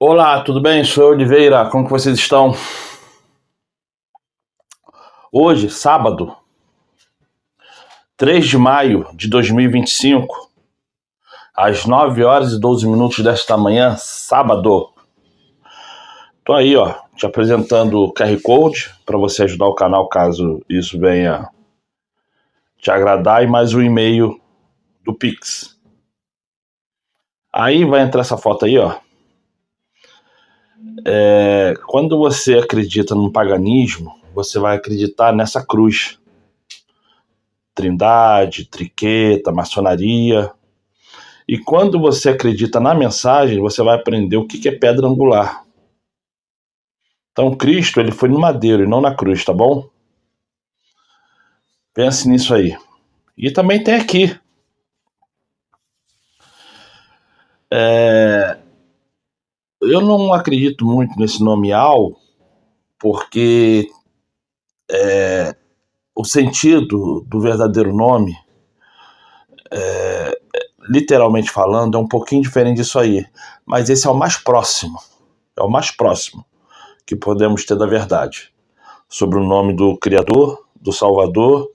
Olá, tudo bem? Sou eu, Oliveira. Como que vocês estão? Hoje, sábado, 3 de maio de 2025, às 9 horas e 12 minutos desta manhã, sábado. Tô aí, ó, te apresentando o QR Code para você ajudar o canal caso isso venha te agradar e mais o e-mail do Pix. Aí vai entrar essa foto aí, ó. Quando você acredita no paganismo, você vai acreditar nessa cruz. Trindade, triqueta, maçonaria. E quando você acredita na mensagem, você vai aprender o que é pedra angular. Então Cristo, ele foi no madeiro e não na cruz, tá bom? Pense nisso aí. E também tem aqui. Eu não acredito muito nesse nome Al, porque o sentido do verdadeiro nome, literalmente falando, é um pouquinho diferente disso aí. Mas esse é o mais próximo. É o mais próximo que podemos ter da verdade. Sobre o nome do Criador, do Salvador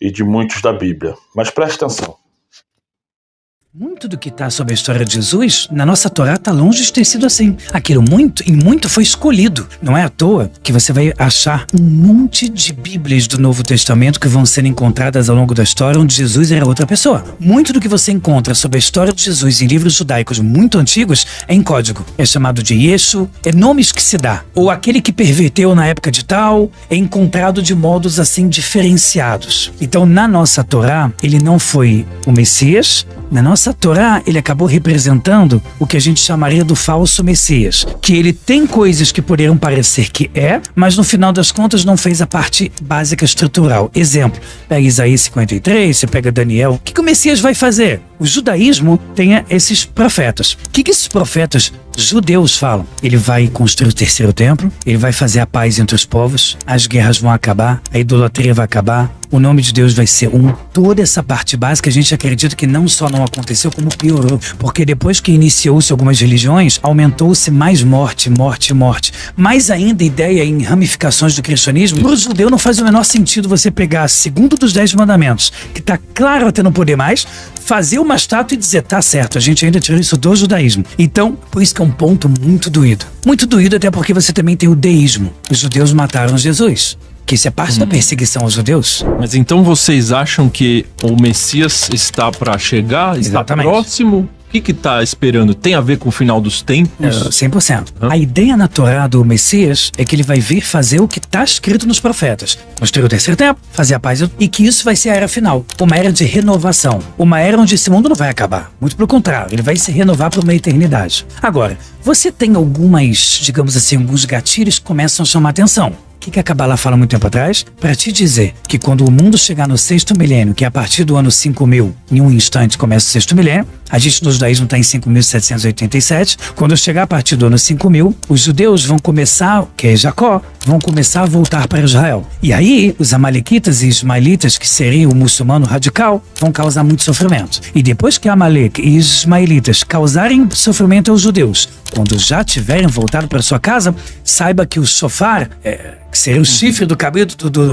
e de muitos da Bíblia. Mas preste atenção. Muito do que está sobre a história de Jesus, na nossa Torá está longe de ter sido assim. Aquilo muito foi escolhido. Não é à toa que você vai achar um monte de Bíblias do Novo Testamento que vão ser encontradas ao longo da história onde Jesus era outra pessoa. Muito do que você encontra sobre a história de Jesus em livros judaicos muito antigos é em código. É chamado de Yeshu, é nomes que se dá. Ou aquele que perverteu na época de tal, é encontrado de modos assim diferenciados. Então na nossa Torá, ele não foi o Messias. Na nossa Torá, ele acabou representando o que a gente chamaria do falso Messias, que ele tem coisas que poderiam parecer que mas no final das contas não fez a parte básica estrutural. Exemplo, pega Isaías 53, você pega Daniel. O que o Messias vai fazer? O judaísmo tem esses profetas. O que esses profetas judeus falam? Ele vai construir o terceiro templo, ele vai fazer a paz entre os povos, as guerras vão acabar, a idolatria vai acabar, o nome de Deus vai ser um. Toda essa parte básica a gente acredita que não só não aconteceu, como piorou. Porque depois que iniciou-se algumas religiões, aumentou-se mais morte. Mais ainda, ideia em ramificações do cristianismo. Para o judeu não faz o menor sentido você pegar segundo dos 10 mandamentos, que está claro até não poder mais, fazer uma estátua e dizer, tá certo, a gente ainda tirou isso do judaísmo. Então, por isso que é um ponto muito doído. Muito doído até porque você também tem o deísmo. Os judeus mataram Jesus. Que isso é parte da perseguição aos judeus. Mas então vocês acham que o Messias está para chegar? Está Exatamente. Próximo? O que está esperando? Tem a ver com o final dos tempos? 100%. A ideia na Torá do Messias é que ele vai vir fazer o que está escrito nos profetas. Construir o terceiro templo, fazer a paz, e que isso vai ser a era final. Uma era de renovação. Uma era onde esse mundo não vai acabar. Muito pelo contrário, ele vai se renovar por uma eternidade. Agora, você tem algumas, digamos assim, alguns gatilhos que começam a chamar atenção. O que a Kabbalah fala muito tempo atrás? Para te dizer que quando o mundo chegar no sexto milênio, que é a partir do ano 5000, em um instante começa o sexto milênio, a gente no judaísmo está em 5.787, quando chegar a partir do ano 5000, os judeus vão começar, que é Jacó, vão começar a voltar para Israel. E aí, os amalequitas e ismaelitas, que seriam o muçulmano radical, vão causar muito sofrimento. E depois que Amaleque e os ismaelitas causarem sofrimento aos judeus, quando já tiverem voltado para sua casa, saiba que o shofar, que seria o chifre do cabelo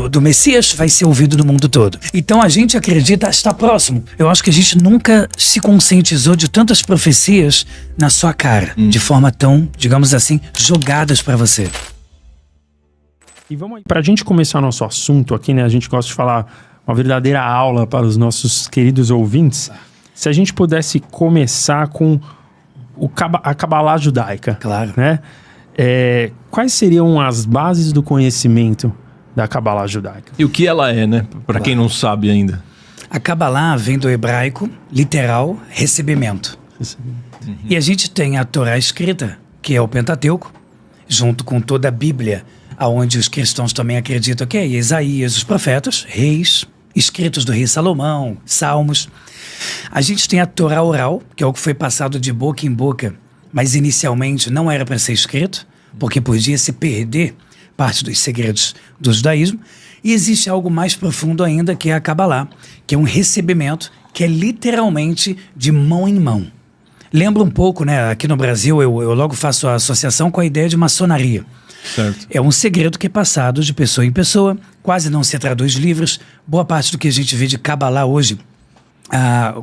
do Messias, vai ser ouvido no mundo todo. Então a gente acredita estar próximo. Eu acho que a gente nunca se conscientizou de tantas profecias na sua cara, de forma tão, digamos assim, jogadas para você. E vamos aí, pra gente começar nosso assunto aqui, né? A gente gosta de falar uma verdadeira aula para os nossos queridos ouvintes. Se a gente pudesse começar com a Kabbalah judaica. Claro. Né? Quais seriam as bases do conhecimento da Kabbalah judaica? E o que ela é, né? Para quem não sabe ainda. A Kabbalah vem do hebraico, literal, recebimento. E a gente tem a Torá escrita, que é o Pentateuco, junto com toda a Bíblia, onde os cristãos também acreditam que é Isaías, os profetas, reis, escritos do rei Salomão, salmos. A gente tem a Torá oral, que é o que foi passado de boca em boca, mas inicialmente não era para ser escrito, porque podia se perder parte dos segredos do judaísmo. E existe algo mais profundo ainda, que é a Kabbalah, que é um recebimento que é literalmente de mão em mão. Lembra um pouco, né? Aqui no Brasil eu logo faço a associação com a ideia de maçonaria. Certo. É um segredo que é passado de pessoa em pessoa, quase não se traduz livros. Boa parte do que a gente vê de Kabbalah hoje,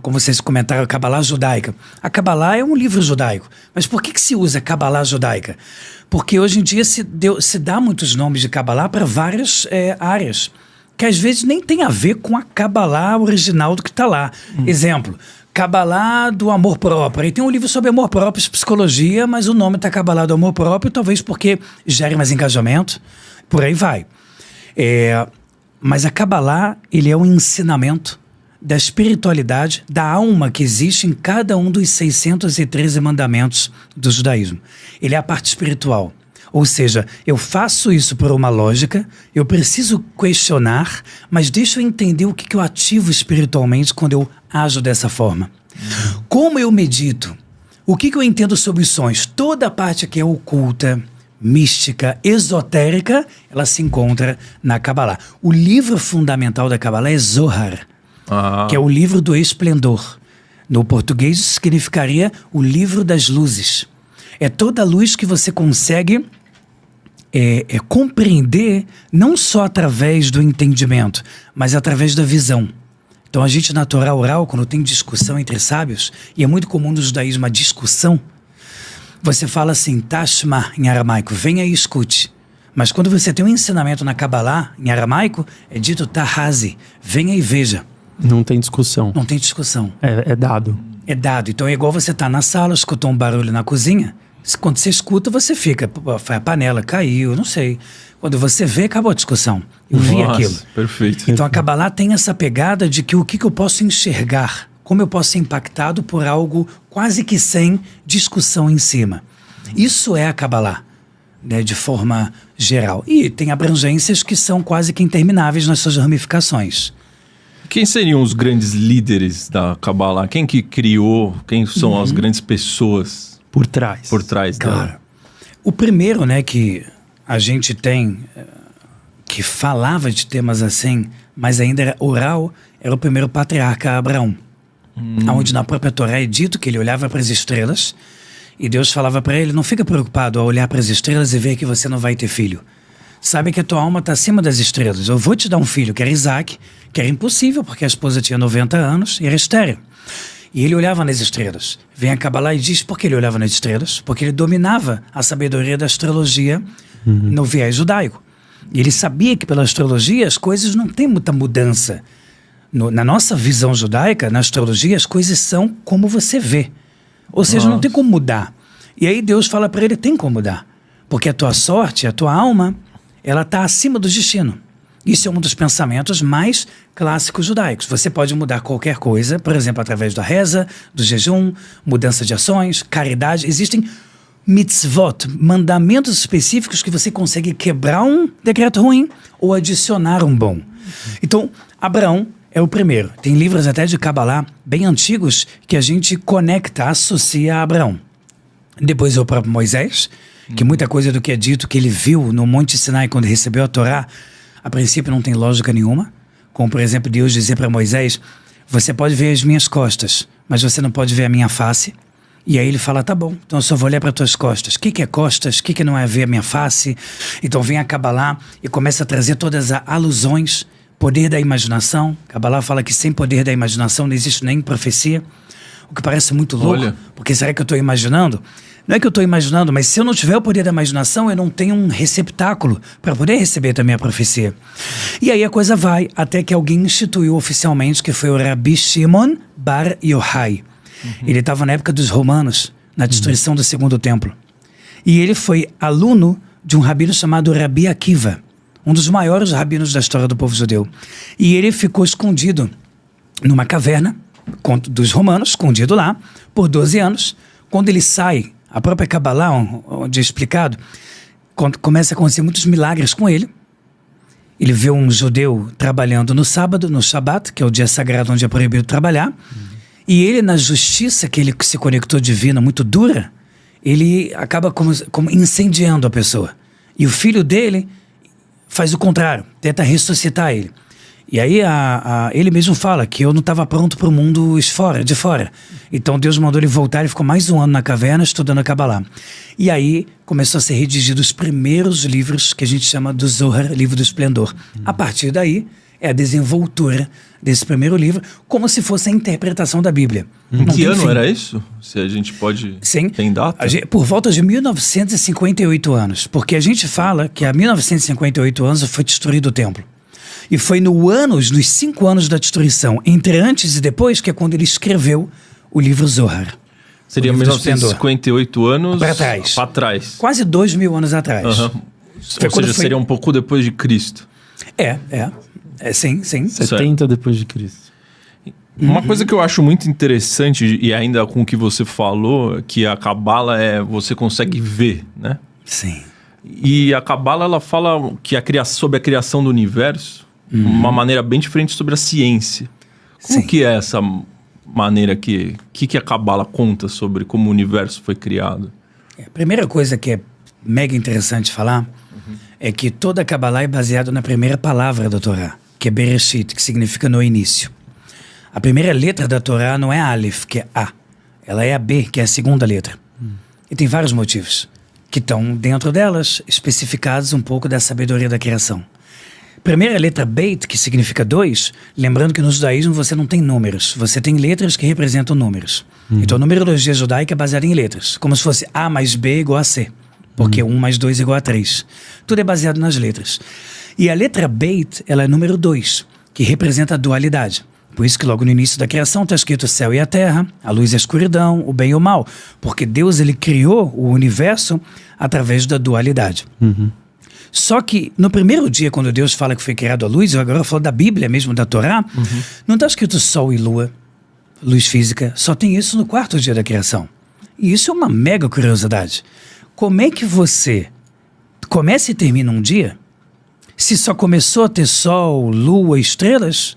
como vocês comentaram, a Kabbalah judaica. A Kabbalah é um livro judaico. Mas por que se usa Kabbalah judaica? Porque hoje em dia se dá muitos nomes de Kabbalah para várias áreas, que às vezes nem tem a ver com a Kabbalah original do que está lá. Exemplo, Kabbalah do amor próprio. Aí tem um livro sobre amor próprio, psicologia, mas o nome está Kabbalah do amor próprio, talvez porque gere mais engajamento, por aí vai. Mas a Kabbalah, ele é um ensinamento da espiritualidade, da alma que existe em cada um dos 613 mandamentos do judaísmo. Ele é a parte espiritual. Ou seja, eu faço isso por uma lógica, eu preciso questionar, mas deixa eu entender o que eu ativo espiritualmente quando eu ajo dessa forma. Como eu medito? O que eu entendo sobre os sonhos? Toda a parte que é oculta, mística, esotérica, ela se encontra na Kabbalah. O livro fundamental da Kabbalah é Zohar, que é o livro do esplendor. No português significaria o livro das luzes. É toda a luz que você consegue compreender, não só através do entendimento, mas através da visão. Então a gente na Torá oral, quando tem discussão entre sábios, e é muito comum no judaísmo a discussão, você fala assim, Tashma, em aramaico, venha e escute. Mas quando você tem um ensinamento na Kabbalah, em aramaico, é dito Tahazi, venha e veja. Não tem discussão. Não tem discussão. É dado. É dado. Então é igual você tá na sala, escutou um barulho na cozinha, quando você escuta, você fica, foi a panela, caiu, não sei. Quando você vê, acabou a discussão. Eu vi aquilo. Perfeito. Então a Kabbalah tem essa pegada de que o que eu posso enxergar, como eu posso ser impactado por algo quase que sem discussão em cima. Isso é a Kabbalah, né, de forma geral. E tem abrangências que são quase que intermináveis nas suas ramificações. Quem seriam os grandes líderes da Kabbalah? Quem que criou? Quem são as grandes pessoas por trás dela? Cara, o primeiro, né, que a gente tem, que falava de temas assim, mas ainda era oral, era o primeiro patriarca Abraão. Onde na própria Torá é dito que ele olhava para as estrelas e Deus falava para ele, não fica preocupado ao olhar para as estrelas e ver que você não vai ter filho. Sabe que a tua alma está acima das estrelas. Eu vou te dar um filho, que era Isaac, que era impossível porque a esposa tinha 90 anos e era estéril. E ele olhava nas estrelas. Vem a Kabbalah e diz por que ele olhava nas estrelas? Porque ele dominava a sabedoria da astrologia no viés judaico. E ele sabia que pela astrologia as coisas não têm muita mudança. Na nossa visão judaica, na astrologia, as coisas são como você vê. Ou seja, não tem como mudar. E aí Deus fala para ele, tem como mudar. Porque a tua sorte, a tua alma, ela está acima do destino. Isso é um dos pensamentos mais clássicos judaicos. Você pode mudar qualquer coisa, por exemplo, através da reza, do jejum, mudança de ações, caridade. Existem mitzvot, mandamentos específicos que você consegue quebrar um decreto ruim ou adicionar um bom. Então, Abraão é o primeiro. Tem livros até de Kabbalah bem antigos que a gente conecta, associa a Abraão. Depois é o próprio Moisés, que muita coisa do que é dito que ele viu no Monte Sinai quando recebeu a Torá, a princípio não tem lógica nenhuma. Como, por exemplo, Deus dizer para Moisés, você pode ver as minhas costas, mas você não pode ver a minha face. E aí ele fala, tá bom, então eu só vou olhar para tuas costas. O que é costas? O que não é ver a minha face? Então vem a Kabbalah e começa a trazer todas as alusões, poder da imaginação. Kabbalah fala que sem poder da imaginação não existe nem profecia. O que parece muito louco, porque será que eu estou imaginando? Não é que eu estou imaginando, mas se eu não tiver o poder da imaginação, eu não tenho um receptáculo para poder receber também a profecia. E aí a coisa vai até que alguém instituiu oficialmente, que foi o Rabi Shimon Bar Yochai. Ele estava na época dos romanos, na destruição do segundo templo. E ele foi aluno de um rabino chamado Rabi Akiva, um dos maiores rabinos da história do povo judeu. E ele ficou escondido numa caverna dos romanos, escondido lá, por 12 anos. Quando ele sai, a própria Kabbalah, onde é explicado, começa a acontecer muitos milagres com ele. Ele vê um judeu trabalhando no sábado, no Shabat, que é o dia sagrado onde é proibido trabalhar. E ele, na justiça que ele se conectou divina muito dura, ele acaba como incendiando a pessoa. E o filho dele faz o contrário, tenta ressuscitar ele. E aí ele mesmo fala que eu não estava pronto para o mundo de fora. Então Deus mandou ele voltar, ele ficou mais um ano na caverna estudando a Kabbalah. E aí começou a ser redigido os primeiros livros que a gente chama do Zohar, Livro do Esplendor. A partir daí é a desenvoltura desse primeiro livro, como se fosse a interpretação da Bíblia. Em que ano era isso? Se a gente pode... Sim. Tem data? Por volta de 1958 anos. Porque a gente fala que há 1958 anos foi destruído o templo. E foi nos 5 anos da destruição, entre antes e depois, que é quando ele escreveu o livro Zohar. Seria 1958 anos para trás. Quase 2.000 anos atrás. Ou seja, seria um pouco depois de Cristo. Sim. 70 depois de Cristo. Uma coisa que eu acho muito interessante, e ainda com o que você falou, que a Kabbalah você consegue ver, né? Sim. E a Kabbalah, ela fala sobre a criação do universo, uma maneira bem diferente sobre a ciência. Como que é essa maneira que a Kabbalah conta sobre como o universo foi criado? A primeira coisa que é mega interessante falar é que toda a Kabbalah é baseada na primeira palavra da Torá, que é Bereshit, que significa no início. A primeira letra da Torá não é Aleph, que é A. Ela é a B, que é a segunda letra. E tem vários motivos que estão dentro delas, especificados um pouco da sabedoria da criação. Primeira letra Beit, que significa 2, lembrando que no judaísmo você não tem números, você tem letras que representam números. Então a numerologia judaica é baseada em letras, como se fosse A mais B igual a C, porque 1 mais 2 igual a 3. Tudo é baseado nas letras. E a letra Beit, ela é número 2, que representa a dualidade. Por isso que logo no início da criação está escrito o céu e a terra, a luz e a escuridão, o bem e o mal. Porque Deus, ele criou o universo através da dualidade. Só que no primeiro dia, quando Deus fala que foi criado a luz, eu agora falo da Bíblia mesmo, da Torá, não está escrito sol e lua, luz física, só tem isso no 4º dia da criação. E isso é uma mega curiosidade. Como é que você começa e termina um dia se só começou a ter sol, lua e estrelas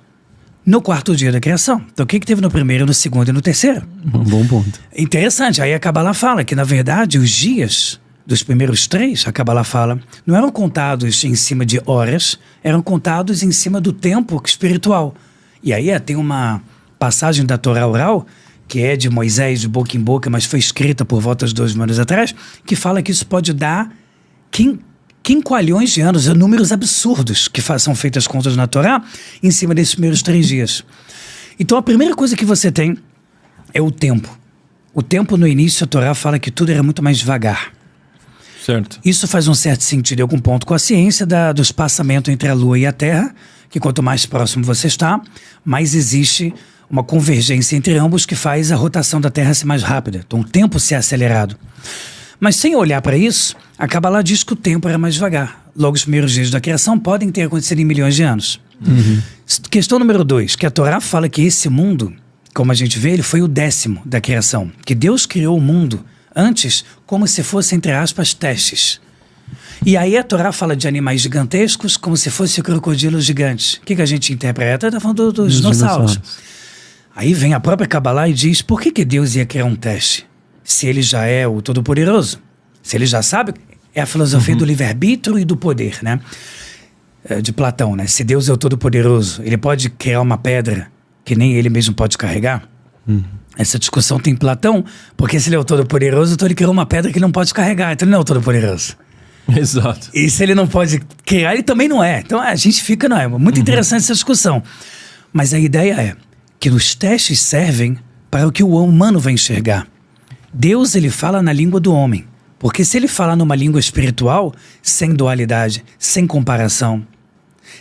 no 4º dia da criação? Então o que teve no primeiro, no segundo e no terceiro? Um bom ponto. Interessante, aí a Kabbalah fala que na verdade os dias dos primeiros 3, a Kabbalah fala, não eram contados em cima de horas, eram contados em cima do tempo espiritual. E aí tem uma passagem da Torá oral, que é de Moisés, de boca em boca, mas foi escrita por volta de 2.000 anos atrás, que fala que isso pode dar quinqualhões de anos, números absurdos que são feitas contas na Torá em cima desses primeiros 3 dias. Então a primeira coisa que você tem é o tempo. O tempo no início, a Torá fala que tudo era muito mais devagar. Certo. Isso faz um certo sentido em algum ponto com a ciência do espaçamento entre a Lua e a Terra, que quanto mais próximo você está, mais existe uma convergência entre ambos que faz a rotação da Terra ser mais rápida. Então o tempo ser acelerado. Mas sem olhar para isso, a Kabbalah diz que o tempo era mais devagar. Logo, os primeiros dias da criação podem ter acontecido em milhões de anos. Questão número 2, que a Torá fala que esse mundo, como a gente vê, ele foi o 10º da criação. Que Deus criou o mundo antes como se fosse, entre aspas, testes. E aí a Torá fala de animais gigantescos como se fossem crocodilos gigantes. O que a gente interpreta? Está falando dos dinossauros. Aí vem a própria Kabbalah e diz, por que Deus ia criar um teste? Se ele já é o Todo-Poderoso, se ele já sabe, é a filosofia do livre-arbítrio e do poder, né? De Platão, né? Se Deus é o Todo-Poderoso, ele pode criar uma pedra que nem ele mesmo pode carregar? Essa discussão tem em Platão, porque se ele é o Todo-Poderoso, então ele criou uma pedra que ele não pode carregar, então ele não é o Todo-Poderoso. Exato. E se ele não pode criar, ele também não é. Então a gente fica, não é? Muito interessante essa discussão. Mas a ideia é que os testes servem para o que o humano vai enxergar. Deus, ele fala na língua do homem. Porque se ele falar numa língua espiritual, sem dualidade, sem comparação,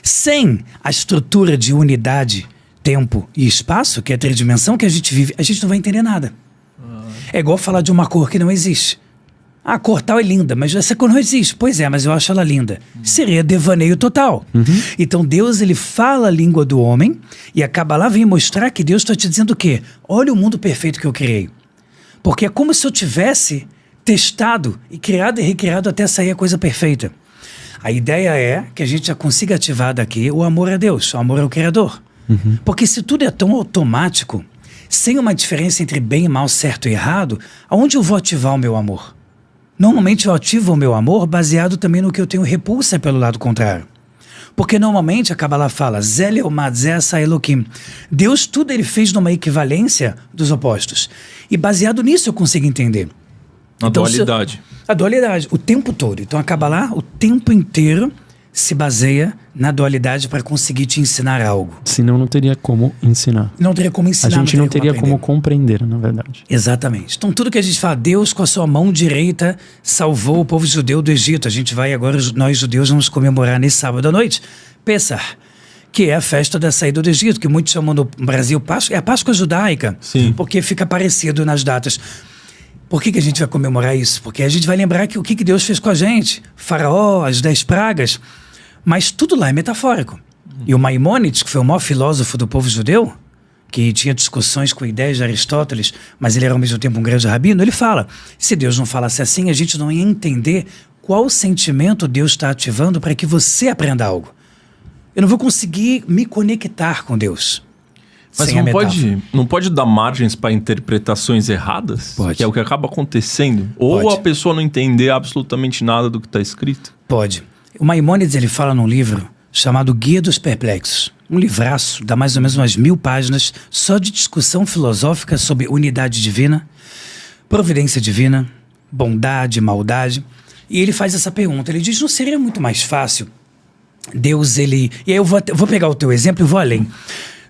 sem a estrutura de unidade, tempo e espaço, que é a tridimensão que a gente vive, a gente não vai entender nada. É igual falar de uma cor que não existe. A cor tal é linda, mas essa cor não existe. Pois é, mas eu acho ela linda. Seria devaneio total. Então Deus, ele fala a língua do homem e a Kabbalah vem mostrar que Deus está te dizendo o quê? Olha o mundo perfeito que eu criei. Porque é como se eu tivesse testado e criado e recriado até sair a coisa perfeita. A ideia é que a gente já consiga ativar daqui o amor a Deus, o amor ao Criador. Porque se tudo é tão automático, sem uma diferença entre bem e mal, certo e errado, aonde eu vou ativar o meu amor? Normalmente eu ativo o meu amor baseado também no que eu tenho repulsa pelo lado contrário. Porque normalmente a Kabbalah fala Zé Leomad, Zé Asa Elohim. Deus tudo ele fez numa equivalência dos opostos. E baseado nisso eu consigo entender. A dualidade. A dualidade, o tempo todo. Então a Kabbalah o tempo inteiro se baseia na dualidade para conseguir te ensinar algo. Senão não teria como ensinar. Não teria como ensinar. A gente não teria como aprender. compreender, na verdade. Exatamente. Então tudo que a gente fala, Deus com a sua mão direita salvou o povo judeu do Egito. A gente vai agora, nós judeus vamos comemorar nesse sábado à noite, Pessah, que é a festa da saída do Egito, que muitos chamam no Brasil Páscoa, é a Páscoa judaica. Sim. Porque fica parecido nas datas. Por que a gente vai comemorar isso? Porque a gente vai lembrar que o que Deus fez com a gente. Faraó, as 10 pragas. Mas tudo lá é metafórico. E o Maimônides, que foi o maior filósofo do povo judeu, que tinha discussões com ideias de Aristóteles, mas ele era ao mesmo tempo um grande rabino, ele fala, se Deus não falasse assim, a gente não ia entender qual sentimento Deus está ativando para que você aprenda algo. Eu não vou conseguir me conectar com Deus. Mas não pode dar margens para interpretações erradas? Pode. Que é o que acaba acontecendo? Ou Pode. a pessoa não entender absolutamente nada do que está escrito? Pode. O Maimônides, ele fala num livro chamado Guia dos Perplexos. Um livraço, dá mais ou menos umas 1000 páginas, só de discussão filosófica sobre unidade divina, providência divina, bondade, maldade. E ele faz essa pergunta, ele diz, não seria muito mais fácil Deus, ele... E aí eu vou pegar o teu exemplo e vou além.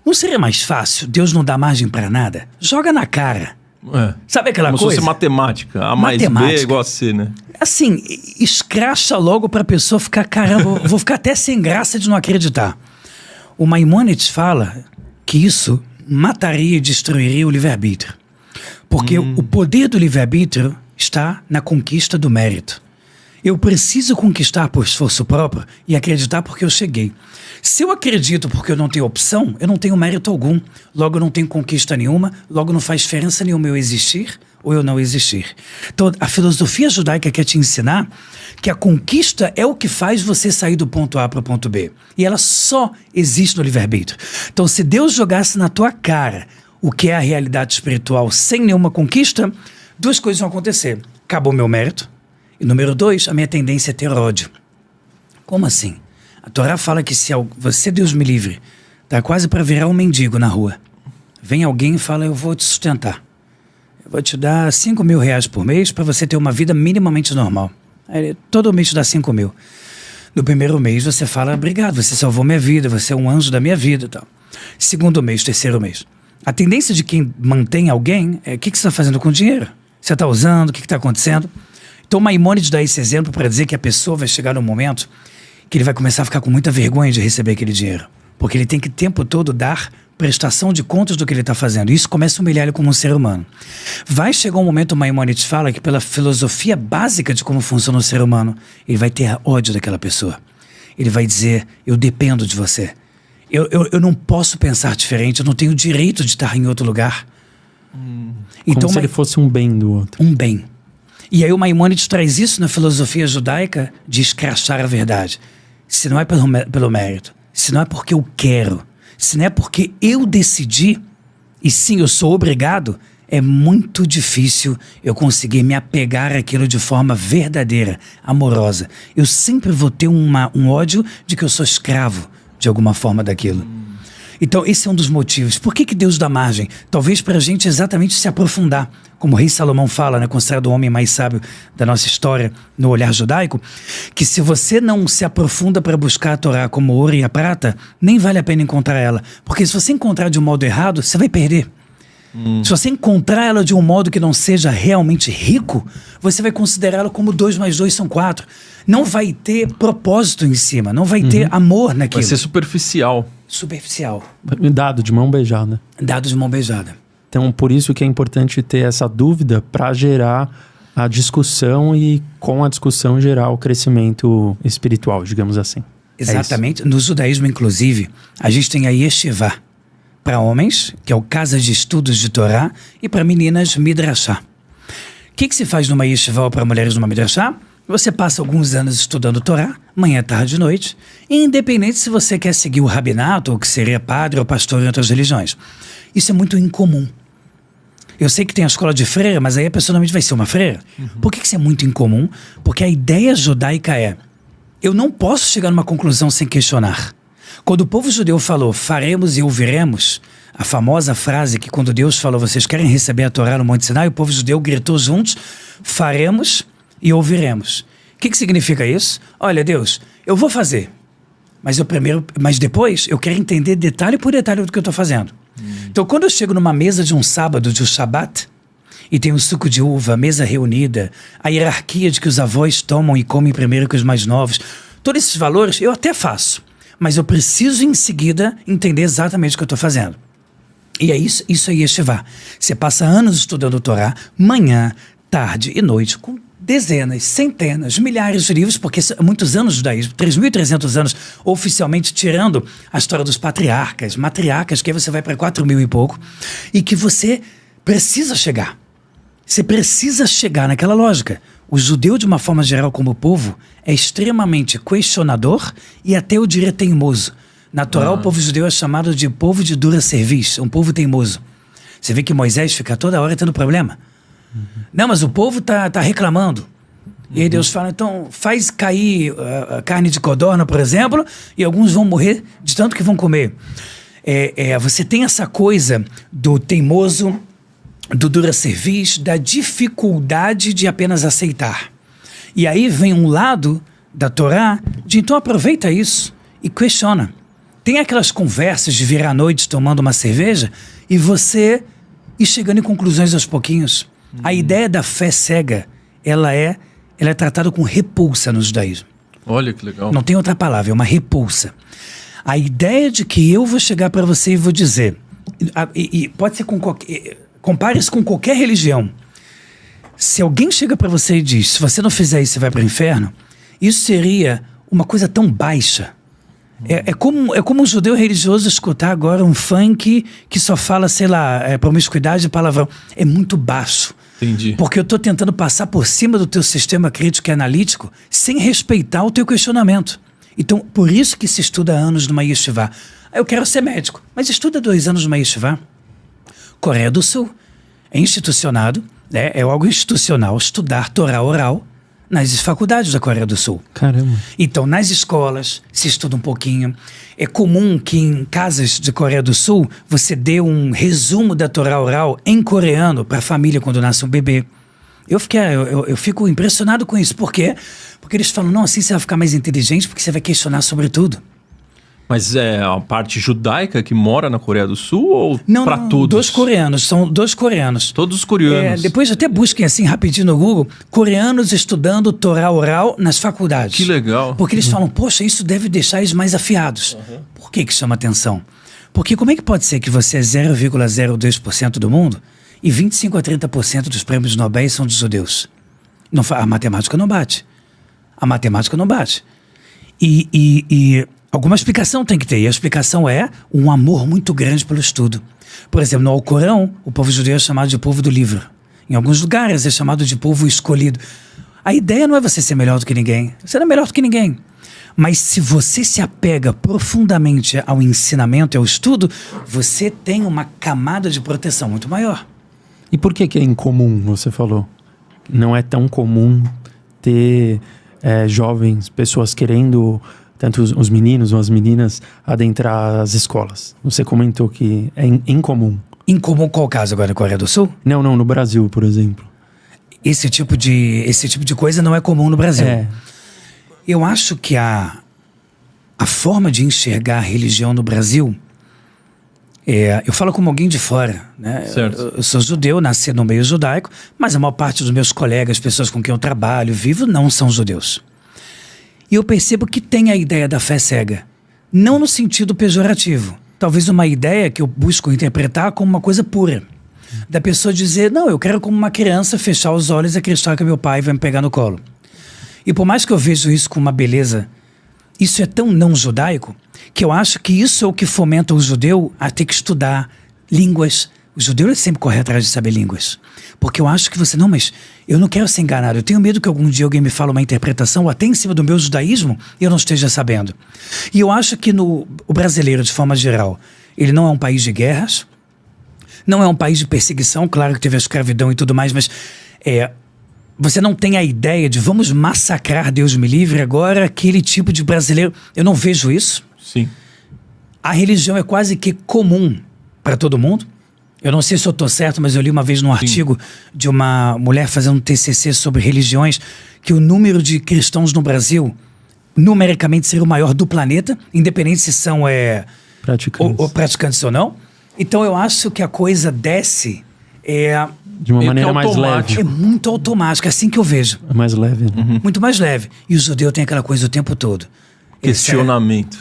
Não seria mais fácil Deus não dar margem para nada? Joga na cara. É. Sabe aquela Como coisa? se fosse matemática. A mais B é igual a C, né? Assim, escracha logo pra pessoa ficar, caramba, vou ficar até sem graça de não acreditar. O Maimônides fala que isso mataria e destruiria o livre-arbítrio. Porque o poder do livre-arbítrio está na conquista do mérito. Eu preciso conquistar por esforço próprio e acreditar porque eu cheguei. Se eu acredito porque eu não tenho opção, eu não tenho mérito algum. Logo eu não tenho conquista nenhuma, logo não faz diferença nenhuma eu existir ou eu não existir. Então a filosofia judaica quer te ensinar que a conquista é o que faz você sair do ponto A para o ponto B. E ela só existe no livre-arbítrio. Então se Deus jogasse na tua cara o que é a realidade espiritual sem nenhuma conquista, duas coisas vão acontecer. Acabou meu mérito. E número 2, a minha tendência é ter ódio. Como assim? A Torá fala que se você, Deus me livre, tá quase para virar um mendigo na rua. Vem alguém e fala, eu vou te sustentar. Eu vou te dar R$5.000 por mês para você ter uma vida minimamente normal. Aí, todo mês te dá 5 mil. No primeiro mês você fala, obrigado, você salvou minha vida, você é um anjo da minha vida e tal. Segundo mês, terceiro mês. A tendência de quem mantém alguém é, o que você está fazendo com o dinheiro? Você está usando? O que está acontecendo? Então Maimônides dá esse exemplo para dizer que a pessoa vai chegar num momento que ele vai começar a ficar com muita vergonha de receber aquele dinheiro. Porque ele tem que o tempo todo dar prestação de contas do que ele está fazendo. Isso começa a humilhar ele como um ser humano. Vai chegar um momento, o Maimônides fala, que pela filosofia básica de como funciona o ser humano, ele vai ter ódio daquela pessoa. Ele vai dizer, eu dependo de você. Eu não posso pensar diferente, eu não tenho o direito de estar em outro lugar. Então, como se ele fosse um bem do outro. Um bem. E aí o Maimônides traz isso na filosofia judaica de escrachar a verdade. Se não é pelo mérito, se não é porque eu quero, se não é porque eu decidi, e sim, eu sou obrigado, é muito difícil eu conseguir me apegar àquilo de forma verdadeira, amorosa. Eu sempre vou ter um ódio de que eu sou escravo de alguma forma daquilo. Então esse é um dos motivos. Por que Deus dá margem? Talvez para a gente exatamente se aprofundar. Como o rei Salomão fala, né, considerado o homem mais sábio da nossa história no olhar judaico, que se você não se aprofunda para buscar a Torá como o ouro e a prata, nem vale a pena encontrar ela. Porque se você encontrar de um modo errado, você vai perder. Se você encontrar ela de um modo que não seja realmente rico, você vai considerá-la como 2 mais 2 são 4. Não vai ter propósito em cima, não vai ter amor naquilo. Vai ser superficial. Superficial. Dado de mão beijada. Dado de mão beijada. Então, por isso que é importante ter essa dúvida para gerar a discussão e, com a discussão, gerar o crescimento espiritual, digamos assim. Exatamente. No judaísmo, inclusive, a gente tem a Yeshivá para homens, que é o Casa de Estudos de Torá, e para meninas, Midrashá. O que se faz numa Yeshivá ou para mulheres numa Midrashá? Você passa alguns anos estudando Torá, manhã, tarde e noite, independente se você quer seguir o rabinato, ou que seria padre ou pastor em outras religiões. Isso é muito incomum. Eu sei que tem a escola de freira, mas aí a pessoa normalmente vai ser uma freira. Por que isso é muito incomum? Porque a ideia judaica é, eu não posso chegar numa conclusão sem questionar. Quando o povo judeu falou, faremos e ouviremos, a famosa frase que quando Deus falou, vocês querem receber a Torá no Monte Sinai, o povo judeu gritou juntos, faremos e ouviremos. O que significa isso? Olha, Deus, eu vou fazer, mas depois eu quero entender detalhe por detalhe do que eu estou fazendo. Então, quando eu chego numa mesa de um sábado, de um Shabat, e tem o suco de uva, a mesa reunida, a hierarquia de que os avós tomam e comem primeiro que os mais novos, todos esses valores eu até faço, mas eu preciso em seguida entender exatamente o que eu estou fazendo. E é isso é Yeshivá. Você passa anos estudando o Torá, manhã, tarde e noite, com dezenas, centenas, milhares de livros, porque muitos anos de judaísmo, 3.300 anos, oficialmente tirando a história dos patriarcas, matriarcas, que aí você vai para 4.000 e pouco, e que você precisa chegar. Você precisa chegar naquela lógica. O judeu, de uma forma geral, como povo, é extremamente questionador e até, eu diria, teimoso. Na Torá, o povo judeu é chamado de povo de dura serviço, um povo teimoso. Você vê que Moisés fica toda hora tendo problema. Não, mas o povo tá reclamando. E aí Deus fala, então faz cair a carne de codorna, por exemplo, e alguns vão morrer de tanto que vão comer. Você tem essa coisa do teimoso, do dura serviço, da dificuldade de apenas aceitar. E aí vem um lado da Torá de então aproveita isso e questiona. Tem aquelas conversas de virar à noite tomando uma cerveja e você ir chegando em conclusões aos pouquinhos. A ideia da fé cega, ela é tratada com repulsa no judaísmo. Olha que legal. Não tem outra palavra, é uma repulsa. A ideia de que eu vou chegar para você e vou dizer, e pode ser com qualquer... Compare isso com qualquer religião. Se alguém chega para você e diz, se você não fizer isso, você vai para o inferno, isso seria uma coisa tão baixa. É como um judeu religioso escutar agora um funk que só fala, sei lá, promiscuidade e palavrão. É muito baixo. Entendi. Porque eu estou tentando passar por cima do teu sistema crítico e analítico sem respeitar o teu questionamento. Então, por isso que se estuda anos numa yeshivá. Eu quero ser médico, mas estuda 2 anos numa yeshivá. Coreia do Sul é institucionado, né? É algo institucional estudar Torá oral nas faculdades da Coreia do Sul. Caramba. Então, nas escolas, se estuda um pouquinho. É comum que em casas de Coreia do Sul, você dê um resumo da Torá oral em coreano para a família quando nasce um bebê. Eu fico impressionado com isso. Por quê? Porque eles falam, não, assim você vai ficar mais inteligente porque você vai questionar sobre tudo. Mas é a parte judaica que mora na Coreia do Sul ou para todos? 2 coreanos, são 2 coreanos. Todos os coreanos. Depois até busquem assim rapidinho no Google, coreanos estudando Torá oral nas faculdades. Que legal. Porque eles falam, poxa, isso deve deixar eles mais afiados. Por que chama atenção? Porque como é que pode ser que você é 0,02% do mundo e 25 a 30% dos prêmios Nobel são de judeus? A matemática não bate. A matemática não bate. E alguma explicação tem que ter, e a explicação é um amor muito grande pelo estudo. Por exemplo, no Alcorão, o povo judeu é chamado de povo do livro. Em alguns lugares é chamado de povo escolhido. A ideia não é você ser melhor do que ninguém. Você não é melhor do que ninguém. Mas se você se apega profundamente ao ensinamento e ao estudo, você tem uma camada de proteção muito maior. E por que é incomum, você falou? Não é tão comum ter jovens, pessoas querendo... tanto os meninos ou as meninas adentrar as escolas. Você comentou que é incomum. Incomum qual caso agora na Coreia do Sul? Não, no Brasil, por exemplo. Esse tipo de coisa não é comum no Brasil. Eu acho que a forma de enxergar a religião no Brasil... eu falo como alguém de fora, né? Certo. Eu sou judeu, nasci no meio judaico, mas a maior parte dos meus colegas, pessoas com quem eu trabalho, vivo, não são judeus. E eu percebo que tem a ideia da fé cega. Não no sentido pejorativo. Talvez uma ideia que eu busco interpretar como uma coisa pura. Da pessoa dizer, não, eu quero como uma criança fechar os olhos e acreditar que meu pai vai me pegar no colo. E por mais que eu veja isso com uma beleza, isso é tão não judaico, que eu acho que isso é o que fomenta o judeu a ter que estudar línguas. O judeu ele sempre corre atrás de saber línguas. Porque eu acho que você, não, mas eu não quero ser enganado. Eu tenho medo que algum dia alguém me fale uma interpretação até em cima do meu judaísmo e eu não esteja sabendo. E eu acho que o brasileiro, de forma geral, ele não é um país de guerras, não é um país de perseguição, claro que teve a escravidão e tudo mais, mas você não tem a ideia de vamos massacrar, Deus me livre, agora aquele tipo de brasileiro. Eu não vejo isso. Sim. A religião é quase que comum para todo mundo. Eu não sei se eu estou certo, mas eu li uma vez num artigo de uma mulher fazendo um TCC sobre religiões, que o número de cristãos no Brasil, numericamente, seria o maior do planeta, independente se são praticantes ou não. Então eu acho que a coisa desce... de uma maneira mais leve. É muito automático, é assim que eu vejo. É mais leve. Né? Muito mais leve. E o judeu tem aquela coisa o tempo todo. Questionamento.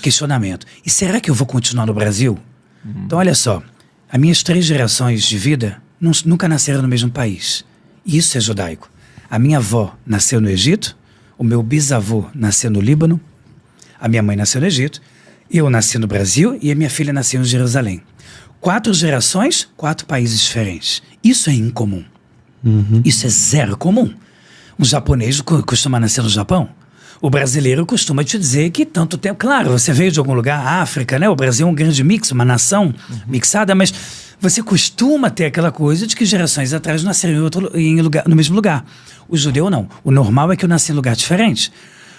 E será que eu vou continuar no Brasil? Então olha só, as minhas 3 gerações de vida nunca nasceram no mesmo país. E isso é judaico. A minha avó nasceu no Egito, o meu bisavô nasceu no Líbano, a minha mãe nasceu no Egito, eu nasci no Brasil e a minha filha nasceu em Jerusalém. 4 gerações, 4 países diferentes. Isso é incomum. Isso é zero comum. Um japonês costuma nascer no Japão. O brasileiro costuma te dizer que tanto tempo... Claro, você veio de algum lugar, África, né? O Brasil é um grande mix, uma nação mixada, mas você costuma ter aquela coisa de que gerações atrás nasceram no mesmo lugar. O judeu não. O normal é que eu nasci em lugar diferente.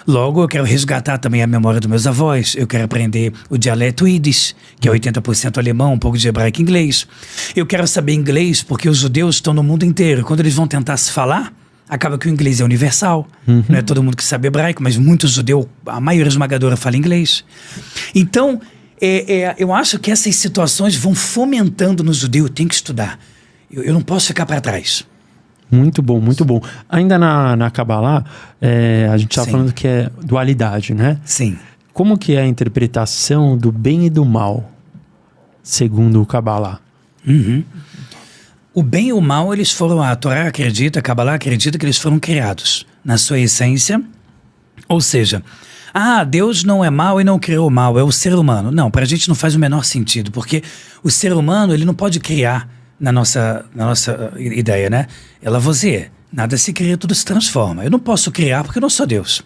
Logo, eu quero resgatar também a memória dos meus avós. Eu quero aprender o dialeto Yiddish, que é 80% alemão, um pouco de hebraico e inglês. Eu quero saber inglês porque os judeus estão no mundo inteiro. Quando eles vão tentar se falar, acaba que o inglês é universal. Não é todo mundo que sabe hebraico, mas muito judeu, a maioria esmagadora fala inglês. Então, eu acho que essas situações vão fomentando no judeu. Eu tenho que estudar. Eu não posso ficar para trás. Muito bom, muito bom. Ainda na Kabbalah, a gente estava falando que é dualidade, né? Sim. Como que é a interpretação do bem e do mal, segundo o Kabbalah? O bem e o mal, eles foram... A Torá acredita, a Kabbalah acredita que eles foram criados na sua essência. Ou seja, Deus não é mal e não criou o mal, é o ser humano. Não, para a gente não faz o menor sentido, porque o ser humano, ele não pode criar na nossa ideia, né? Ela você, nada se cria, tudo se transforma. Eu não posso criar porque eu não sou Deus.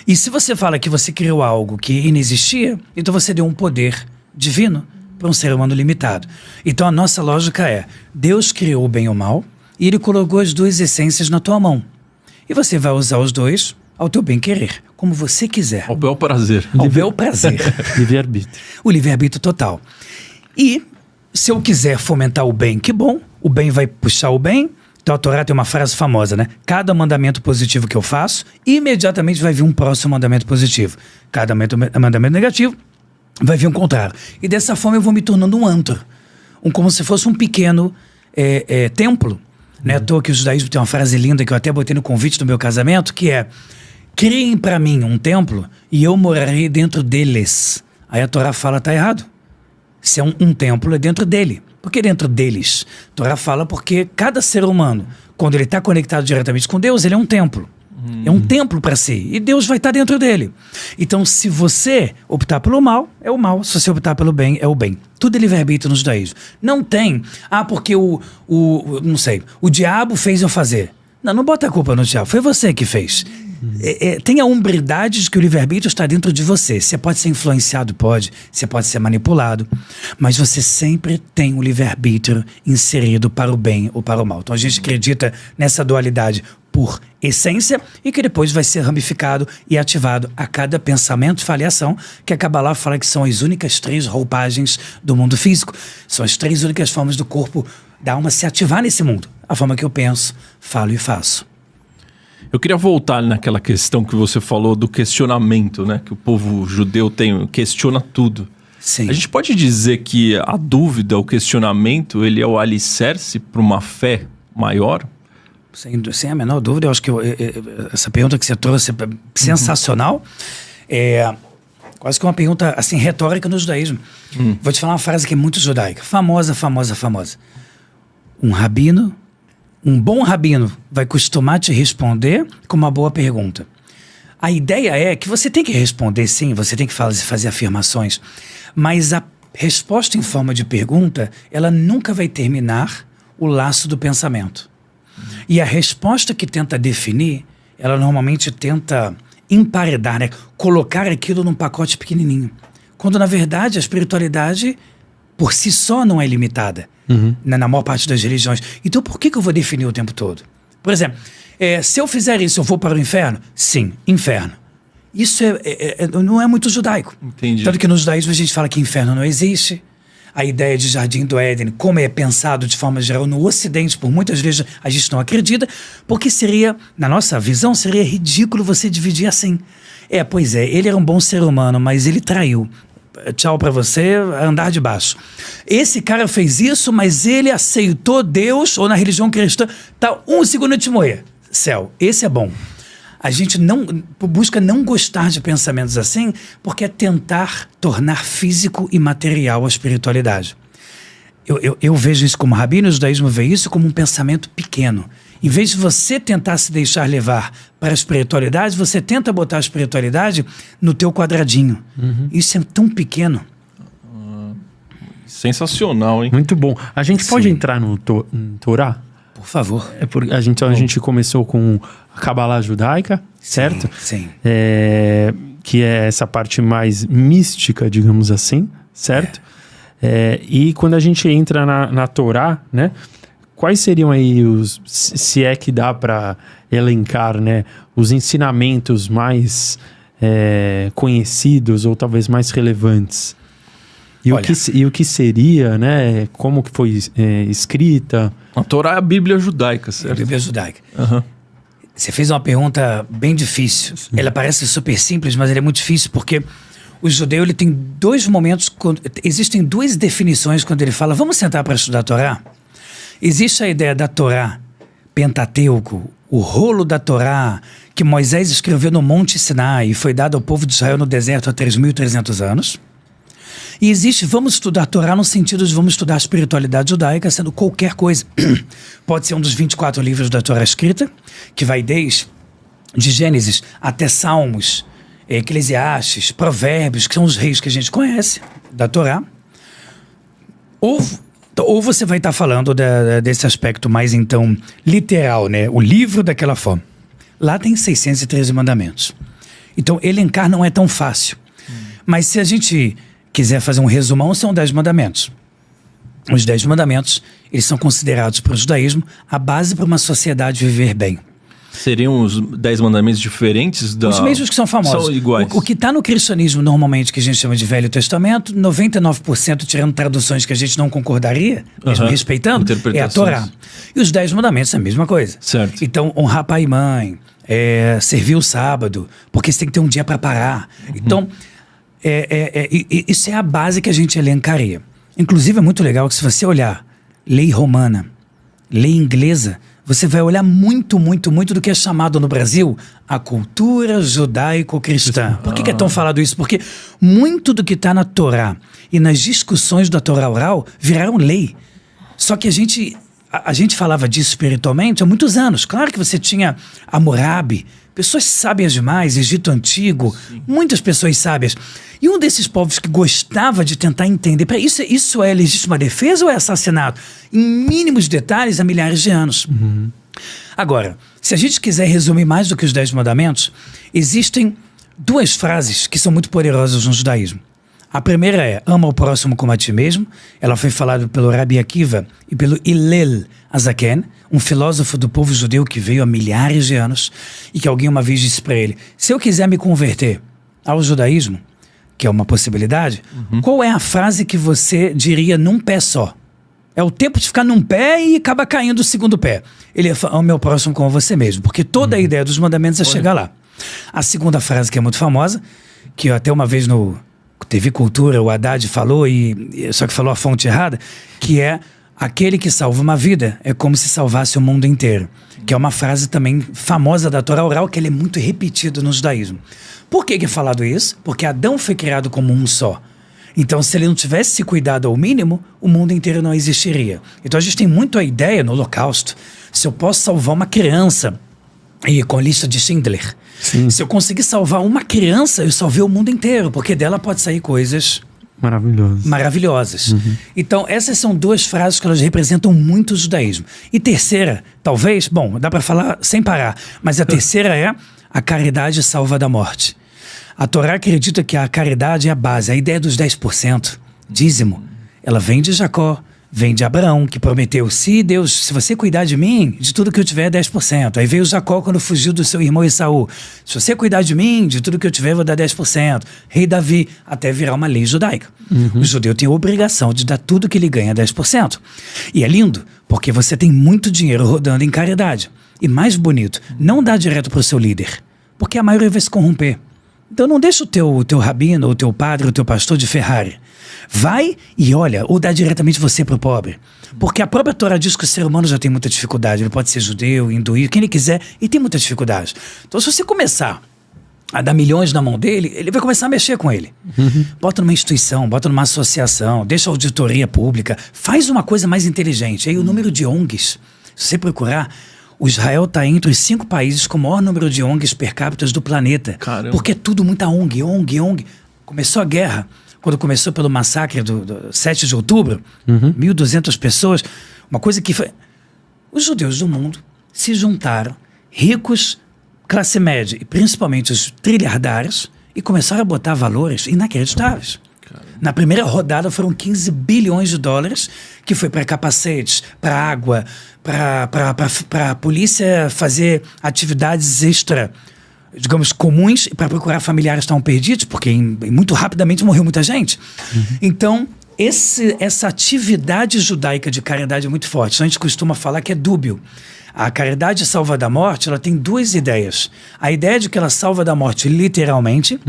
E se você fala que você criou algo que inexistia, então você deu um poder divino para um ser humano limitado. Então a nossa lógica é, Deus criou o bem e o mal e Ele colocou as 2 essências na tua mão. E você vai usar os 2 ao teu bem querer, como você quiser. Ao bel prazer. Ao bel prazer. Livre-arbítrio. O livre-arbítrio total. E se eu quiser fomentar o bem, que bom, o bem vai puxar o bem. Então a Torá tem uma frase famosa, né? Cada mandamento positivo que eu faço, imediatamente vai vir um próximo mandamento positivo. Cada mandamento negativo, vai vir um contrário. E dessa forma eu vou me tornando um antro. Como se fosse um pequeno templo. Não é à toa que o judaísmo tem uma frase linda que eu até botei no convite do meu casamento, que é: criem para mim um templo e eu morarei dentro deles. Aí a Torá fala, tá errado. Se é um templo, é dentro dele. Por que dentro deles? A Torá fala porque cada ser humano, quando ele está conectado diretamente com Deus, ele é um templo. É um templo para si. E Deus vai estar dentro dele. Então, se você optar pelo mal, é o mal. Se você optar pelo bem, é o bem. Tudo é livre-arbítrio no judaísmo. Não tem, porque não sei, o diabo fez eu fazer. Não bota a culpa no diabo. Foi você que fez. Tem a umbridade de que o livre-arbítrio está dentro de você. Você pode ser influenciado, pode. Você pode ser manipulado. Mas você sempre tem o livre-arbítrio inserido para o bem ou para o mal. Então a gente acredita nessa dualidade por essência e que depois vai ser ramificado e ativado a cada pensamento, fala e ação, que a Kabbalah fala que são as únicas 3 roupagens do mundo físico. São as 3 únicas formas do corpo, da alma se ativar nesse mundo. A forma que eu penso, falo e faço. Eu queria voltar naquela questão que você falou do questionamento, né? Que o povo judeu questiona tudo. Sim. A gente pode dizer que a dúvida, o questionamento, ele é o alicerce para uma fé maior? Sem a menor dúvida, eu acho que essa pergunta que você trouxe é sensacional. É quase que uma pergunta assim, retórica no judaísmo. Vou te falar uma frase que é muito judaica. Famosa. Um bom rabino vai costumar te responder com uma boa pergunta. A ideia é que você tem que responder sim, você tem que fazer afirmações, mas a resposta em forma de pergunta, ela nunca vai terminar o laço do pensamento. E a resposta que tenta definir, ela normalmente tenta emparedar, né? Colocar aquilo num pacote pequenininho. Quando, na verdade, a espiritualidade, por si só, não é limitada. Na maior parte das religiões. Então, por que eu vou definir o tempo todo? Por exemplo, Se eu fizer isso, eu vou para o inferno? Sim, inferno. Isso não é muito judaico. Entendi. Tanto que no judaísmo a gente fala que inferno não existe. A ideia de Jardim do Éden, como é pensado de forma geral no Ocidente, por muitas vezes a gente não acredita, porque seria, na nossa visão, seria ridículo você dividir assim. Pois é, ele era um bom ser humano, mas ele traiu. Tchau pra você, andar de baixo. Esse cara fez isso, mas ele aceitou Deus, ou na religião cristã, tá 1 segundo antes de morrer. Céu, esse é bom. A gente busca não gostar de pensamentos assim, porque é tentar tornar físico e material a espiritualidade. Eu vejo isso como rabino, o judaísmo vê isso como um pensamento pequeno. Em vez de você tentar se deixar levar para a espiritualidade, você tenta botar a espiritualidade no teu quadradinho. Isso é tão pequeno. Sensacional, hein? Muito bom. A gente pode entrar no Torá? Por favor. Porque a gente começou com a Kabbalah judaica, certo? Sim. Que é essa parte mais mística, digamos assim, certo? E quando a gente entra na Torá, né? Quais seriam aí se é que dá para elencar, né? Os ensinamentos mais conhecidos ou talvez mais relevantes? E o que seria, né? Como que foi escrita? A Torá é a Bíblia judaica, certo? A Bíblia judaica. Uhum. Você fez uma pergunta bem difícil. Ela parece super simples, mas ela é muito difícil porque o judeu ele tem dois momentos, existem duas definições quando ele fala, vamos sentar para estudar a Torá? Existe a ideia da Torá, Pentateuco, o rolo da Torá, que Moisés escreveu no Monte Sinai e foi dado ao povo de Israel no deserto há 3.300 anos. E existe, vamos estudar a Torá no sentido de vamos estudar a espiritualidade judaica, sendo qualquer coisa. Pode ser um dos 24 livros da Torá escrita, que vai desde de Gênesis até Salmos, Eclesiastes, Provérbios, que são os reis que a gente conhece da Torá. Ou você vai estar falando desse aspecto mais, então, literal, né? O livro daquela forma. Lá tem 613 mandamentos. Então, elencar não é tão fácil. Mas se a gente quiser fazer um resumão, são 10 mandamentos. Os 10 mandamentos, eles são considerados para o judaísmo a base para uma sociedade viver bem. Seriam os 10 mandamentos diferentes? Os mesmos que são famosos. São iguais. O que está no cristianismo, normalmente, que a gente chama de Velho Testamento, 99%, tirando traduções que a gente não concordaria, mesmo respeitando, é a Torá. E os 10 mandamentos é a mesma coisa. Certo. Então, honrar pai e mãe, servir o sábado, porque você tem que ter um dia para parar. Então, isso é a base que a gente elencaria. Inclusive, é muito legal que se você olhar lei romana, lei inglesa, você vai olhar muito, muito, muito do que é chamado no Brasil a cultura judaico-cristã. Por que é tão falado isso? Porque muito do que está na Torá e nas discussões da Torá oral viraram lei. Só que a gente falava disso espiritualmente há muitos anos. Claro que você tinha Hammurabi, pessoas sábias demais, Egito Antigo, muitas pessoas sábias. E um desses povos que gostava de tentar entender, isso é legítima defesa ou é assassinato? Em mínimos detalhes, há milhares de anos. Agora, se a gente quiser resumir mais do que os 10 mandamentos, existem duas frases que são muito poderosas no judaísmo. A primeira é, ama o próximo como a ti mesmo. Ela foi falada pelo Rabi Akiva e pelo Hillel Azaken, um filósofo do povo judeu que veio há milhares de anos e que alguém uma vez disse para ele, se eu quiser me converter ao judaísmo, que é uma possibilidade, qual é a frase que você diria num pé só? É o tempo de ficar num pé e acaba caindo o segundo pé. Ele fala, ame o próximo como você mesmo, porque toda a ideia dos mandamentos é chegar lá. A segunda frase que é muito famosa, que até uma vez no TV Cultura o Haddad falou, só que falou a fonte errada, que é aquele que salva uma vida é como se salvasse o mundo inteiro. Que é uma frase também famosa da Torá oral, que ele é muito repetido no judaísmo. Por que é falado isso? Porque Adão foi criado como um só. Então, se ele não tivesse se cuidado ao mínimo, o mundo inteiro não existiria. Então, a gente tem muito a ideia no Holocausto, se eu posso salvar uma criança, e com a lista de Schindler, se eu conseguir salvar uma criança, eu salvei o mundo inteiro, porque dela pode sair coisas maravilhosas. Então, essas são duas frases que elas representam muito o judaísmo. E terceira, talvez, bom, dá para falar sem parar, mas a terceira é a caridade salva da morte. A Torá acredita que a caridade é a base, a ideia dos 10%, dízimo, ela vem de Jacó, vem de Abraão, que prometeu, se você cuidar de mim, de tudo que eu tiver, 10%. Aí veio Jacó quando fugiu do seu irmão Esaú. Se você cuidar de mim, de tudo que eu tiver, eu vou dar 10%. Rei Davi, até virar uma lei judaica. O judeu tem a obrigação de dar tudo que ele ganha, 10%. E é lindo, porque você tem muito dinheiro rodando em caridade. E mais bonito, não dá direto para o seu líder, porque a maioria vai se corromper. Então não deixa o teu rabino, o teu padre, o teu pastor de Ferrari. Vai e olha, ou dá diretamente você para o pobre. Porque a própria Torá diz que o ser humano já tem muita dificuldade. Ele pode ser judeu, hinduísta, quem ele quiser, e tem muita dificuldade. Então se você começar a dar milhões na mão dele, ele vai começar a mexer com ele. Bota numa instituição, bota numa associação, deixa a auditoria pública, faz uma coisa mais inteligente. Aí o número de ONGs, se você procurar, o Israel está entre os 5 países com o maior número de ONGs per capita do planeta. Caramba. Porque é tudo muita ONG. Começou a guerra, quando começou pelo massacre do 7 de outubro, 1.200 pessoas, uma coisa que foi... Os judeus do mundo se juntaram, ricos, classe média, e principalmente os trilhardários, e começaram a botar valores inacreditáveis. Na primeira rodada foram 15 bilhões de dólares, que foi para capacetes, para água, para a polícia fazer atividades extra, digamos, comuns, para procurar familiares que estavam perdidos, porque muito rapidamente morreu muita gente. Então, essa atividade judaica de caridade é muito forte. Então, a gente costuma falar que é dúbio. A caridade salva da morte, ela tem 2 ideias. A ideia de que ela salva da morte literalmente,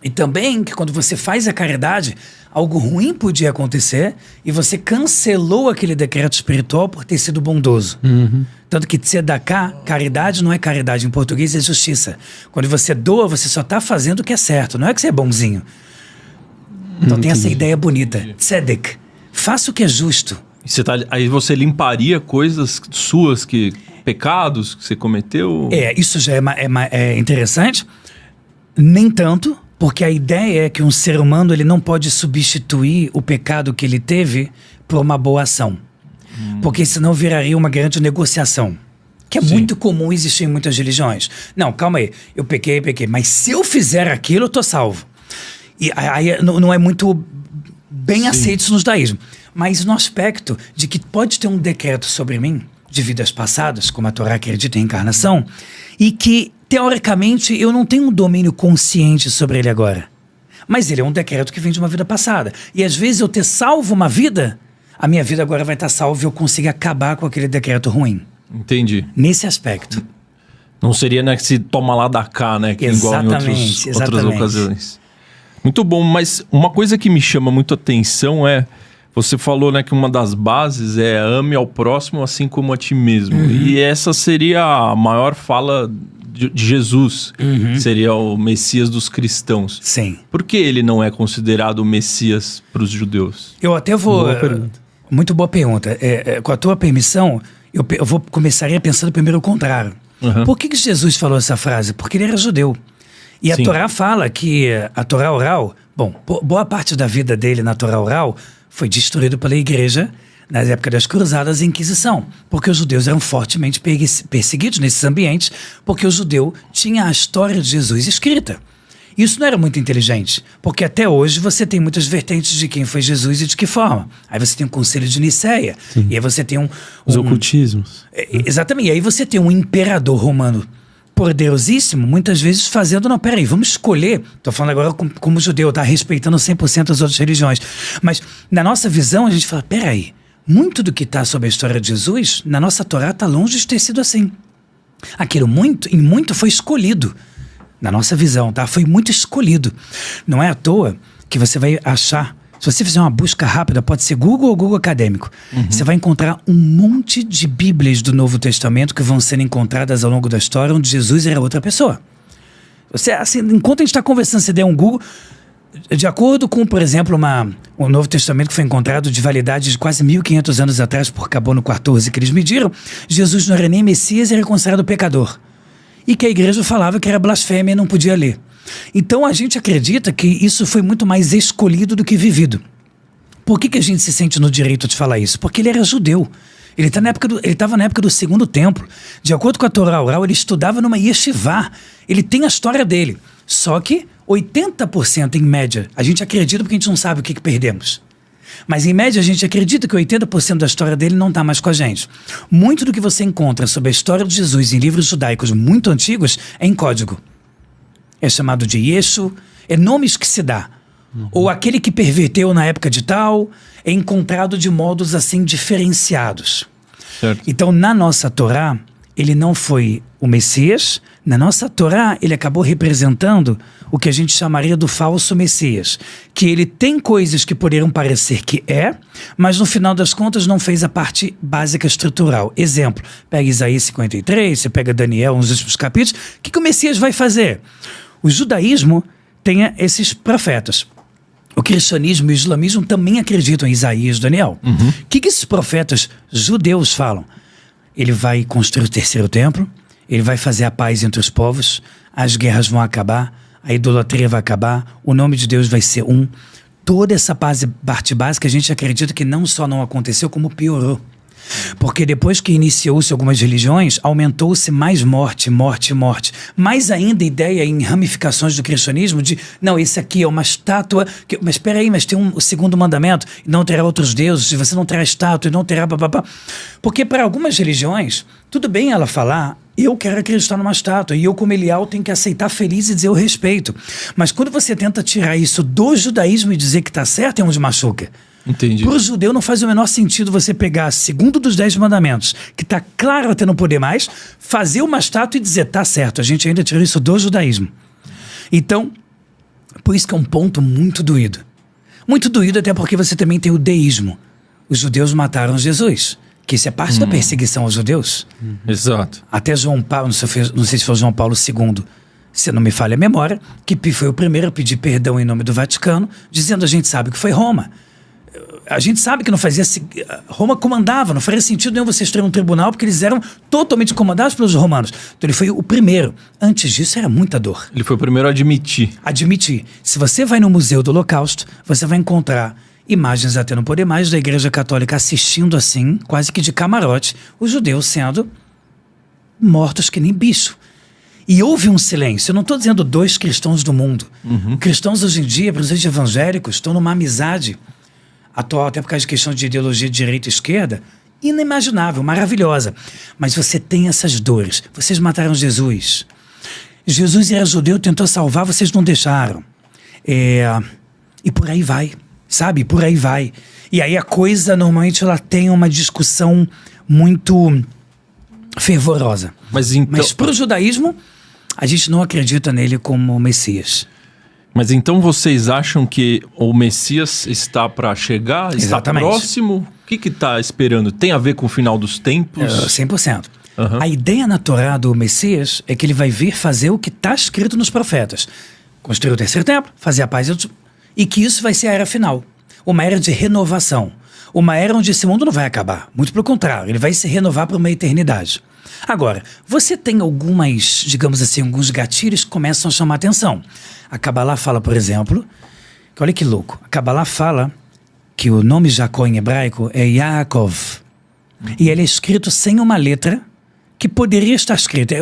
e também que quando você faz a caridade, algo ruim podia acontecer e você cancelou aquele decreto espiritual por ter sido bondoso. Tanto que tzedakah, caridade não é caridade, em português é justiça. Quando você doa, você só está fazendo o que é certo, não é que você é bonzinho. Então tem essa ideia bonita, tzedek, faça o que é justo. Aí você limparia coisas suas, pecados que você cometeu? Isso já é interessante. Nem tanto, porque a ideia é que um ser humano ele não pode substituir o pecado que ele teve por uma boa ação. Porque senão viraria uma grande negociação. Que é muito comum existir em muitas religiões. Não, calma aí, eu pequei, mas se eu fizer aquilo, eu tô salvo. E aí não é muito bem aceito isso no judaísmo. Mas no aspecto de que pode ter um decreto sobre mim, de vidas passadas, como a Torá acredita em encarnação, e que, teoricamente, eu não tenho um domínio consciente sobre ele agora. Mas ele é um decreto que vem de uma vida passada. E às vezes eu ter salvo uma vida, a minha vida agora vai estar salva e eu consigo acabar com aquele decreto ruim. Entendi. Nesse aspecto. Não seria, né, que se toma lá da cá, né? Que igual em outras ocasiões. Muito bom, mas uma coisa que me chama muito atenção é... Você falou, né, que uma das bases é ame ao próximo assim como a ti mesmo. E essa seria a maior fala de Jesus. Seria o Messias dos cristãos. Sim. Por que ele não é considerado o Messias para os judeus? Eu até vou... Boa pergunta. Muito boa pergunta. Com a tua permissão, eu começaria pensando primeiro o contrário. Por que Jesus falou essa frase? Porque ele era judeu. E a Torá fala que a Torá oral... Bom, boa parte da vida dele na Torá oral... foi destruído pela igreja nas épocas das cruzadas e Inquisição, porque os judeus eram fortemente perseguidos nesses ambientes, porque o judeu tinha a história de Jesus escrita. Isso não era muito inteligente, porque até hoje você tem muitas vertentes de quem foi Jesus e de que forma. Aí você tem um conselho de Nicéia, e aí você tem os ocultismos. Exatamente, e aí você tem um imperador romano poderosíssimo, muitas vezes fazendo, não, peraí, vamos escolher, tô falando agora como judeu, tá respeitando 100% as outras religiões, mas na nossa visão a gente fala, peraí, muito do que tá sobre a história de Jesus, na nossa Torá tá longe de ter sido assim. Aquilo em muito foi escolhido, na nossa visão, tá? Foi muito escolhido. Não é à toa que você vai achar, se você fizer uma busca rápida, pode ser Google ou Google Acadêmico, você vai encontrar um monte de Bíblias do Novo Testamento que vão ser encontradas ao longo da história onde Jesus era outra pessoa. Você, assim, enquanto a gente está conversando, você der um Google, de acordo com, por exemplo, o Novo Testamento que foi encontrado de validade de quase 1.500 anos atrás por Carbono 14 que eles mediram, Jesus não era nem Messias, era considerado pecador. E que a igreja falava que era blasfêmia e não podia ler. Então a gente acredita que isso foi muito mais escolhido do que vivido. Por que a gente se sente no direito de falar isso? Porque ele era judeu. Ele estava na época do Segundo Templo. De acordo com a Torá oral, ele estudava numa yeshivá. Ele tem a história dele. Só que 80% em média, a gente acredita porque a gente não sabe o que perdemos. Mas, em média, a gente acredita que 80% da história dele não está mais com a gente. Muito do que você encontra sobre a história de Jesus em livros judaicos muito antigos é em código. É chamado de Yeshu, é nomes que se dá. Ou aquele que perverteu na época de tal, é encontrado de modos assim diferenciados. Certo. Então, na nossa Torá, ele não foi o Messias. Na nossa Torá, ele acabou representando o que a gente chamaria do falso Messias. Que ele tem coisas que poderiam parecer que é, mas no final das contas não fez a parte básica estrutural. Exemplo, pega Isaías 53, você pega Daniel, uns últimos capítulos. O que o Messias vai fazer? O judaísmo tem esses profetas. O cristianismo e o islamismo também acreditam em Isaías e Daniel. O que esses profetas judeus falam? Ele vai construir o terceiro templo, ele vai fazer a paz entre os povos, as guerras vão acabar, a idolatria vai acabar, o nome de Deus vai ser um. Toda essa parte básica a gente acredita que não só não aconteceu, como piorou. Porque depois que iniciou-se algumas religiões, aumentou-se mais morte. Mais ainda ideia em ramificações do cristianismo de, não, esse aqui é uma estátua, mas espera aí, mas tem o segundo mandamento, não terá outros deuses, se você não terá estátua, não terá papapá. Porque para algumas religiões, tudo bem ela falar, eu quero acreditar numa estátua, e eu como Elial tenho que aceitar feliz e dizer eu respeito. Mas quando você tenta tirar isso do judaísmo e dizer que está certo, é onde machuca. Entendi. Para o judeu não faz o menor sentido você pegar segundo dos 10 mandamentos, que está claro até não poder mais, fazer uma estátua e dizer, tá certo, a gente ainda tirou isso do judaísmo. Então, por isso que é um ponto muito doído. Muito doído até porque você também tem o deísmo. Os judeus mataram Jesus, que isso é parte da perseguição aos judeus. Exato. Até João Paulo, não sei se foi João Paulo II, se não me falha a memória, que foi o primeiro a pedir perdão em nome do Vaticano, dizendo a gente sabe que foi Roma. A gente sabe que não fazia... Roma comandava, não faria sentido nenhum vocês terem um tribunal, porque eles eram totalmente comandados pelos romanos. Então ele foi o primeiro. Antes disso era muita dor. Ele foi o primeiro a admitir. Se você vai no Museu do Holocausto, você vai encontrar imagens até não poder mais da Igreja Católica assistindo assim, quase que de camarote, os judeus sendo mortos que nem bicho. E houve um silêncio. Eu não estou dizendo 2 cristãos do mundo. Cristãos hoje em dia, principalmente evangélicos, estão numa amizade atual, até por causa de questão de ideologia de direita e esquerda, inimaginável, maravilhosa. Mas você tem essas dores. Vocês mataram Jesus. Jesus era judeu, tentou salvar, vocês não deixaram. E por aí vai, sabe? Por aí vai. E aí a coisa, normalmente, ela tem uma discussão muito fervorosa. Mas para o judaísmo, a gente não acredita nele como Messias. Mas então vocês acham que o Messias está para chegar? Está Exatamente. Próximo? O que está esperando? Tem a ver com o final dos tempos? 100%. A ideia na Torá do Messias é que ele vai vir fazer o que está escrito nos profetas. Construir o terceiro templo, fazer a paz e que isso vai ser a era final. Uma era de renovação. Uma era onde esse mundo não vai acabar. Muito pelo contrário, ele vai se renovar para uma eternidade. Agora, você tem algumas, digamos assim, alguns gatilhos que começam a chamar a atenção. A Kabbalah fala, por exemplo, que olha que louco, a Kabbalah fala que o nome Jacó em hebraico é Yaakov. E ele é escrito sem uma letra que poderia estar escrita.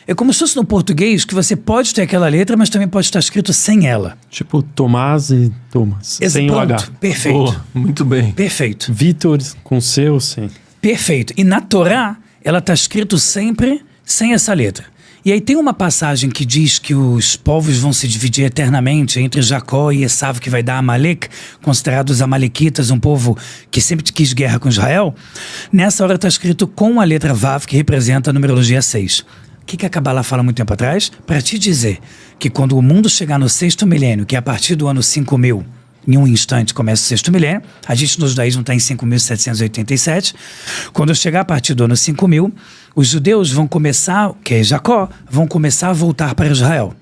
É como se fosse no português, que você pode ter aquela letra, mas também pode estar escrito sem ela. Tipo Tomás e Thomas, sem o H. Perfeito. Oh, muito bem. Perfeito. Vitor com seu, sem. Perfeito. E na Torá, ela está escrito sempre sem essa letra. E aí tem uma passagem que diz que os povos vão se dividir eternamente entre Jacó e Esav, que vai dar Amalek, considerados amalequitas, um povo que sempre quis guerra com Israel. Nessa hora está escrito com a letra Vav, que representa a numerologia 6. O que a Kabbalah fala muito tempo atrás? Para te dizer que quando o mundo chegar no 6º milênio, que é a partir do ano 5000, em um instante começa o 6º milênio, a gente no judaísmo está em 5.787, quando eu chegar a partir do ano 5000, os judeus vão começar, que é Jacó, vão começar a voltar para Israel.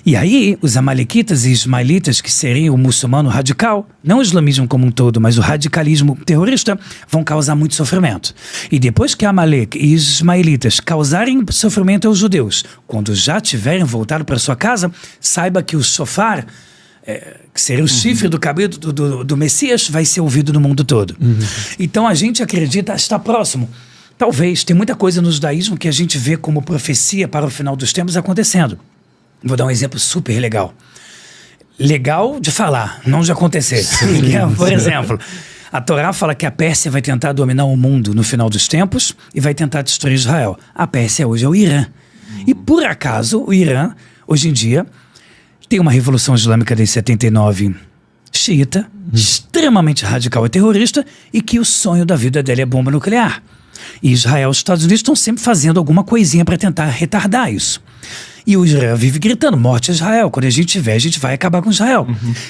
E aí, os amalequitas e ismaelitas, que seriam o muçulmano radical, não o islamismo como um todo, mas o radicalismo terrorista, vão causar muito sofrimento. E depois que Amalek e os ismaelitas causarem sofrimento aos judeus, quando já tiverem voltado para sua casa, saiba que o shofar, que seria o chifre do cabelo do Messias, vai ser ouvido no mundo todo. Então a gente acredita, está próximo. Talvez, tem muita coisa no judaísmo que a gente vê como profecia para o final dos tempos acontecendo. Vou dar um exemplo super legal. legal de falar, não de acontecer. Por exemplo, a Torá fala que a Pérsia vai tentar dominar o mundo no final dos tempos e vai tentar destruir Israel. A Pérsia hoje é o Irã. E por acaso, o Irã, hoje em dia, tem uma revolução islâmica de 79 xiita, extremamente radical e terrorista, e que o sonho da vida dele é bomba nuclear. E Israel e os Estados Unidos estão sempre fazendo alguma coisinha para tentar retardar isso. E o Israel vive gritando, morte a Israel, quando a gente tiver, a gente vai acabar com Israel.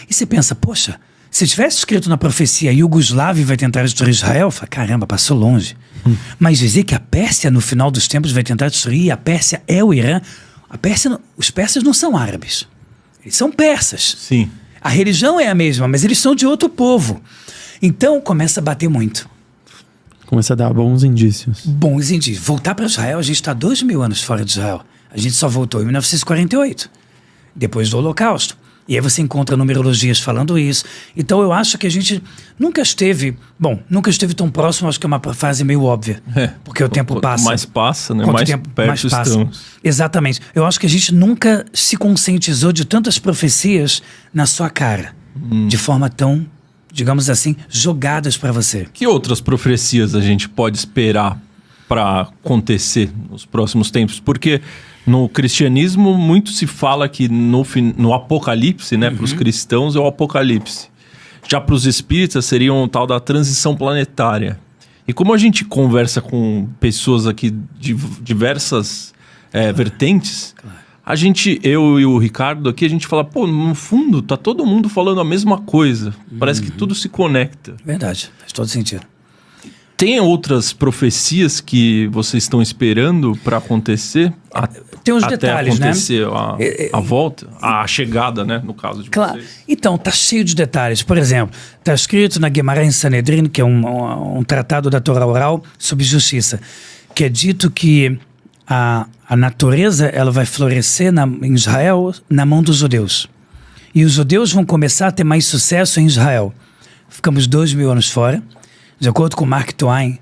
E você pensa, poxa, se tivesse escrito na profecia, Iugoslávia vai tentar destruir Israel, fala, caramba, passou longe. Mas dizer que a Pérsia, no final dos tempos, vai tentar destruir, a Pérsia é o Irã, a Pérsia, os persas não são árabes, eles são persas. Sim. A religião é a mesma, mas eles são de outro povo. Então começa a bater muito. Começa a dar bons indícios. Bons indícios. Voltar para Israel, a gente está 2.000 anos fora de Israel. A gente só voltou em 1948, depois do Holocausto. E aí você encontra numerologias falando isso. Então eu acho que a gente nunca esteve tão próximo, acho que é uma frase meio óbvia. Porque o tempo passa. Mais passa, né? Quanto Mais tempo perto mais passa. estamos. Exatamente. Eu acho que a gente nunca se conscientizou de tantas profecias na sua cara. De forma tão, digamos assim, jogadas para você. Que outras profecias a gente pode esperar para acontecer nos próximos tempos? Porque no cristianismo muito se fala que no Apocalipse, né, para os cristãos é o Apocalipse. Já para os espíritas seria um tal da transição planetária. E como a gente conversa com pessoas aqui de diversas vertentes, a gente, eu e o Ricardo aqui, a gente fala, pô, no fundo tá todo mundo falando a mesma coisa. Parece que tudo se conecta. Verdade, faz todo sentido. Tem outras profecias que vocês estão esperando para acontecer? Tem uns até detalhes, acontecer a volta, a chegada, né, no caso de Claro. vocês. Então, tá cheio de detalhes. Por exemplo, tá escrito na Gemara em Sanedrin, que é um tratado da Torá oral sobre justiça, que é dito que a natureza ela vai florescer em Israel na mão dos judeus. E os judeus vão começar a ter mais sucesso em Israel. Ficamos 2.000 anos fora. De acordo com Mark Twain,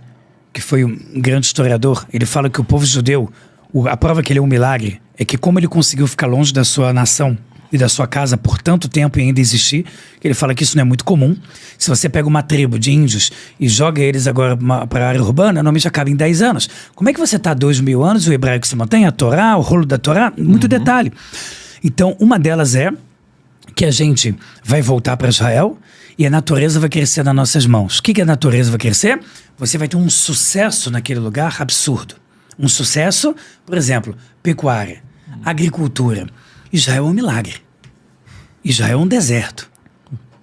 que foi um grande historiador, ele fala que o povo judeu, a prova que ele é um milagre, é que como ele conseguiu ficar longe da sua nação e da sua casa por tanto tempo e ainda existir, ele fala que isso não é muito comum. Se você pega uma tribo de índios e joga eles agora para a área urbana, normalmente acaba em 10 anos. Como é que você está 2.000 anos, o hebraico se mantém, a Torá, o rolo da Torá? Muito detalhe. Então, uma delas é que a gente vai voltar para Israel e a natureza vai crescer nas nossas mãos. O que a natureza vai crescer? Você vai ter um sucesso naquele lugar absurdo. Um sucesso, por exemplo, pecuária, agricultura. Israel é um milagre. Israel é um deserto.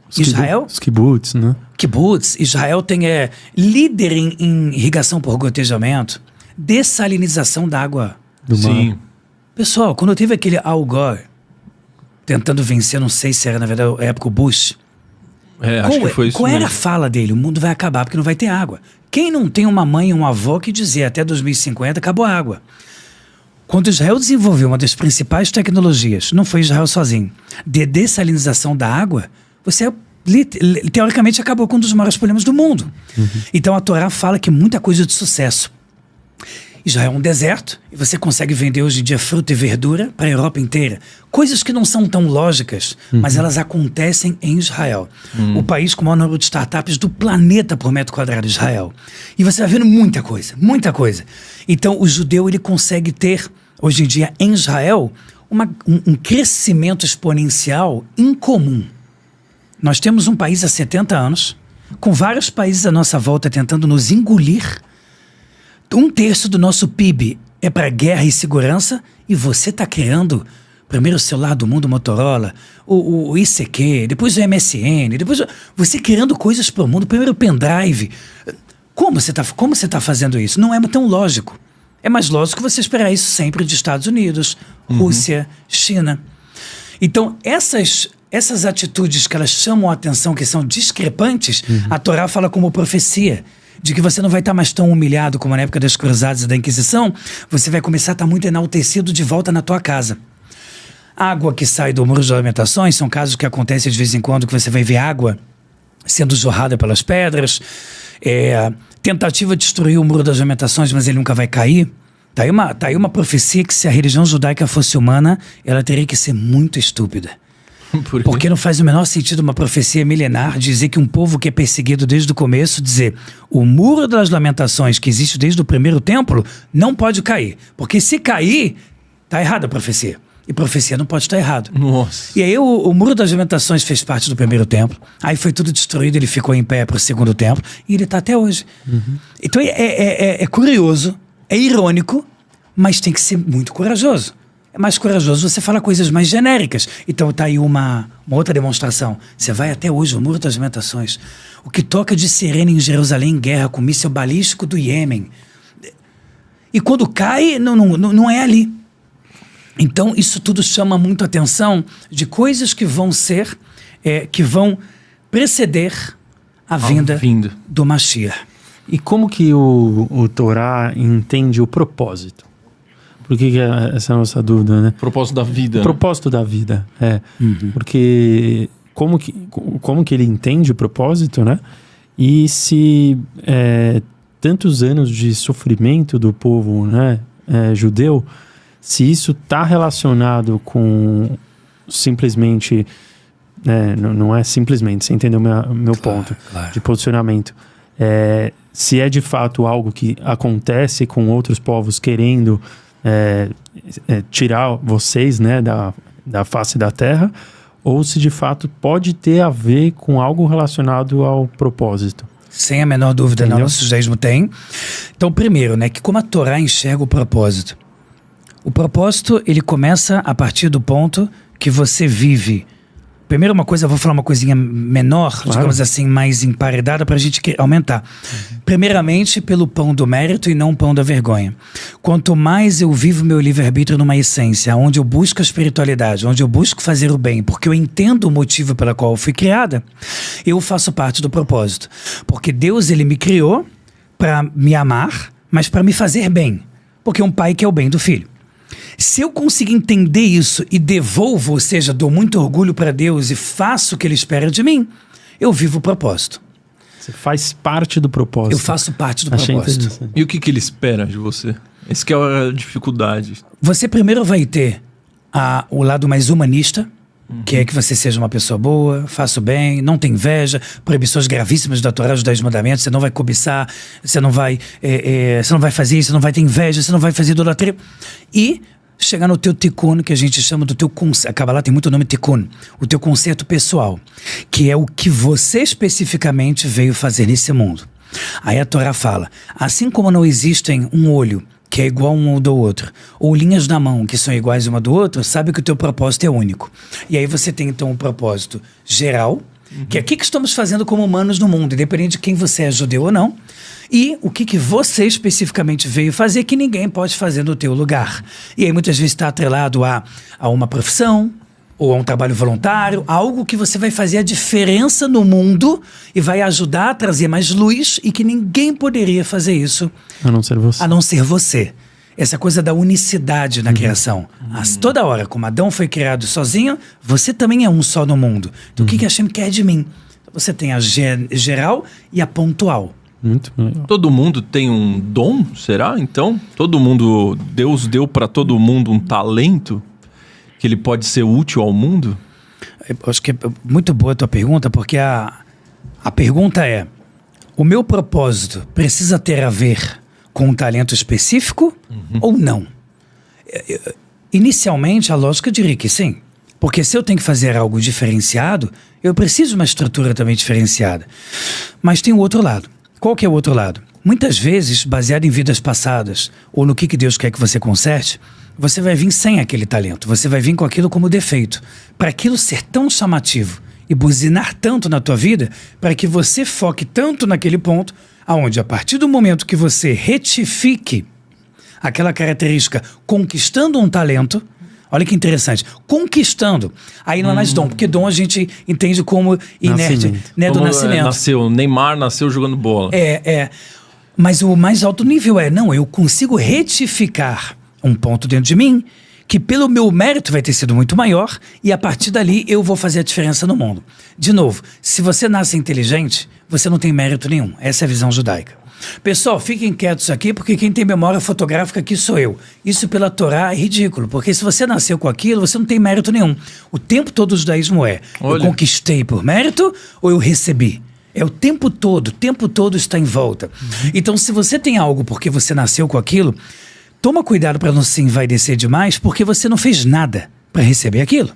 Os kibbutz, né? Kibbutz, Israel tem líder em irrigação por gotejamento, dessalinização da água Do mar. Pessoal, quando teve aquele Al Gore tentando vencer, não sei se era na verdade a época o Bush, Acho que foi isso qual era mesmo. a fala dele? O mundo vai acabar porque não vai ter água. Quem não tem uma mãe e um avô que dizia até 2050 acabou a água? Quando Israel desenvolveu uma das principais tecnologias, não foi Israel sozinho, de dessalinização da água, você teoricamente acabou com um dos maiores problemas do mundo. Então a Torá fala que muita coisa de sucesso. Israel é um deserto e você consegue vender hoje em dia fruta e verdura para a Europa inteira. Coisas que não são tão lógicas, mas elas acontecem em Israel. O país com o maior número de startups do planeta por metro quadrado, Israel. E você vai vendo muita coisa, muita coisa. Então o judeu ele consegue ter, hoje em dia em Israel, um crescimento exponencial incomum. Nós temos um país há 70 anos, com vários países à nossa volta tentando nos engolir. 1/3 do nosso PIB é para guerra e segurança e você está criando primeiro o celular do mundo, Motorola, o ICQ, depois o MSN, depois você criando coisas para o mundo, primeiro o pendrive. Como você tá fazendo isso? Não é tão lógico. É mais lógico você esperar isso sempre de Estados Unidos, Rússia, China. Então essas atitudes que elas chamam a atenção, que são discrepantes, a Torá fala como profecia. De que você não vai estar mais tão humilhado como na época das cruzadas e da Inquisição, você vai começar a estar muito enaltecido de volta na tua casa. Água que sai do muro de lamentações, são casos que acontecem de vez em quando, que você vai ver água sendo jorrada pelas pedras, tentativa de destruir o muro das lamentações, mas ele nunca vai cair. Tá aí uma profecia que se a religião judaica fosse humana, ela teria que ser muito estúpida. Por quê? Porque não faz o menor sentido uma profecia milenar dizer que um povo que é perseguido desde o começo, dizer o muro das lamentações que existe desde o primeiro templo não pode cair. Porque se cair, tá errada a profecia. E profecia não pode estar errado. Nossa. E aí o muro das lamentações fez parte do primeiro templo. Aí foi tudo destruído, ele ficou em pé para o segundo templo. E ele está até hoje. Então é curioso, é irônico, mas tem que ser muito corajoso. É mais corajoso você falar coisas mais genéricas. Então tá aí uma outra demonstração. Você vai até hoje, o muro das lamentações. O que toca de sirene em Jerusalém em guerra com o míssil balístico do Iêmen. E quando cai, não é ali. Então, isso tudo chama muito a atenção de coisas que vão ser, que vão preceder a vinda do Mashiach. E como que o Torá entende o propósito? Por que essa é a nossa dúvida, né? Propósito da vida. O propósito da vida, Porque como que ele entende o propósito, né? E se tantos anos de sofrimento do povo, né, judeu, se isso está relacionado com simplesmente, não é simplesmente, você entendeu o meu ponto de posicionamento, se é de fato algo que acontece com outros povos querendo tirar vocês, né, da face da terra, ou se de fato pode ter a ver com algo relacionado ao propósito. Sem a menor dúvida, não, o judaísmo tem. Então, primeiro, né, que como a Torá enxerga o propósito. O propósito, ele começa a partir do ponto que você vive. Primeiro uma coisa, eu vou falar uma coisinha menor, digamos assim, mais emparedada para a gente aumentar. Primeiramente, pelo pão do mérito e não o pão da vergonha. Quanto mais eu vivo meu livre-arbítrio numa essência, onde eu busco a espiritualidade, onde eu busco fazer o bem, porque eu entendo o motivo pela qual eu fui criada, eu faço parte do propósito. Porque Deus, ele me criou para me amar, mas para me fazer bem. Porque um pai quer o bem do filho. Se eu conseguir entender isso e devolvo, ou seja, dou muito orgulho para Deus e faço o que Ele espera de mim, eu vivo o propósito. Você faz parte do propósito. Eu faço parte do propósito. E o que Ele espera de você? Essa que é a dificuldade. Você primeiro vai ter o lado mais humanista, que é que você seja uma pessoa boa, faça o bem, não tenha inveja, proibições gravíssimas da Torá, dos 10 mandamentos, você não vai cobiçar, você não vai fazer isso, você não vai ter inveja, você não vai fazer idolatria. E chegar no teu tikkun, que a gente chama do teu conceito, a Kabbalah tem muito nome tikkun, o teu conceito pessoal, que é o que você especificamente veio fazer nesse mundo. Aí a Torá fala, assim como não existem um olho que é igual um do outro, ou linhas na mão que são iguais uma do outro, sabe que o teu propósito é único. E aí você tem então um propósito geral, que é o que estamos fazendo como humanos no mundo, independente de quem você é, judeu ou não, e o que você especificamente veio fazer que ninguém pode fazer no teu lugar. E aí muitas vezes está atrelado a uma profissão, ou a um trabalho voluntário, algo que você vai fazer a diferença no mundo e vai ajudar a trazer mais luz e que ninguém poderia fazer isso a não ser você. A não ser você. Essa coisa da unicidade na criação. Toda hora, como Adão foi criado sozinho, você também é um só no mundo. Então o que Hashem quer de mim? Então, você tem a geral e a pontual. Muito legal. Todo mundo tem um dom, será? Então, Deus deu para todo mundo um talento que ele pode ser útil ao mundo? Eu acho que é muito boa a tua pergunta, porque a pergunta é: o meu propósito precisa ter a ver com um talento específico ou não? Inicialmente, a lógica diria que sim. Porque se eu tenho que fazer algo diferenciado, eu preciso de uma estrutura também diferenciada. Mas tem o outro lado. Qual que é o outro lado? Muitas vezes, baseado em vidas passadas, ou no que Deus quer que você conserte, você vai vir sem aquele talento, você vai vir com aquilo como defeito. Para aquilo ser tão chamativo e buzinar tanto na tua vida, para que você foque tanto naquele ponto, aonde a partir do momento que você retifique aquela característica conquistando um talento, olha que interessante, conquistando, aí não é mais dom, porque dom a gente entende como inerte, né, do nascimento. O Neymar nasceu jogando bola. Mas o mais alto nível eu consigo retificar um ponto dentro de mim, que pelo meu mérito vai ter sido muito maior, e a partir dali eu vou fazer a diferença no mundo. De novo, se você nasce inteligente, você não tem mérito nenhum. Essa é a visão judaica. Pessoal, fiquem quietos aqui, porque quem tem memória fotográfica aqui sou eu. Isso pela Torá é ridículo, porque se você nasceu com aquilo, você não tem mérito nenhum. O tempo todo o judaísmo eu conquistei por mérito ou eu recebi? É o tempo todo está em volta. Então, se você tem algo porque você nasceu com aquilo, toma cuidado para não se envaidecer demais, porque você não fez nada para receber aquilo.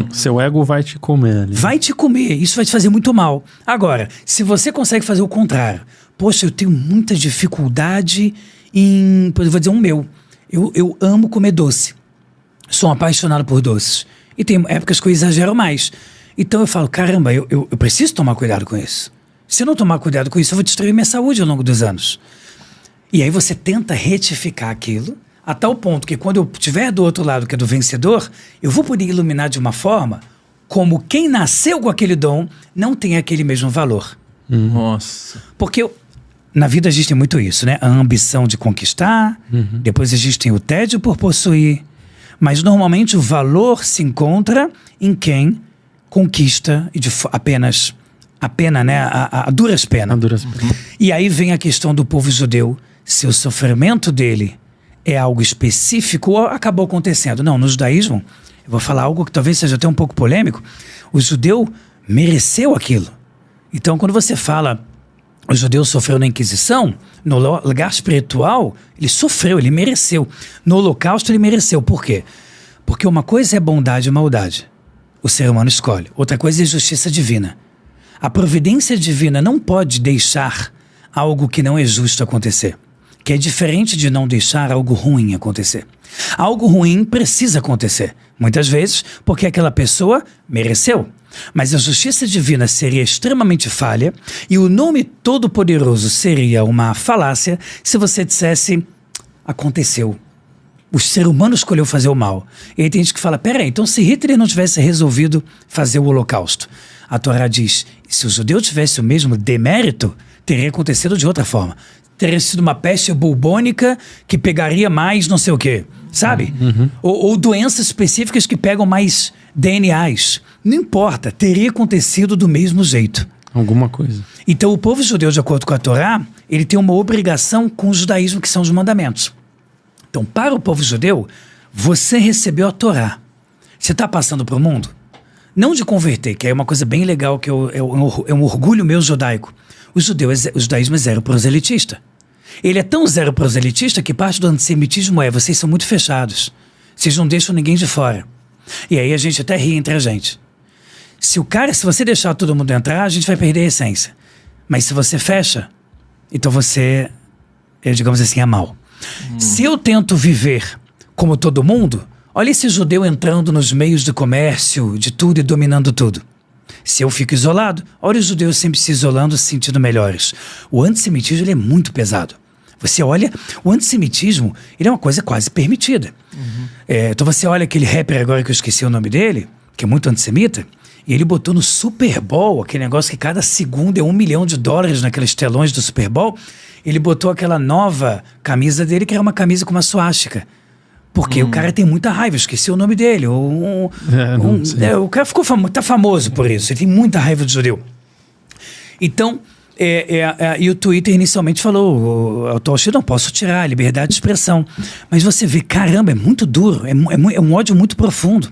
Seu ego vai te comer ali. Vai te comer, isso vai te fazer muito mal. Agora, se você consegue fazer o contrário, poxa, eu tenho muita dificuldade em, eu vou dizer um meu, eu amo comer doce, sou um apaixonado por doces, e tem épocas que eu exagero mais. Então eu falo, caramba, eu preciso tomar cuidado com isso. Se eu não tomar cuidado com isso, eu vou destruir minha saúde ao longo dos anos. E aí você tenta retificar aquilo, a tal ponto que quando eu estiver do outro lado, que é do vencedor, eu vou poder iluminar de uma forma como quem nasceu com aquele dom não tem aquele mesmo valor. Nossa. Porque na vida existe muito isso, né? A ambição de conquistar, depois existe o tédio por possuir, mas normalmente o valor se encontra em quem conquista e apenas a pena, né? A duras penas. E aí vem a questão do povo judeu, se o sofrimento dele é algo específico ou acabou acontecendo. Não, no judaísmo, eu vou falar algo que talvez seja até um pouco polêmico, o judeu mereceu aquilo. Então, quando você fala, o judeu sofreu na Inquisição, no lugar espiritual, ele sofreu, ele mereceu. No Holocausto, ele mereceu. Por quê? Porque uma coisa é bondade e maldade. O ser humano escolhe. Outra coisa é justiça divina. A providência divina não pode deixar algo que não é justo acontecer. Que é diferente de não deixar algo ruim acontecer. Algo ruim precisa acontecer, muitas vezes porque aquela pessoa mereceu. Mas a justiça divina seria extremamente falha e o nome todo-poderoso seria uma falácia se você dissesse, aconteceu. O ser humano escolheu fazer o mal. E aí tem gente que fala, peraí, então se Hitler não tivesse resolvido fazer o Holocausto, a Torá diz, se o judeu tivesse o mesmo demérito, teria acontecido de outra forma. Teria sido uma peste bubônica que pegaria mais não sei o quê, sabe? Ou doenças específicas que pegam mais DNAs. Não importa, teria acontecido do mesmo jeito. Alguma coisa. Então o povo judeu, de acordo com a Torá, ele tem uma obrigação com o judaísmo, que são os mandamentos. Então, para o povo judeu, você recebeu a Torá. Você está passando para o mundo? Não de converter, que é uma coisa bem legal, que é um orgulho meu judaico. O judaísmo é zero proselitista. Ele é tão zero proselitista que parte do antissemitismo é, vocês são muito fechados. Vocês não deixam ninguém de fora. E aí a gente até ri entre a gente. Se você deixar todo mundo entrar, a gente vai perder a essência. Mas se você fecha, então você, digamos assim, é mau. Se eu tento viver como todo mundo, olha esse judeu entrando nos meios de comércio, de tudo e dominando tudo. Se eu fico isolado, olha os judeus sempre se isolando, se sentindo melhores. O antissemitismo ele é muito pesado. Você olha, o antissemitismo ele é uma coisa quase permitida. Então você olha aquele rapper agora que eu esqueci o nome dele, que é muito antissemita, e ele botou no Super Bowl, aquele negócio que cada segundo é $1 milhão naqueles telões do Super Bowl, ele botou aquela nova camisa dele, que era uma camisa com uma suástica. Porque o cara tem muita raiva, eu esqueci o nome dele. O cara tá famoso por isso, ele tem muita raiva do judeu. Então, e o Twitter inicialmente falou, eu não posso tirar a liberdade de expressão. Mas você vê, caramba, é muito duro, é um ódio muito profundo.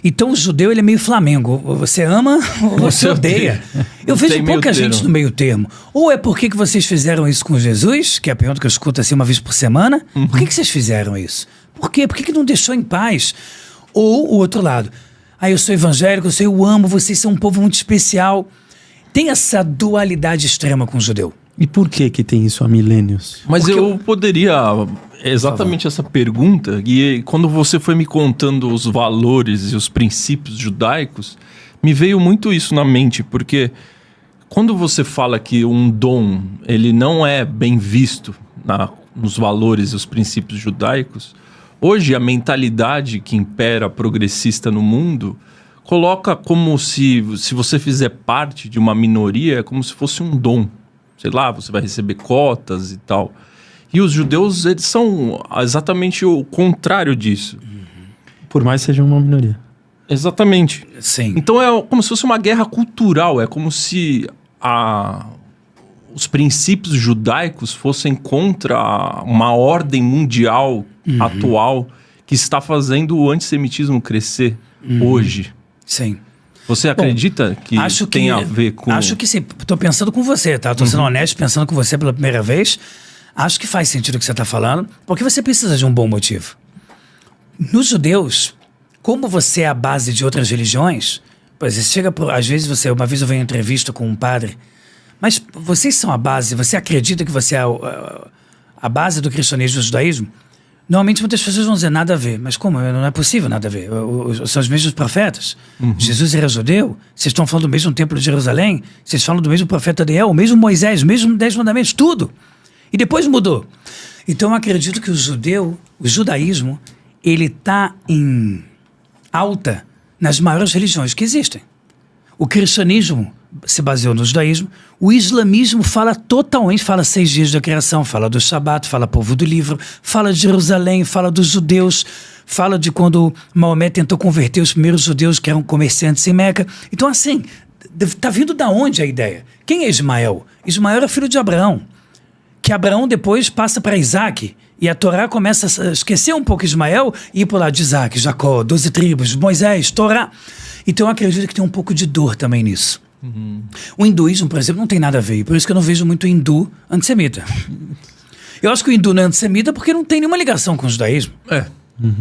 Então o judeu ele é meio Flamengo, você ama ou você odeia. Eu vejo pouca gente no meio termo. Ou é porque que vocês fizeram isso com Jesus, que é a pergunta que eu escuto assim uma vez por semana. Por que vocês fizeram isso? Por quê? Por que não deixou em paz? Ou o outro lado, eu sou evangélico, eu amo, vocês são um povo muito especial. Tem essa dualidade extrema com o judeu. E por que tem isso há milênios? Mas eu poderia... Exatamente essa pergunta, e quando você foi me contando os valores e os princípios judaicos, me veio muito isso na mente, porque quando você fala que um dom ele não é bem visto nos valores e os princípios judaicos, hoje a mentalidade que impera progressista no mundo coloca como se você fizer parte de uma minoria, é como se fosse um dom. Sei lá, você vai receber cotas e tal. E os judeus, eles são exatamente o contrário disso. Por mais que seja uma minoria. Exatamente. Sim. Então é como se fosse uma guerra cultural. É como se os princípios judaicos fossem contra uma ordem mundial atual que está fazendo o antissemitismo crescer hoje. Sim. Você acredita que tem a ver com... Acho que sim. Tô pensando com você, tá? Tô sendo honesto, pensando com você pela primeira vez. Acho que faz sentido o que você está falando, porque você precisa de um bom motivo. Nos judeus, como você é a base de outras religiões, pois você chega, às vezes uma vez eu venho em entrevista com um padre, mas vocês são a base, você acredita que você é a base do cristianismo e do judaísmo? Normalmente muitas pessoas vão dizer nada a ver, mas como? Não é possível nada a ver. São os mesmos profetas. Jesus era judeu, vocês estão falando do mesmo templo de Jerusalém, vocês falam do mesmo profeta Daniel, o mesmo Moisés, o mesmo 10 mandamentos, tudo. E depois mudou. Então eu acredito que o judaísmo, ele está em alta nas maiores religiões que existem. O cristianismo se baseou no judaísmo, o islamismo fala 6 dias da criação, fala do Shabat, fala povo do livro, fala de Jerusalém, fala dos judeus, fala de quando Maomé tentou converter os primeiros judeus que eram comerciantes em Meca. Então assim, está vindo da onde a ideia? Quem é Ismael? Ismael era filho de Abraão, que Abraão depois passa para Isaac, e a Torá começa a esquecer um pouco Ismael e ir por lá de Isaac, Jacó, 12 tribos, Moisés, Torá. Então eu acredito que tem um pouco de dor também nisso. O hinduísmo, por exemplo, não tem nada a ver. Por isso que eu não vejo muito hindu antissemita. Eu acho que o hindu não é antissemita porque não tem nenhuma ligação com o judaísmo.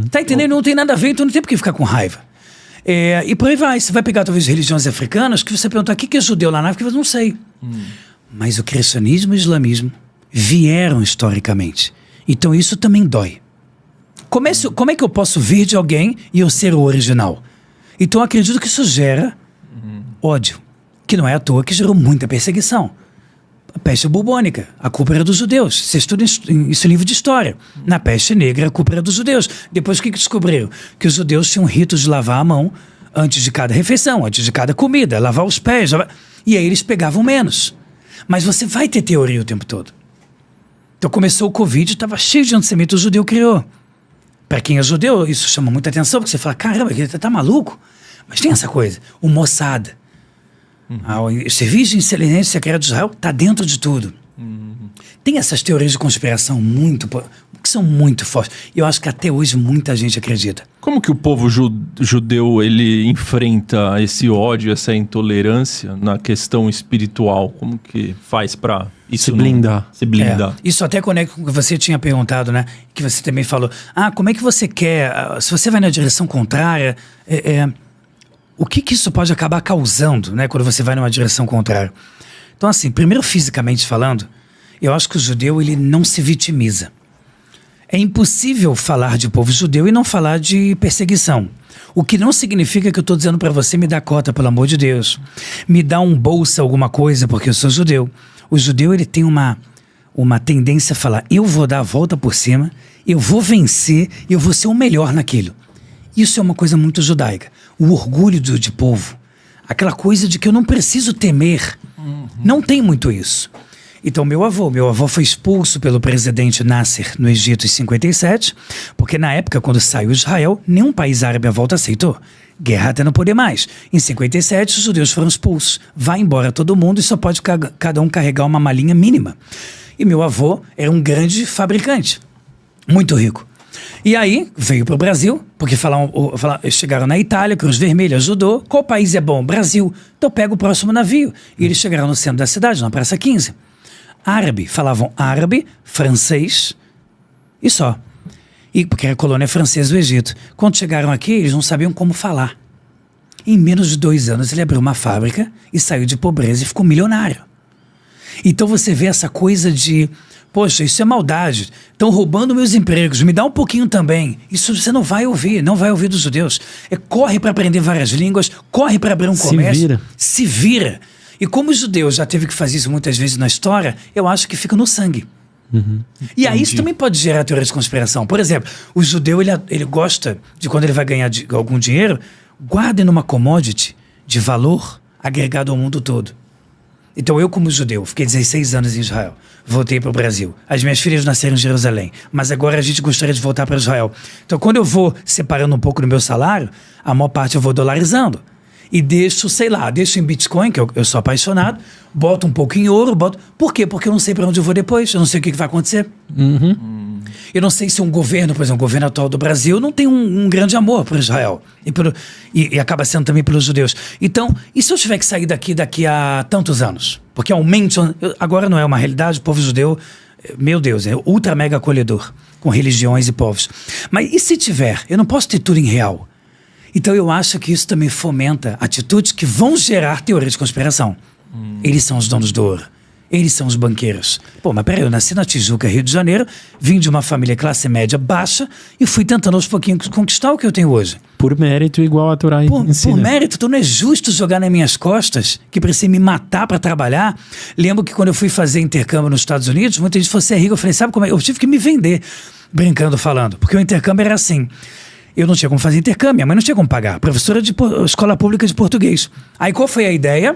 Tá entendendo? Não tem nada a ver, então não tem por que ficar com raiva. E por aí vai. Você vai pegar talvez religiões africanas que você perguntar o que é judeu lá na África, eu não sei. Mas o cristianismo e o islamismo vieram historicamente. Então isso também dói. Como é que eu posso vir de alguém e eu ser o original? Então eu acredito que isso gera ódio. Que não é à toa que gerou muita perseguição. A peste bubônica, a culpa era dos judeus. Você estuda isso em livro de história. Na peste negra, a culpa era dos judeus. Depois o que descobriram? Que os judeus tinham ritos de lavar a mão antes de cada refeição, antes de cada comida, lavar os pés. E aí eles pegavam menos. Mas você vai ter teoria o tempo todo. Então começou o Covid, estava cheio de antissemitas, o judeu criou. Para quem é judeu, isso chama muita atenção, porque você fala, caramba, ele tá maluco? Mas tem essa coisa, o Mossad. O Serviço de Inteligência Secreta de Israel está dentro de tudo. Tem essas teorias de conspiração que são muito fortes. E eu acho que até hoje muita gente acredita. Como que o povo judeu ele enfrenta esse ódio, essa intolerância na questão espiritual? Como que faz para isso se blindar? Isso até conecta com o que você tinha perguntado, né? Que você também falou. Como é que você quer... Se você vai na direção contrária... o que isso pode acabar causando, né, quando você vai numa direção contrária? Então, assim, primeiro fisicamente falando, eu acho que o judeu, ele não se vitimiza. É impossível falar de povo judeu e não falar de perseguição. O que não significa que eu estou dizendo para você, me dá cota, pelo amor de Deus. Me dá um bolsa, alguma coisa, porque eu sou judeu. O judeu, ele tem uma tendência a falar, eu vou dar a volta por cima, eu vou vencer, eu vou ser o melhor naquilo. Isso é uma coisa muito judaica. O orgulho de povo. Aquela coisa de que eu não preciso temer. Não tem muito isso. Então meu avô foi expulso pelo presidente Nasser no Egito em 57, porque na época, quando saiu Israel, nenhum país árabe à volta aceitou. Guerra até não poder mais. Em 57, os judeus foram expulsos. Vai embora todo mundo e só pode cada um carregar uma malinha mínima. E meu avô era um grande fabricante. Muito rico. E aí, veio para o Brasil, porque chegaram na Itália, Cruz Vermelha ajudou. Qual país é bom? Brasil. Então pega o próximo navio. E eles chegaram no centro da cidade, na Praça 15. Árabe. Falavam árabe, francês e só. Porque era colônia francesa do Egito. Quando chegaram aqui, eles não sabiam como falar. Em menos de 2 anos, ele abriu uma fábrica e saiu de pobreza e ficou milionário. Então você vê essa coisa de... Poxa, isso é maldade. Estão roubando meus empregos. Me dá um pouquinho também. Isso você não vai ouvir dos judeus. Corre para aprender várias línguas, corre para abrir um comércio. Se vira. E como os judeus já teve que fazer isso muitas vezes na história, eu acho que fica no sangue. E aí isso também pode gerar teoria de conspiração. Por exemplo, o judeu ele gosta de, quando ele vai ganhar algum dinheiro, guarda numa commodity de valor agregado ao mundo todo. Então eu, como judeu, fiquei 16 anos em Israel, voltei para o Brasil. As minhas filhas nasceram em Jerusalém, mas agora a gente gostaria de voltar para Israel. Então quando eu vou separando um pouco do meu salário, a maior parte eu vou dolarizando. e deixo, sei lá, deixo em Bitcoin, que eu sou apaixonado, boto um pouco em ouro, Por quê? Porque eu não sei para onde eu vou depois, eu não sei o que vai acontecer. Eu não sei se um governo, por exemplo, o governo atual do Brasil não tem um grande amor por Israel e acaba sendo também pelos judeus. Então, e se eu tiver que sair daqui a tantos anos? Porque agora não é uma realidade, o povo judeu, meu Deus, é ultra mega acolhedor com religiões e povos. Mas e se tiver? Eu não posso ter tudo em real. Então eu acho que isso também fomenta atitudes que vão gerar teorias de conspiração. Eles são os donos do ouro. Eles são os banqueiros. Pô, mas peraí, eu nasci na Tijuca, Rio de Janeiro, vim de uma família classe média baixa e fui tentando aos pouquinhos conquistar o que eu tenho hoje. Por mérito igual a Torá ensina. Por mérito, então não é justo jogar nas minhas costas que precisei me matar para trabalhar. Lembro que quando eu fui fazer intercâmbio nos Estados Unidos, muita gente falou, você é rico. Eu falei, sabe como é? Eu tive que me vender, brincando, falando. Porque o intercâmbio era assim. Eu não tinha como fazer intercâmbio, minha mãe não tinha como pagar. Professora de escola pública de português. Aí qual foi a ideia?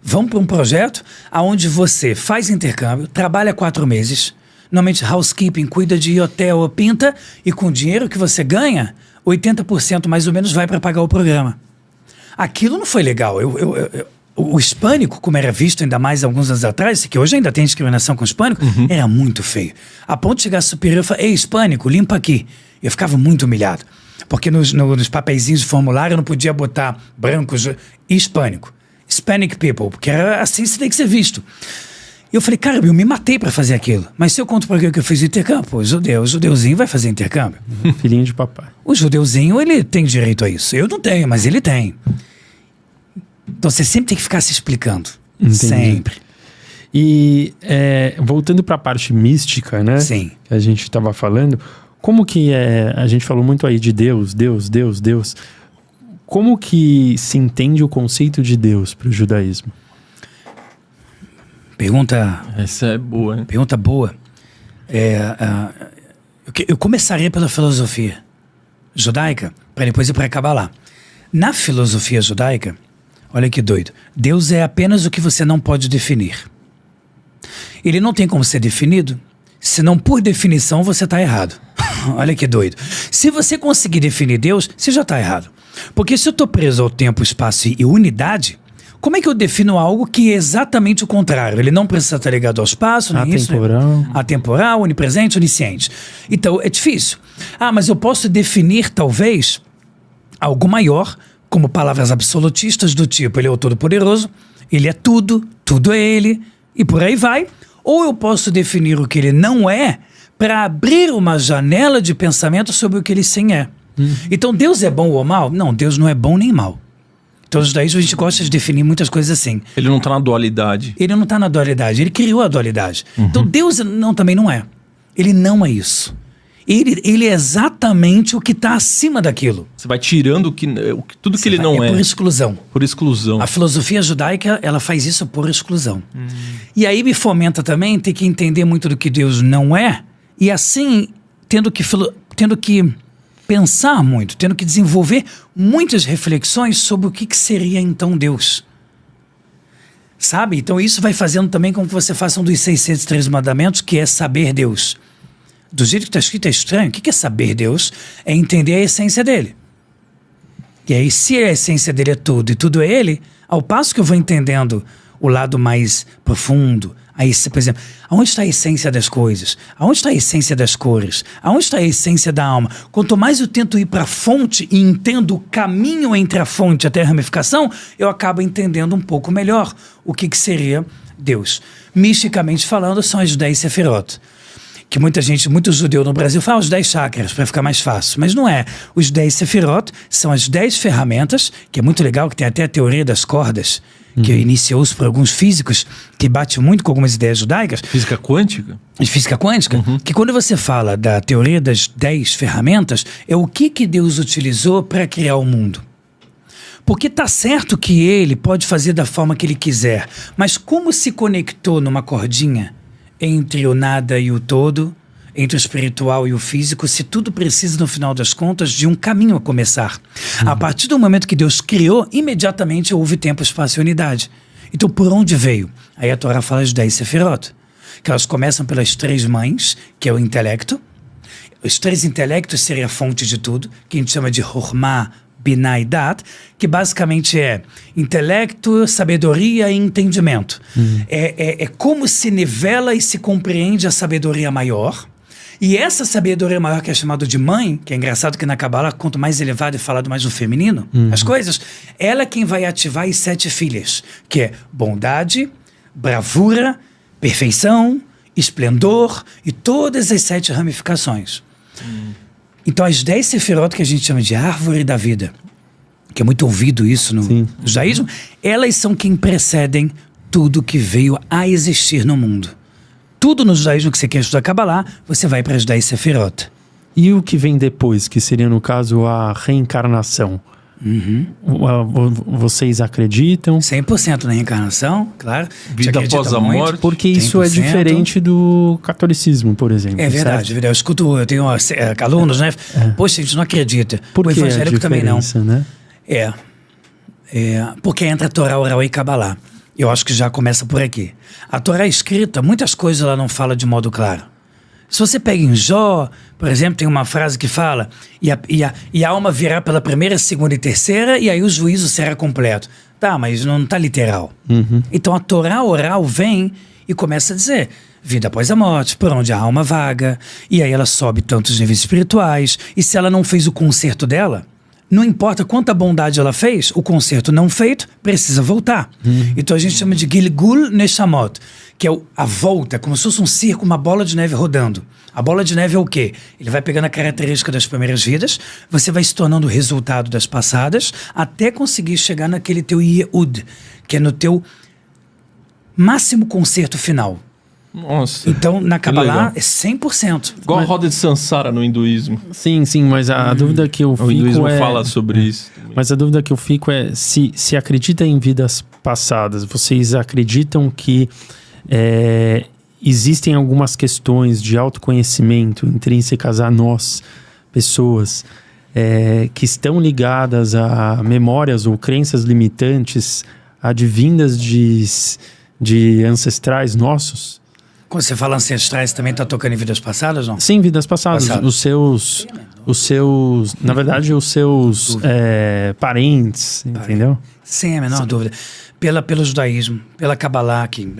Vamos para um projeto onde você faz intercâmbio, trabalha 4 meses, normalmente housekeeping, cuida de hotel, pinta, e com o dinheiro que você ganha, 80% mais ou menos vai para pagar o programa. Aquilo não foi legal. O hispânico, como era visto ainda mais alguns anos atrás, que hoje ainda tem discriminação com o hispânico, era muito feio. A ponto de chegar superior e falar, ei, hispânico, limpa aqui. Eu ficava muito humilhado. Porque nos papeizinhos de formulário eu não podia botar brancos e hispânico. Hispanic people, porque era assim, você tem que ser visto. E eu falei, cara, eu me matei pra fazer aquilo. Mas se eu conto pra alguém que eu fiz intercâmbio, pô, o judeuzinho vai fazer intercâmbio. Filhinho de papai. O judeuzinho, ele tem direito a isso. Eu não tenho, mas ele tem. Então você sempre tem que ficar se explicando. Entendi. Sempre. E voltando pra parte mística, né? Sim. Que a gente tava falando, como que a gente falou muito aí de Deus. Como que se entende o conceito de Deus para o judaísmo? Essa é boa, hein? Pergunta boa. Eu começaria pela filosofia judaica, para depois ir para a Kabbalah. Na filosofia judaica, olha que doido, Deus é apenas o que você não pode definir. Ele não tem como ser definido, senão por definição você está errado. Olha que doido. Se você conseguir definir Deus, você já está errado. Porque se eu estou preso ao tempo, espaço e unidade, como é que eu defino algo que é exatamente o contrário? Ele não precisa estar ligado ao espaço, nem isso, atemporal, onipresente, onisciente. Então, é difícil. Mas eu posso definir, talvez, algo maior, como palavras absolutistas do tipo, ele é o Todo-Poderoso, ele é tudo, tudo é ele, e por aí vai. Ou eu posso definir o que ele não é, para abrir uma janela de pensamento sobre o que ele sim é. Então, Deus é bom ou mal? Não, Deus não é bom nem mal. Então, os judaísmos, a gente gosta de definir muitas coisas assim. Ele não está na dualidade. Ele não está na dualidade, ele criou a dualidade. Então, Deus também não é. Ele não é isso. Ele é exatamente o que está acima daquilo. Você vai tirando tudo que ele não é. Por exclusão. Por exclusão. A filosofia judaica, ela faz isso por exclusão. E aí me fomenta também ter que entender muito do que Deus não é, e assim, tendo que pensar muito, tendo que desenvolver muitas reflexões sobre o que seria então Deus. Sabe? Então isso vai fazendo também com que você faça um dos 603 mandamentos, que é saber Deus. Do jeito que está escrito é estranho. O que é saber Deus? É entender a essência dele. E aí, se a essência dele é tudo e tudo é ele, ao passo que eu vou entendendo o lado mais profundo, aí, por exemplo, aonde está a essência das coisas? Aonde está a essência das cores? Aonde está a essência da alma? Quanto mais eu tento ir para a fonte e entendo o caminho entre a fonte até a ramificação, eu acabo entendendo um pouco melhor o que seria Deus. Misticamente falando, são as 10 sefirot. Que muito judeu no Brasil fala os 10 chakras, para ficar mais fácil. Mas não é. Os 10 sefirot são as 10 ferramentas, que é muito legal, que tem até a teoria das cordas, que iniciou-se por alguns físicos, que bate muito com algumas ideias judaicas. Física quântica? Física quântica. Que quando você fala da teoria das 10 ferramentas, é o que Deus utilizou para criar o mundo. Porque tá certo que ele pode fazer da forma que ele quiser, mas como se conectou numa cordinha entre o nada e o todo, entre o espiritual e o físico, se tudo precisa, no final das contas, de um caminho a começar. A partir do momento que Deus criou, imediatamente houve tempo, espaço e unidade. Então, por onde veio? Aí a Torá fala as 10 sefirot, que elas começam pelas 3 mães, que é o intelecto. Os 3 intelectos seriam a fonte de tudo, que a gente chama de Hormah, Binah e Dat, que basicamente é intelecto, sabedoria e entendimento. É como se nivela e se compreende a sabedoria maior. E essa sabedoria maior, que é chamada de mãe, que é engraçado que na Kabbalah, quanto mais elevado é falado mais no feminino, as coisas, ela é quem vai ativar as 7 filhas, que é bondade, bravura, perfeição, esplendor e todas as 7 ramificações. Então as 10 sefirot, que a gente chama de árvore da vida, que é muito ouvido isso no judaísmo, elas são quem precedem tudo que veio a existir no mundo. Tudo no judaísmo que você quer estudar Kabbalah, você vai para as 10 sefirot. E o que vem depois, que seria no caso a reencarnação? Vocês acreditam? 100% na reencarnação, claro. Vida após a morte. Porque isso 100%. É diferente do catolicismo, por exemplo. É verdade, eu escuto, eu tenho alunos, né? Poxa, a gente não acredita. Por o que evangélico também não. Né? Porque entra a Torá, Oral e Kabbalah. Eu acho que já começa por aqui. A Torá escrita, muitas coisas ela não fala de modo claro. Se você pega em Jó, por exemplo, tem uma frase que fala e a alma virá pela primeira, segunda e terceira, e aí o juízo será completo. Tá, mas não está literal. Então a Torá oral vem e começa a dizer vida após a morte, por onde a alma vaga, e aí ela sobe tantos níveis espirituais, e se ela não fez o conserto dela, não importa quanta bondade ela fez, o conserto não feito precisa voltar. Então a gente chama de Gilgul Neshamot, que é a volta, como se fosse um circo, uma bola de neve rodando. A bola de neve é o quê? Ele vai pegando a característica das primeiras vidas, você vai se tornando o resultado das passadas, até conseguir chegar naquele teu Yehud, que é no teu máximo conserto final. Nossa. Então, na Kabbalah é 100%. Igual a roda de Sansara no hinduísmo. Sim, mas a dúvida que eu fico O hinduísmo fala sobre isso. Mas a dúvida que eu fico é se acredita em vidas passadas, vocês acreditam que existem algumas questões de autoconhecimento intrínsecas a nós, pessoas, que estão ligadas a memórias ou crenças limitantes advindas de ancestrais nossos? Quando você fala ancestrais, também está tocando em vidas passadas, não? Sim, vidas passadas. Os seus, na verdade, os seus parentes, entendeu? Sem a menor dúvida. Pelo judaísmo, pela Kabbalah, que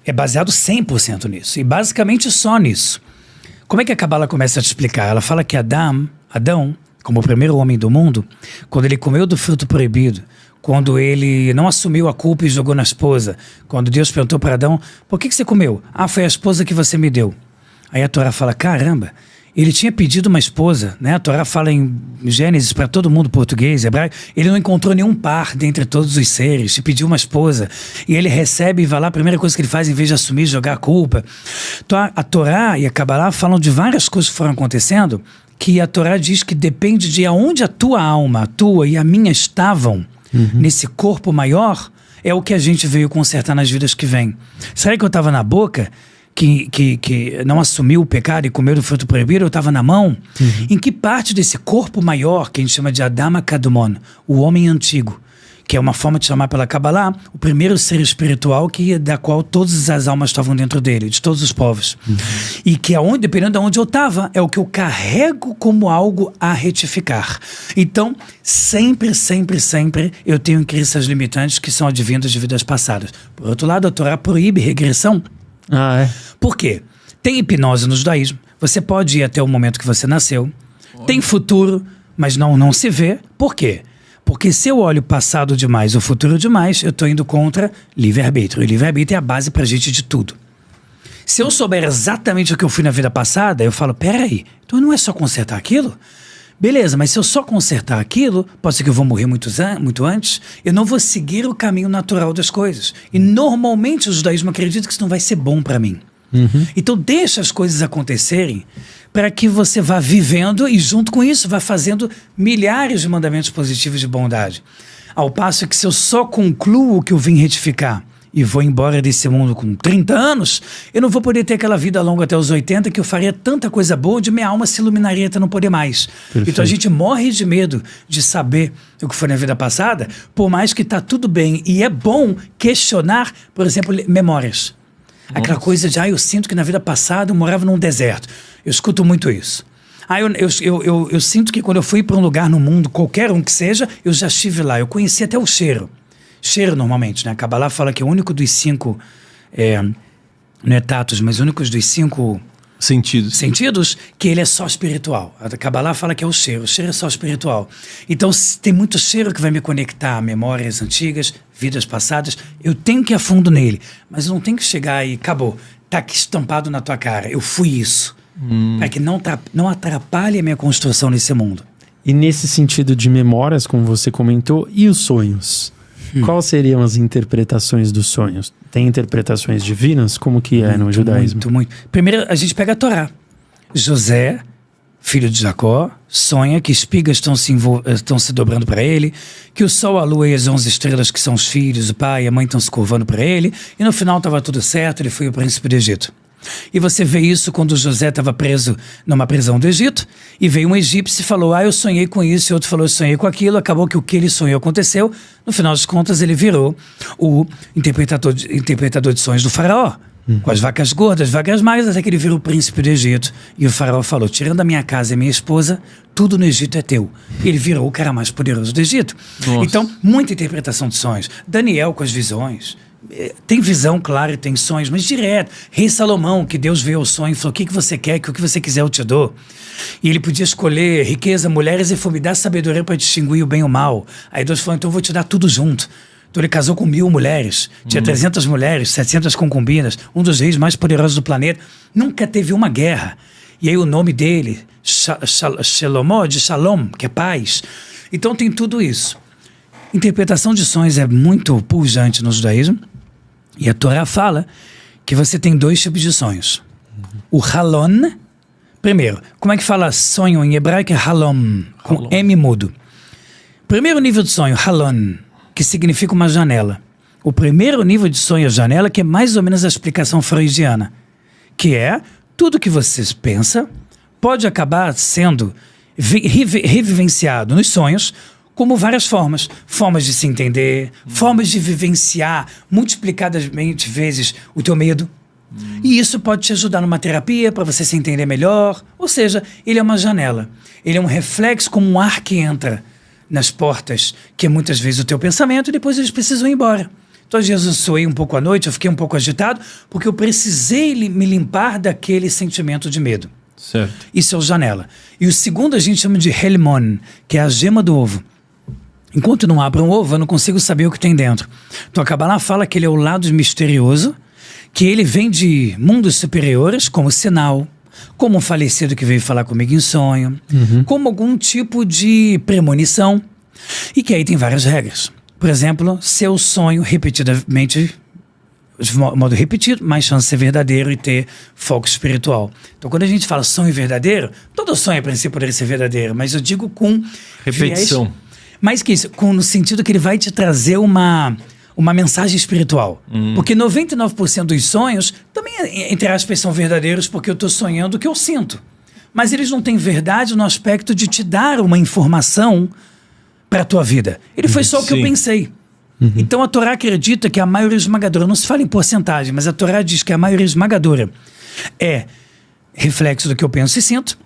é baseado 100% nisso. E basicamente só nisso. Como é que a Kabbalah começa a te explicar? Ela fala que Adão, como o primeiro homem do mundo, quando ele comeu do fruto proibido, quando ele não assumiu a culpa e jogou na esposa, quando Deus perguntou para Adão, por que você comeu? Foi a esposa que você me deu. Aí a Torá fala, caramba, ele tinha pedido uma esposa, né? A Torá fala em Gênesis para todo mundo, português, hebraico, ele não encontrou nenhum par dentre todos os seres, pediu uma esposa, e ele recebe e vai lá, a primeira coisa que ele faz, em vez de assumir, jogar a culpa. Então a Torá e a Kabbalah falam de várias coisas que foram acontecendo, que a Torá diz que depende de aonde a tua alma, a tua e a minha estavam, nesse corpo maior, é o que a gente veio consertar nas vidas que vêm. Será que eu estava na boca, que não assumiu o pecado e comeu do fruto proibido? Eu estava na mão? Em que parte desse corpo maior, que a gente chama de Adama Kadmon, o homem antigo, que é uma forma de chamar pela Kabbalah, o primeiro ser espiritual da qual todas as almas estavam dentro dele, de todos os povos. E que dependendo de onde eu estava, é o que eu carrego como algo a retificar. Então, sempre eu tenho crenças limitantes que são advindas de vidas passadas. Por outro lado, a Torá proíbe regressão. Por quê? Tem hipnose no judaísmo. Você pode ir até o momento que você nasceu. Tem futuro, mas não se vê. Por quê? Porque se eu olho o passado demais, o futuro demais, eu estou indo contra livre-arbítrio. E livre-arbítrio é a base pra gente de tudo. Se eu souber exatamente o que eu fui na vida passada, eu falo, peraí, então não é só consertar aquilo? Beleza, mas se eu só consertar aquilo, pode ser que eu vou morrer muito antes, eu não vou seguir o caminho natural das coisas. E normalmente o judaísmo acredita que isso não vai ser bom para mim. Então deixa as coisas acontecerem para que você vá vivendo e junto com isso vá fazendo milhares de mandamentos positivos de bondade. Ao passo que se eu só concluo o que eu vim retificar e vou embora desse mundo com 30 anos, eu não vou poder ter aquela vida longa até os 80 que eu faria tanta coisa boa onde minha alma se iluminaria até não poder mais. Perfeito. Então a gente morre de medo de saber o que foi na vida passada, por mais que tá tudo bem. E é bom questionar, por exemplo, memórias. Aquela coisa de, eu sinto que na vida passada eu morava num deserto. Eu escuto muito isso. Eu sinto que quando eu fui para um lugar no mundo, qualquer um que seja, eu já estive lá. Eu conheci até o cheiro. Cheiro, normalmente, né? A Kabbalah fala que é o único dos 5, não é tatos, mas o único dos 5 sentidos, que ele é só espiritual. A Kabbalah fala que é o cheiro é só espiritual. Então, se tem muito cheiro que vai me conectar a memórias antigas, vidas passadas, eu tenho que ir a fundo nele, mas eu não tenho que chegar e acabou, tá aqui estampado na tua cara, eu fui isso. Para que não atrapalhe a minha construção nesse mundo. E nesse sentido de memórias, como você comentou, e os sonhos? Quais seriam as interpretações dos sonhos? Tem interpretações divinas? Como que é no judaísmo? Muito. Primeiro, a gente pega a Torá. José, filho de Jacó, sonha que espigas estão se dobrando para ele, que o sol, a lua e as 11 estrelas, que são os filhos, o pai e a mãe, estão se curvando para ele, e no final estava tudo certo, ele foi o príncipe do Egito. E você vê isso quando José estava preso numa prisão do Egito, e veio um egípcio e falou, eu sonhei com isso, e outro falou, eu sonhei com aquilo, acabou que o que ele sonhou aconteceu, no final das contas ele virou o interpretador de sonhos do faraó, com as vacas gordas, vacas magras, até que ele virou o príncipe do Egito, e o faraó falou, tirando a minha casa e a minha esposa, tudo no Egito é teu. Ele virou o cara mais poderoso do Egito. Nossa. Então, muita interpretação de sonhos. Daniel com as visões. Tem visão, claro, e tem sonhos, mas direto. Rei Salomão, que Deus veio ao sonho e falou, o que você quer, que o que você quiser eu te dou. E ele podia escolher riqueza, mulheres e me dar sabedoria para distinguir o bem e o mal. Aí Deus falou, então eu vou te dar tudo junto. Então ele casou com 1000 mulheres, tinha 300 mulheres, 700 concubinas, um dos reis mais poderosos do planeta. Nunca teve uma guerra. E aí o nome dele, Shalom, de Shalom, que é paz. Então tem tudo isso. Interpretação de sonhos é muito pujante no judaísmo. E a Torá fala que você tem 2 tipos de sonhos. O halon, primeiro, como é que fala sonho em hebraico? É halom, com M mudo. Primeiro nível de sonho, halon, que significa uma janela. O primeiro nível de sonho é janela, que é mais ou menos a explicação freudiana, que é tudo que você pensa pode acabar sendo revivenciado nos sonhos, como várias formas. Formas de se entender, formas de vivenciar multiplicadamente vezes o teu medo. E isso pode te ajudar numa terapia para você se entender melhor. Ou seja, ele é uma janela. Ele é um reflexo, como um ar que entra nas portas, que é muitas vezes o teu pensamento, e depois eles precisam ir embora. Então, às vezes eu suei um pouco à noite, eu fiquei um pouco agitado, porque eu precisei me limpar daquele sentimento de medo. Certo. Isso é o janela. E o segundo a gente chama de Helmon, que é a gema do ovo. Enquanto não abro um ovo, eu não consigo saber o que tem dentro. Então a Kabbalah fala que ele é o lado misterioso, que ele vem de mundos superiores, como sinal, como um falecido que veio falar comigo em sonho, como algum tipo de premonição, e que aí tem várias regras. Por exemplo, seu sonho repetidamente, de modo repetido, mais chance de ser verdadeiro e ter foco espiritual. Então quando a gente fala sonho verdadeiro, todo sonho a princípio poderia ser verdadeiro, mas eu digo com repetição. Viés, mais que isso, no sentido que ele vai te trazer uma mensagem espiritual. Porque 99% dos sonhos também, entre aspas, são verdadeiros porque eu estou sonhando o que eu sinto. Mas eles não têm verdade no aspecto de te dar uma informação para a tua vida. Ele foi só o que eu pensei. Então a Torá acredita que a maioria esmagadora, não se fala em porcentagem, mas a Torá diz que a maioria esmagadora é reflexo do que eu penso e sinto,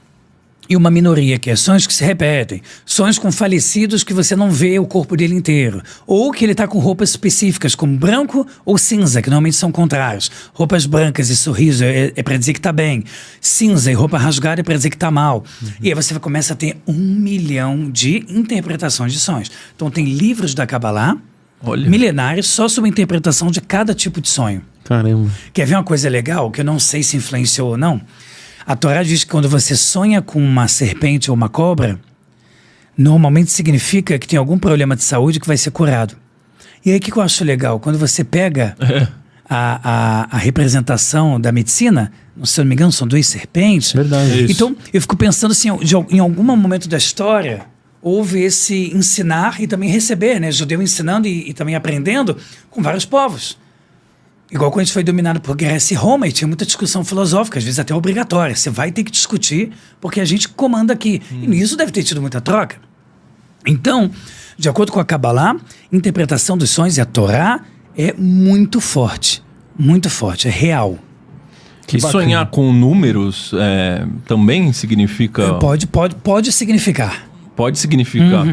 e uma minoria que é sonhos que se repetem, sonhos com falecidos que você não vê o corpo dele inteiro, ou que ele está com roupas específicas, como branco ou cinza, que normalmente são contrários. Roupas brancas e sorriso é para dizer que está bem, cinza e roupa rasgada é para dizer que está mal. E aí você começa a ter 1 milhão de interpretações de sonhos. Então tem livros da Kabbalah, milenares, só sobre a interpretação de cada tipo de sonho. Caramba. Quer ver uma coisa legal, que eu não sei se influenciou ou não? A Torá diz que quando você sonha com uma serpente ou uma cobra, normalmente significa que tem algum problema de saúde que vai ser curado. E aí o que eu acho legal? Quando você pega a representação da medicina, se eu não me engano, são 2 serpentes. Verdade. Então eu fico pensando assim, em algum momento da história, houve esse ensinar e também receber, né? Judeu ensinando e também aprendendo com vários povos. Igual quando a gente foi dominado por Grécia e Roma, e tinha muita discussão filosófica, às vezes até obrigatória. Você vai ter que discutir, porque a gente comanda aqui. E nisso deve ter tido muita troca. Então, de acordo com a Kabbalah, interpretação dos sonhos e a Torá é muito forte, é real. E sonhar com números também significa... Pode significar. Pode significar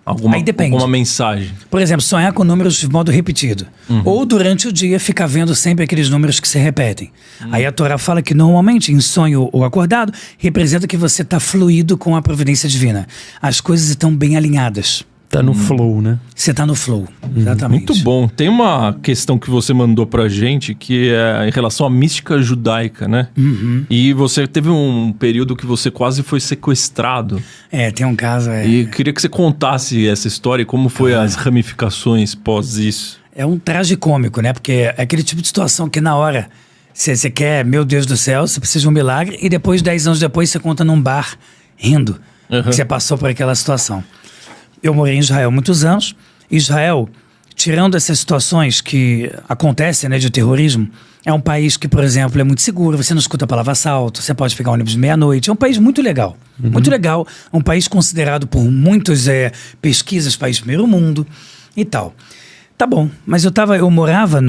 alguma mensagem. Por exemplo, sonhar com números de modo repetido. Ou durante o dia ficar vendo sempre aqueles números que se repetem. Aí a Torá fala que normalmente em sonho ou acordado representa que você está fluido com a providência divina. As coisas estão bem alinhadas. Tá no flow, né? Você está no flow, exatamente. Muito bom. Tem uma questão que você mandou pra gente que é em relação à mística judaica, né? E você teve um período que você quase foi sequestrado. Tem um caso... E queria que você contasse essa história e como foi as ramificações pós isso. É um tragicômico, né? Porque é aquele tipo de situação que na hora você quer, meu Deus do céu, você precisa de um milagre, e depois, 10 anos depois, você conta num bar rindo que você passou por aquela situação. Eu morei em Israel há muitos anos. Israel, tirando essas situações que acontecem, né, de terrorismo, é um país que, por exemplo, é muito seguro. Você não escuta a palavra assalto, você pode pegar ônibus de meia-noite. É um país muito legal. Muito legal. É um país considerado por muitas pesquisas, país primeiro mundo e tal. Tá bom, mas eu morava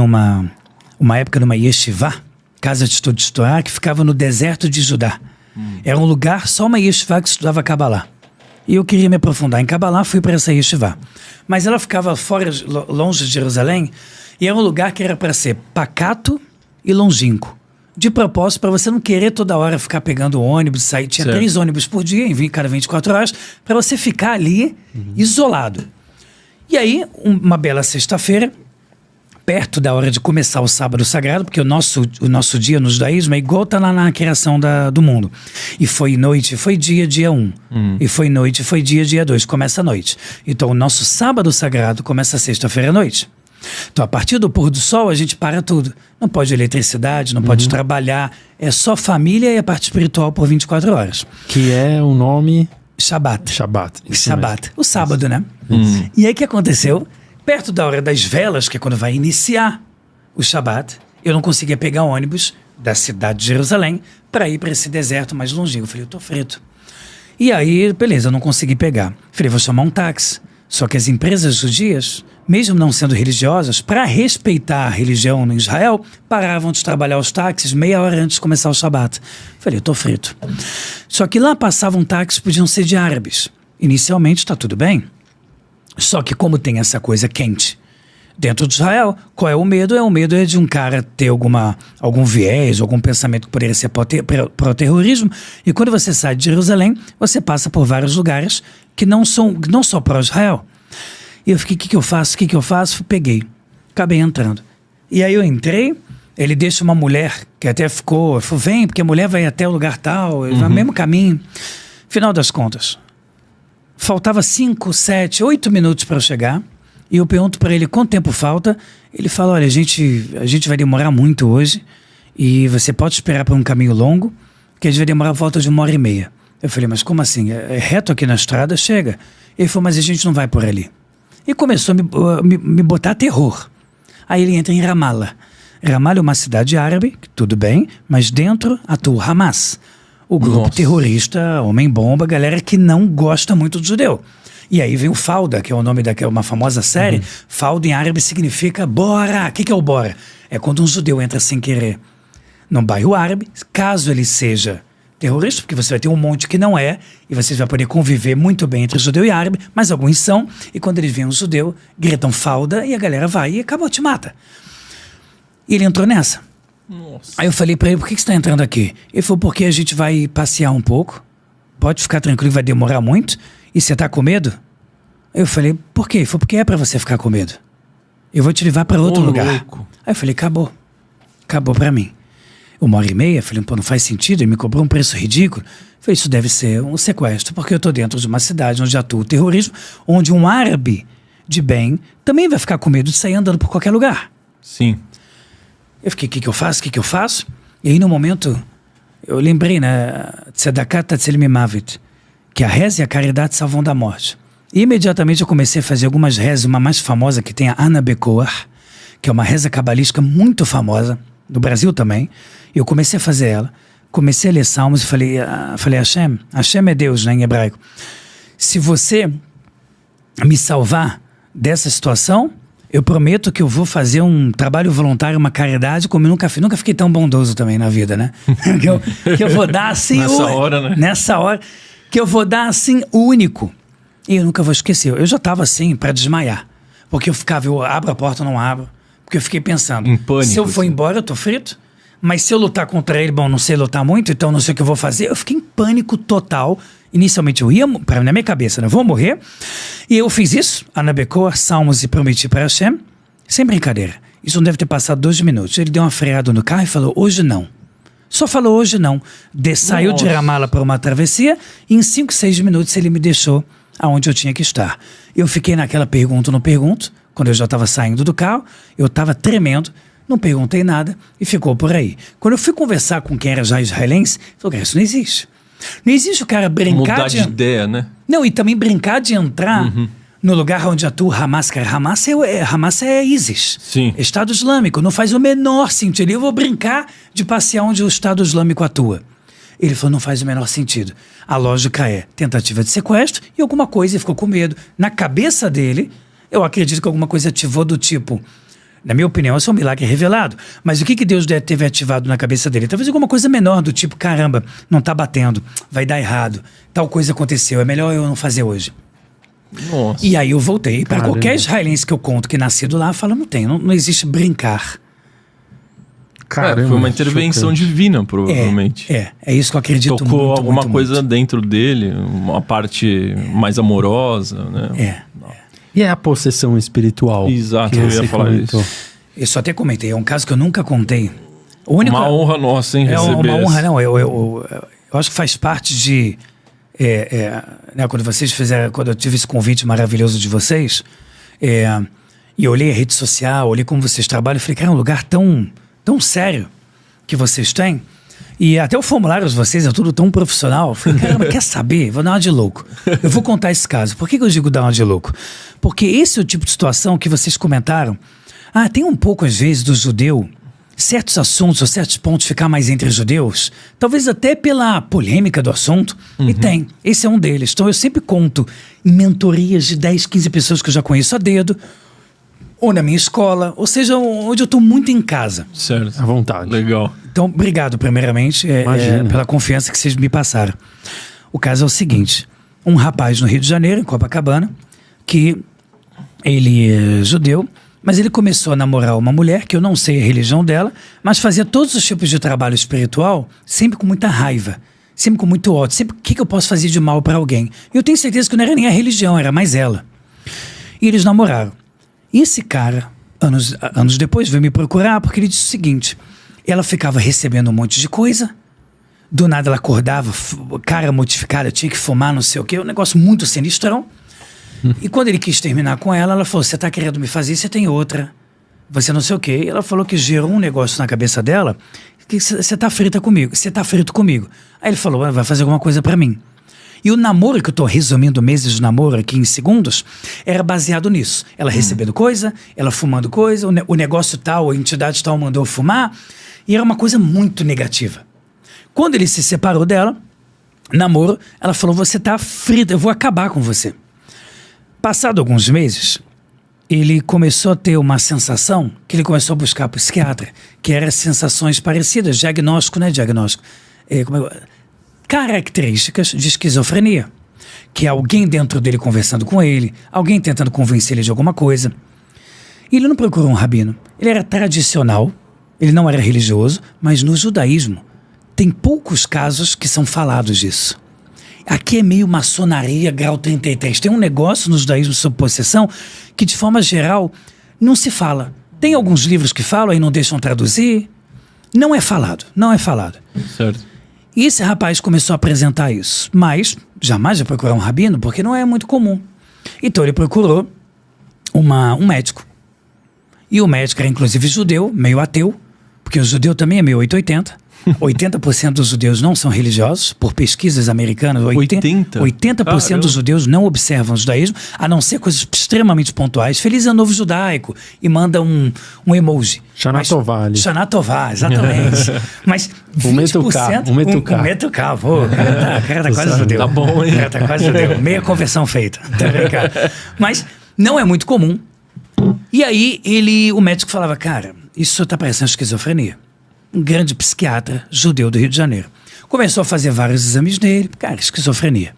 uma época numa yeshiva, casa de estudo de Torá, que ficava no deserto de Judá. Era um lugar, só uma yeshiva que estudava Kabbalah. E eu queria me aprofundar em Kabbalah, fui para essa yeshiva. Mas ela ficava longe de Jerusalém, e era um lugar que era para ser pacato e longínquo. De propósito, para você não querer toda hora ficar pegando ônibus, sair. Tinha 3 ônibus por dia, em cada 24 horas, para você ficar ali isolado. E aí, uma bela sexta-feira, perto da hora de começar o sábado sagrado, porque o nosso dia no judaísmo é igual tá lá na criação do mundo. E foi noite, foi dia 1. E foi noite, foi dia 2. Começa a noite. Então o nosso sábado sagrado começa sexta-feira à noite. Então a partir do pôr do sol a gente para tudo. Não pode eletricidade, não pode trabalhar. É só família e a parte espiritual por 24 horas. Que é o nome... Shabat. Shabat. O sábado, né? E aí o que aconteceu? Perto da hora das velas, que é quando vai iniciar o Shabat, eu não conseguia pegar ônibus da cidade de Jerusalém para ir para esse deserto mais longínquo. Eu falei, eu tô frito. E aí, beleza, eu não consegui pegar. Falei, vou chamar um táxi. Só que as empresas judias, mesmo não sendo religiosas, para respeitar a religião no Israel, paravam de trabalhar os táxis meia hora antes de começar o Shabat. Falei, eu tô frito. Só que lá passavam táxis, podiam ser de árabes. Inicialmente tá tudo bem. Só que como tem essa coisa quente dentro de Israel, qual é o medo? O medo é de um cara ter algum viés, algum pensamento que poderia ser pró-terrorismo. E quando você sai de Jerusalém, você passa por vários lugares que não só pró-Israel. E eu fiquei, o que eu faço? Peguei, acabei entrando. E aí eu entrei, ele deixa uma mulher, que até falou, vem, porque a mulher vai até o lugar tal, vai no mesmo caminho. Final das contas, faltava 5, 7, 8 minutos para eu chegar. E eu pergunto para ele quanto tempo falta. Ele fala, olha, a gente vai demorar muito hoje. E você pode esperar por um caminho longo, que a gente vai demorar a volta de 1h30. Eu falei, mas como assim? É reto aqui na estrada? Chega. Ele falou, mas a gente não vai por ali. E começou a me botar terror. Aí ele entra em Ramallah. Ramallah é uma cidade árabe, tudo bem, mas dentro atua Hamas. O grupo terrorista, homem-bomba, galera que não gosta muito do judeu. E aí vem o Fauda, que é o nome uma famosa série. Fauda em árabe significa bora. O que é o bora? É quando um judeu entra sem querer num bairro árabe, caso ele seja terrorista, porque você vai ter um monte que não é, e você vai poder conviver muito bem entre judeu e árabe, mas alguns são, e quando eles veem um judeu, gritam Fauda, e a galera vai e acabou, te mata. E ele entrou nessa. Nossa. Aí eu falei pra ele, por que você está entrando aqui? Ele falou, porque a gente vai passear um pouco, pode ficar tranquilo que vai demorar muito, e você tá com medo? Eu falei, por quê? Ele falou, porque é pra você ficar com medo. Eu vou te levar pra outro lugar. Louco. Aí eu falei, acabou pra mim. 1h30, falei, pô, não faz sentido, ele me cobrou um preço ridículo. Eu falei, isso deve ser um sequestro, porque eu tô dentro de uma cidade onde atua o terrorismo, onde um árabe de bem também vai ficar com medo de sair andando por qualquer lugar. Sim. Eu fiquei, o que eu faço? E aí no momento, eu lembrei, né, Tzedakah Tatzelim Mavit, que a reza e a caridade salvam da morte. E imediatamente eu comecei a fazer algumas rezas, uma mais famosa que tem a Ana Bekoar, que é uma reza cabalística muito famosa, no Brasil também. E eu comecei a fazer ela, comecei a ler salmos e falei Hashem é Deus, né, em hebraico. Se você me salvar dessa situação, eu prometo que eu vou fazer um trabalho voluntário, uma caridade, como eu nunca fiquei tão bondoso também na vida, né? que eu vou dar assim... Nessa hora, né? Nessa hora, que eu vou dar assim, único. E eu nunca vou esquecer. Eu já tava assim, pra desmaiar. Porque eu abro a porta ou não abro. Porque eu fiquei pensando, em pânico, se eu for assim. embora, eu tô frito. Mas se eu lutar contra ele, bom, não sei lutar muito, então não sei o que eu vou fazer. Eu fiquei em pânico total. Inicialmente eu ia, na minha cabeça, né? Vou morrer. E eu fiz isso, Anabecoa, Salmos e prometi para Hashem, sem brincadeira. Isso não deve ter passado 2 minutos. Ele deu uma freada no carro e falou, hoje não. Só falou hoje não. Saiu de Ramala para uma travessia e em 5, 6 minutos ele me deixou aonde eu tinha que estar. Eu fiquei naquela pergunta, não pergunto. Quando eu já estava saindo do carro, eu estava tremendo, não perguntei nada e ficou por aí. Quando eu fui conversar com quem era já israelense, falou, cara, isso não existe. Não existe o cara brincar Mudar de ideia, né? Não, e também brincar de entrar no lugar onde atua Hamas. Cara, Hamas é ISIS. Sim. Estado Islâmico. Não faz o menor sentido. Eu vou brincar de passear onde o Estado Islâmico atua. Ele falou, não faz o menor sentido. A lógica é tentativa de sequestro e alguma coisa, ele ficou com medo. Na cabeça dele, eu acredito que alguma coisa ativou do tipo... Na minha opinião, isso é um milagre revelado. Mas o que Deus deve ter ativado na cabeça dele? Talvez alguma coisa menor, do tipo, caramba, não tá batendo, vai dar errado, tal coisa aconteceu, é melhor eu não fazer hoje. Nossa. E aí eu voltei. Para Caramba. qualquer israelense que eu conto que nascido lá, fala, não existe brincar. Caramba, foi uma intervenção chocante. divina, provavelmente. É isso que eu acredito Tocou muito, alguma muito, coisa muito. dentro dele, uma parte mais amorosa, né? E é a possessão espiritual? Exato, que eu você ia falar comentou? isso. Eu só até comentei, é um caso que eu nunca contei. O único, Uma honra nossa, hein, é receber uma honra, essa. não. Eu acho que faz parte de... né, quando eu tive esse convite maravilhoso de vocês, e eu olhei a rede social, olhei como vocês trabalham, eu falei, cara, é um lugar tão sério que vocês têm. E até o formulário de vocês é tudo tão profissional. Eu falei, caramba, quer saber? Vou dar uma de louco. Eu vou contar esse caso. Por que eu digo dar uma de louco? Porque esse é o tipo de situação que vocês comentaram. Tem um pouco, às vezes, do judeu, certos assuntos ou certos pontos ficar mais entre os judeus, talvez até pela polêmica do assunto, e tem. Esse é um deles. Então eu sempre conto em mentorias de 10, 15 pessoas que eu já conheço a dedo, ou na minha escola, ou seja, onde eu estou muito em casa. Certo. À vontade. Legal. Então, obrigado, primeiramente, pela confiança que vocês me passaram. O caso é o seguinte, um rapaz no Rio de Janeiro, em Copacabana, que ele é judeu, mas ele começou a namorar uma mulher, que eu não sei a religião dela, mas fazia todos os tipos de trabalho espiritual, sempre com muita raiva, sempre com muito ódio, sempre o que eu posso fazer de mal para alguém. Eu tenho certeza que não era nem a religião, era mais ela. E eles namoraram. E esse cara, anos depois, veio me procurar porque ele disse o seguinte, ela ficava recebendo um monte de coisa, do nada ela acordava, cara mortificada, tinha que fumar, não sei o quê, um negócio muito sinistrão. E quando ele quis terminar com ela, ela falou, você tá querendo me fazer, você tem outra, você não sei o quê. E ela falou que gerou um negócio na cabeça dela, que você tá frita comigo, você tá frito comigo. Aí ele falou, vai fazer alguma coisa pra mim. E o namoro, que eu tô resumindo meses de namoro aqui em segundos, era baseado nisso. Ela recebendo coisa, ela fumando coisa, o negócio tal, a entidade tal mandou fumar, e era uma coisa muito negativa. Quando ele se separou dela, namoro, ela falou, você tá frita, eu vou acabar com você. Passado alguns meses, ele começou a ter uma sensação que ele começou a buscar psiquiatra, que eram sensações parecidas, diagnóstico, né? Características de esquizofrenia, que é alguém dentro dele conversando com ele, alguém tentando convencer ele de alguma coisa. E ele não procurou um rabino, ele era tradicional, ele não era religioso, mas no judaísmo tem poucos casos que são falados disso. Aqui é meio maçonaria grau 33. Tem um negócio no judaísmo sobre possessão que, de forma geral, não se fala. Tem alguns livros que falam e não deixam traduzir. Não é falado. Certo. E esse rapaz começou a apresentar isso. Mas jamais vai procurar um rabino, porque não é muito comum. Então ele procurou um médico. E o médico era inclusive judeu, meio ateu, porque o judeu também é meio 880. 80% dos judeus não são religiosos, por pesquisas americanas. 80% dos judeus não observam o judaísmo, a não ser coisas extremamente pontuais. Feliz Ano Novo Judaico, e manda um emoji. Shana Tová ali. Shana Tová, exatamente. Mas 20%... Um metucá. Pô, o cara tá quase judeu. Tá bom, hein? O cara tá quase judeu. Meia conversão feita. Tá bem, cara? Mas não é muito comum. E aí o médico falava, cara, isso tá parecendo esquizofrenia. Um grande psiquiatra judeu do Rio de Janeiro. Começou a fazer vários exames nele, cara, esquizofrenia.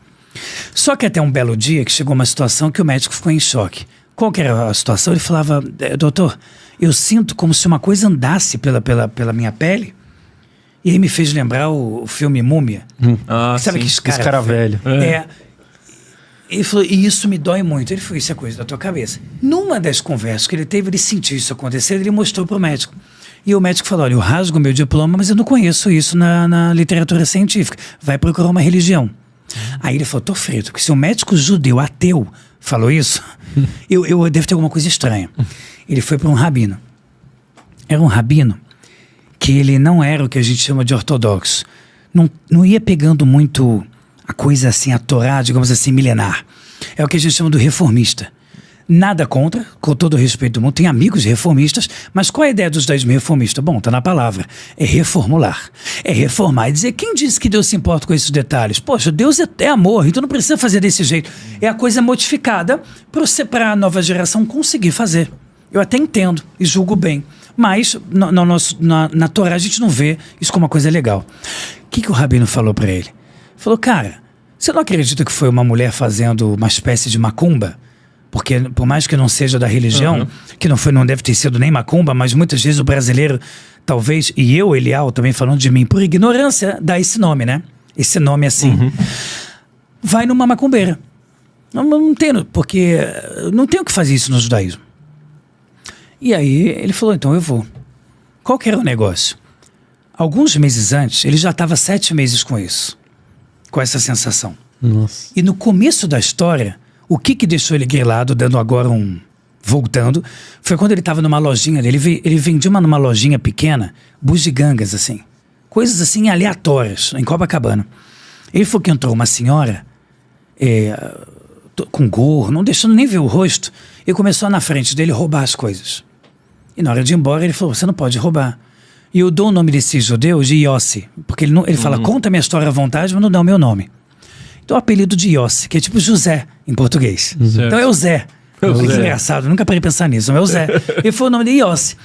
Só que até um belo dia que chegou uma situação que o médico ficou em choque. Qual que era a situação? Ele falava, doutor, eu sinto como se uma coisa andasse pela minha pele. E aí me fez lembrar o filme Múmia. Sabe que esse cara velho. Ele falou, e isso me dói muito. Ele falou, isso é coisa da tua cabeça. Numa das conversas que ele teve, ele sentiu isso acontecer, ele mostrou pro médico. E o médico falou, olha, eu rasgo meu diploma, mas eu não conheço isso na literatura científica. Vai procurar uma religião. Aí ele falou, tô frito, porque se um médico judeu ateu falou isso, eu devo ter alguma coisa estranha. Ele foi para um rabino. Era um rabino que ele não era o que a gente chama de ortodoxo. Não ia pegando muito a coisa assim, a Torá, digamos assim, milenar. É o que a gente chama do reformista. Nada contra, com todo o respeito do mundo, tem amigos reformistas, mas qual é a ideia dos 10 mil reformistas? Bom, tá na palavra, é reformular, é reformar, é dizer, quem disse que Deus se importa com esses detalhes? Poxa, Deus é amor, então não precisa fazer desse jeito. É a coisa modificada para a nova geração conseguir fazer. Eu até entendo e julgo bem, mas na Torá a gente não vê isso como uma coisa legal. O que o rabino falou para ele? Falou, cara, você não acredita que foi uma mulher fazendo uma espécie de macumba? Porque por mais que não seja da religião, que não deve ter sido nem macumba, mas muitas vezes o brasileiro, talvez, e eu, Elial, também falando de mim, por ignorância, dá esse nome, né? Esse nome assim. Vai numa macumbeira. Não tem, porque não tem o que fazer isso no judaísmo. E aí ele falou, então eu vou. Qual que era o negócio? Alguns meses antes, ele já estava 7 meses com isso. Com essa sensação. Nossa. E no começo da história, o que deixou ele grilado, dando agora voltando, foi quando ele estava numa lojinha, ele vendia numa lojinha pequena, bugigangas, assim. Coisas assim aleatórias, em Copacabana. Ele falou que entrou uma senhora, com gorro, não deixando nem ver o rosto, e começou na frente dele roubar as coisas. E na hora de ir embora, ele falou, você não pode roubar. E eu dou o nome desse judeu de Yossi, porque ele fala, conta minha história à vontade, mas não dá o meu nome. Então o apelido de Yossi, que é tipo José em português. Então é o Zé. Que engraçado, nunca parei pensar nisso, mas é o Zé. Ele foi o nome de Yossi.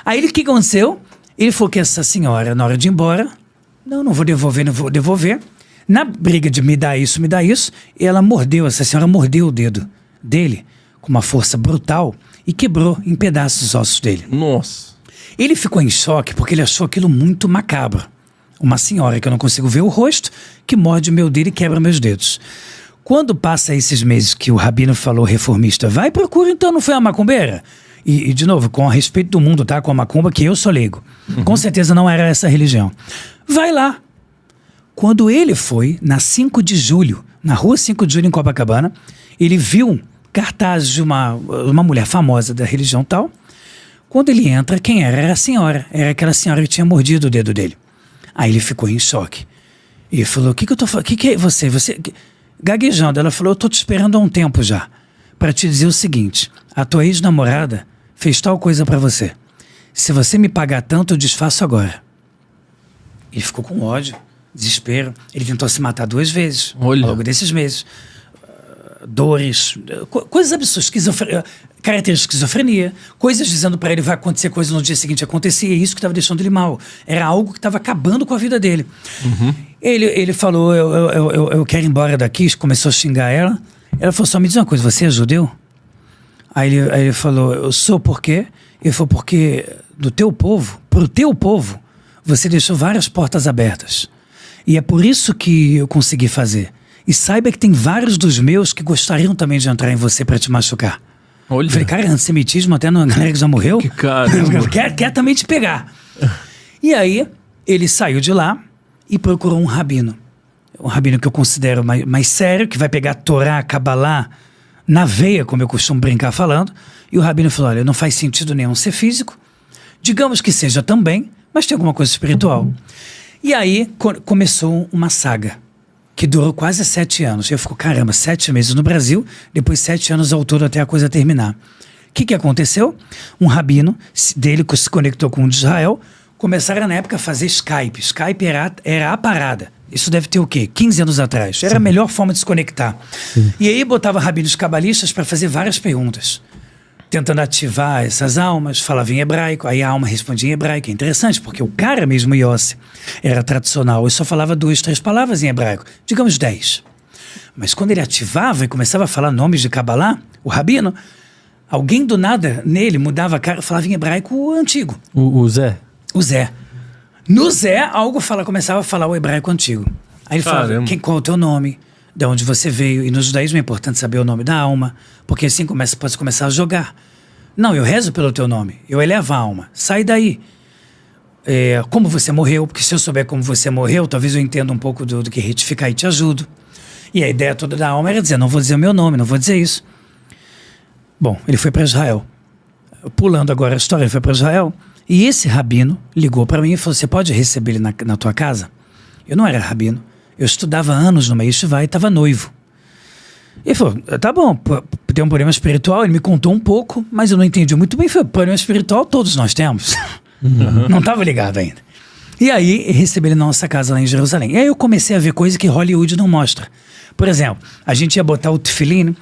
Aí o que aconteceu? Ele falou que essa senhora, na hora de ir embora, não vou devolver. Na briga de me dá isso, essa senhora mordeu o dedo dele com uma força brutal e quebrou em pedaços os ossos dele. Nossa. Ele ficou em choque porque ele achou aquilo muito macabro. Uma senhora que eu não consigo ver o rosto, que morde o meu dedo e quebra meus dedos. Quando passa esses meses que o rabino falou reformista, vai, procura então, não foi a macumbeira? E de novo, com a respeito do mundo, tá? Com a macumba, que eu sou leigo. Com certeza não era essa religião. Vai lá. Quando ele foi, na 5 de julho, na rua 5 de julho em Copacabana, ele viu cartazes de uma mulher famosa da religião tal. Quando ele entra, quem era? Era a senhora. Era aquela senhora que tinha mordido o dedo dele. Aí ele ficou em choque. E falou, o que eu tô falando? O que é você? Você... Gaguejando, ela falou, eu tô te esperando há um tempo já. Pra te dizer o seguinte, a tua ex-namorada fez tal coisa pra você. Se você me pagar tanto, eu desfaço agora. Ele ficou com ódio, desespero. Ele tentou se matar 2 vezes. Olha. Ao longo desses meses. Dores, coisas absurdas, características de esquizofrenia, coisas dizendo pra ele vai acontecer coisa no dia seguinte, acontecia isso que estava deixando ele mal, era algo que estava acabando com a vida dele. Ele falou, eu quero ir embora daqui, começou a xingar ela falou, só me diz uma coisa, você é judeu? Aí ele falou, eu sou, por quê? Ele falou, porque do teu povo, pro teu povo, você deixou várias portas abertas, e é por isso que eu consegui fazer. E saiba que tem vários dos meus que gostariam também de entrar em você pra te machucar. Olha. Eu falei, cara, antissemitismo até na galera que já morreu? Que caramba. quer também te pegar. E aí, ele saiu de lá e procurou um rabino. Um rabino que eu considero mais sério, que vai pegar a Torá, a Kabbalah na veia, como eu costumo brincar falando. E o rabino falou, olha, não faz sentido nenhum ser físico. Digamos que seja também, mas tem alguma coisa espiritual. E aí, começou uma saga que durou quase 7 anos. Eu fico, caramba, 7 meses no Brasil, depois 7 anos ao todo até a coisa terminar. O que aconteceu? Um rabino dele que se conectou com um de Israel, começaram na época a fazer Skype. Skype era a parada. Isso deve ter o quê? 15 anos atrás. Era a melhor forma de se conectar. E aí botava rabinos cabalistas para fazer várias perguntas. tentando ativar essas almas, falava em hebraico, aí a alma respondia em hebraico. É interessante, porque o cara mesmo, Yossi, era tradicional e só falava 2, 3 palavras em hebraico, digamos 10. Mas quando ele ativava e começava a falar nomes de Kabbalah, o rabino, alguém do nada nele mudava a cara, falava em hebraico antigo. O Zé? O Zé. No Zé, começava a falar o hebraico antigo. Aí ele falava, qual é o teu nome? De onde você veio? E no judaísmo é importante saber o nome da alma, porque assim pode começar a jogar. Não, eu rezo pelo teu nome, eu elevo a alma, sai daí. Como você morreu, porque se eu souber como você morreu, talvez eu entenda um pouco do que retificar e te ajudo. E a ideia toda da alma era dizer, não vou dizer o meu nome, não vou dizer isso. Bom, ele foi para Israel. Pulando agora a história, ele foi para Israel, e esse rabino ligou para mim e falou, você pode receber ele na tua casa? Eu não era rabino. Eu estudava anos numa yeshiva e estava noivo. Ele falou, tá bom, tem um problema espiritual, ele me contou um pouco, mas eu não entendi muito bem, foi problema espiritual, todos nós temos. Não estava ligado ainda. E aí, recebi ele na nossa casa lá em Jerusalém. E aí eu comecei a ver coisas que Hollywood não mostra. Por exemplo, a gente ia botar o tefilim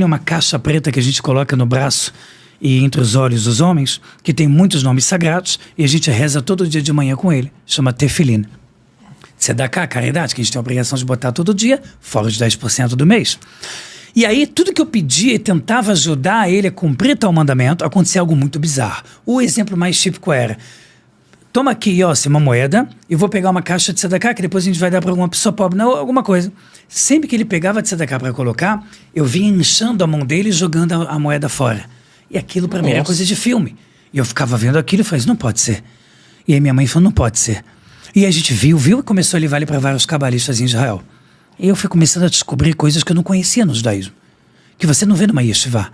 é uma caixa preta que a gente coloca no braço e entre os olhos dos homens, que tem muitos nomes sagrados, e a gente reza todo dia de manhã com ele, chama tefilim. Tzedakah, caridade, que a gente tem a obrigação de botar todo dia, fora os 10% do mês. E aí, tudo que eu pedia e tentava ajudar ele a cumprir tal mandamento, acontecia algo muito bizarro. O exemplo mais típico era, toma aqui, Yossi, uma moeda, e vou pegar uma caixa de tzedakah, que depois a gente vai dar para alguma pessoa pobre, não, alguma coisa. Sempre que ele pegava tzedakah para colocar, eu vinha inchando a mão dele e jogando a moeda fora. E aquilo para mim era coisa de filme. E eu ficava vendo aquilo e falei, não pode ser. E aí minha mãe falou, não pode ser. E a gente viu e começou a levar ele para vários cabalistas em Israel. E eu fui começando a descobrir coisas que eu não conhecia no judaísmo, que você não vê numa yeshiva.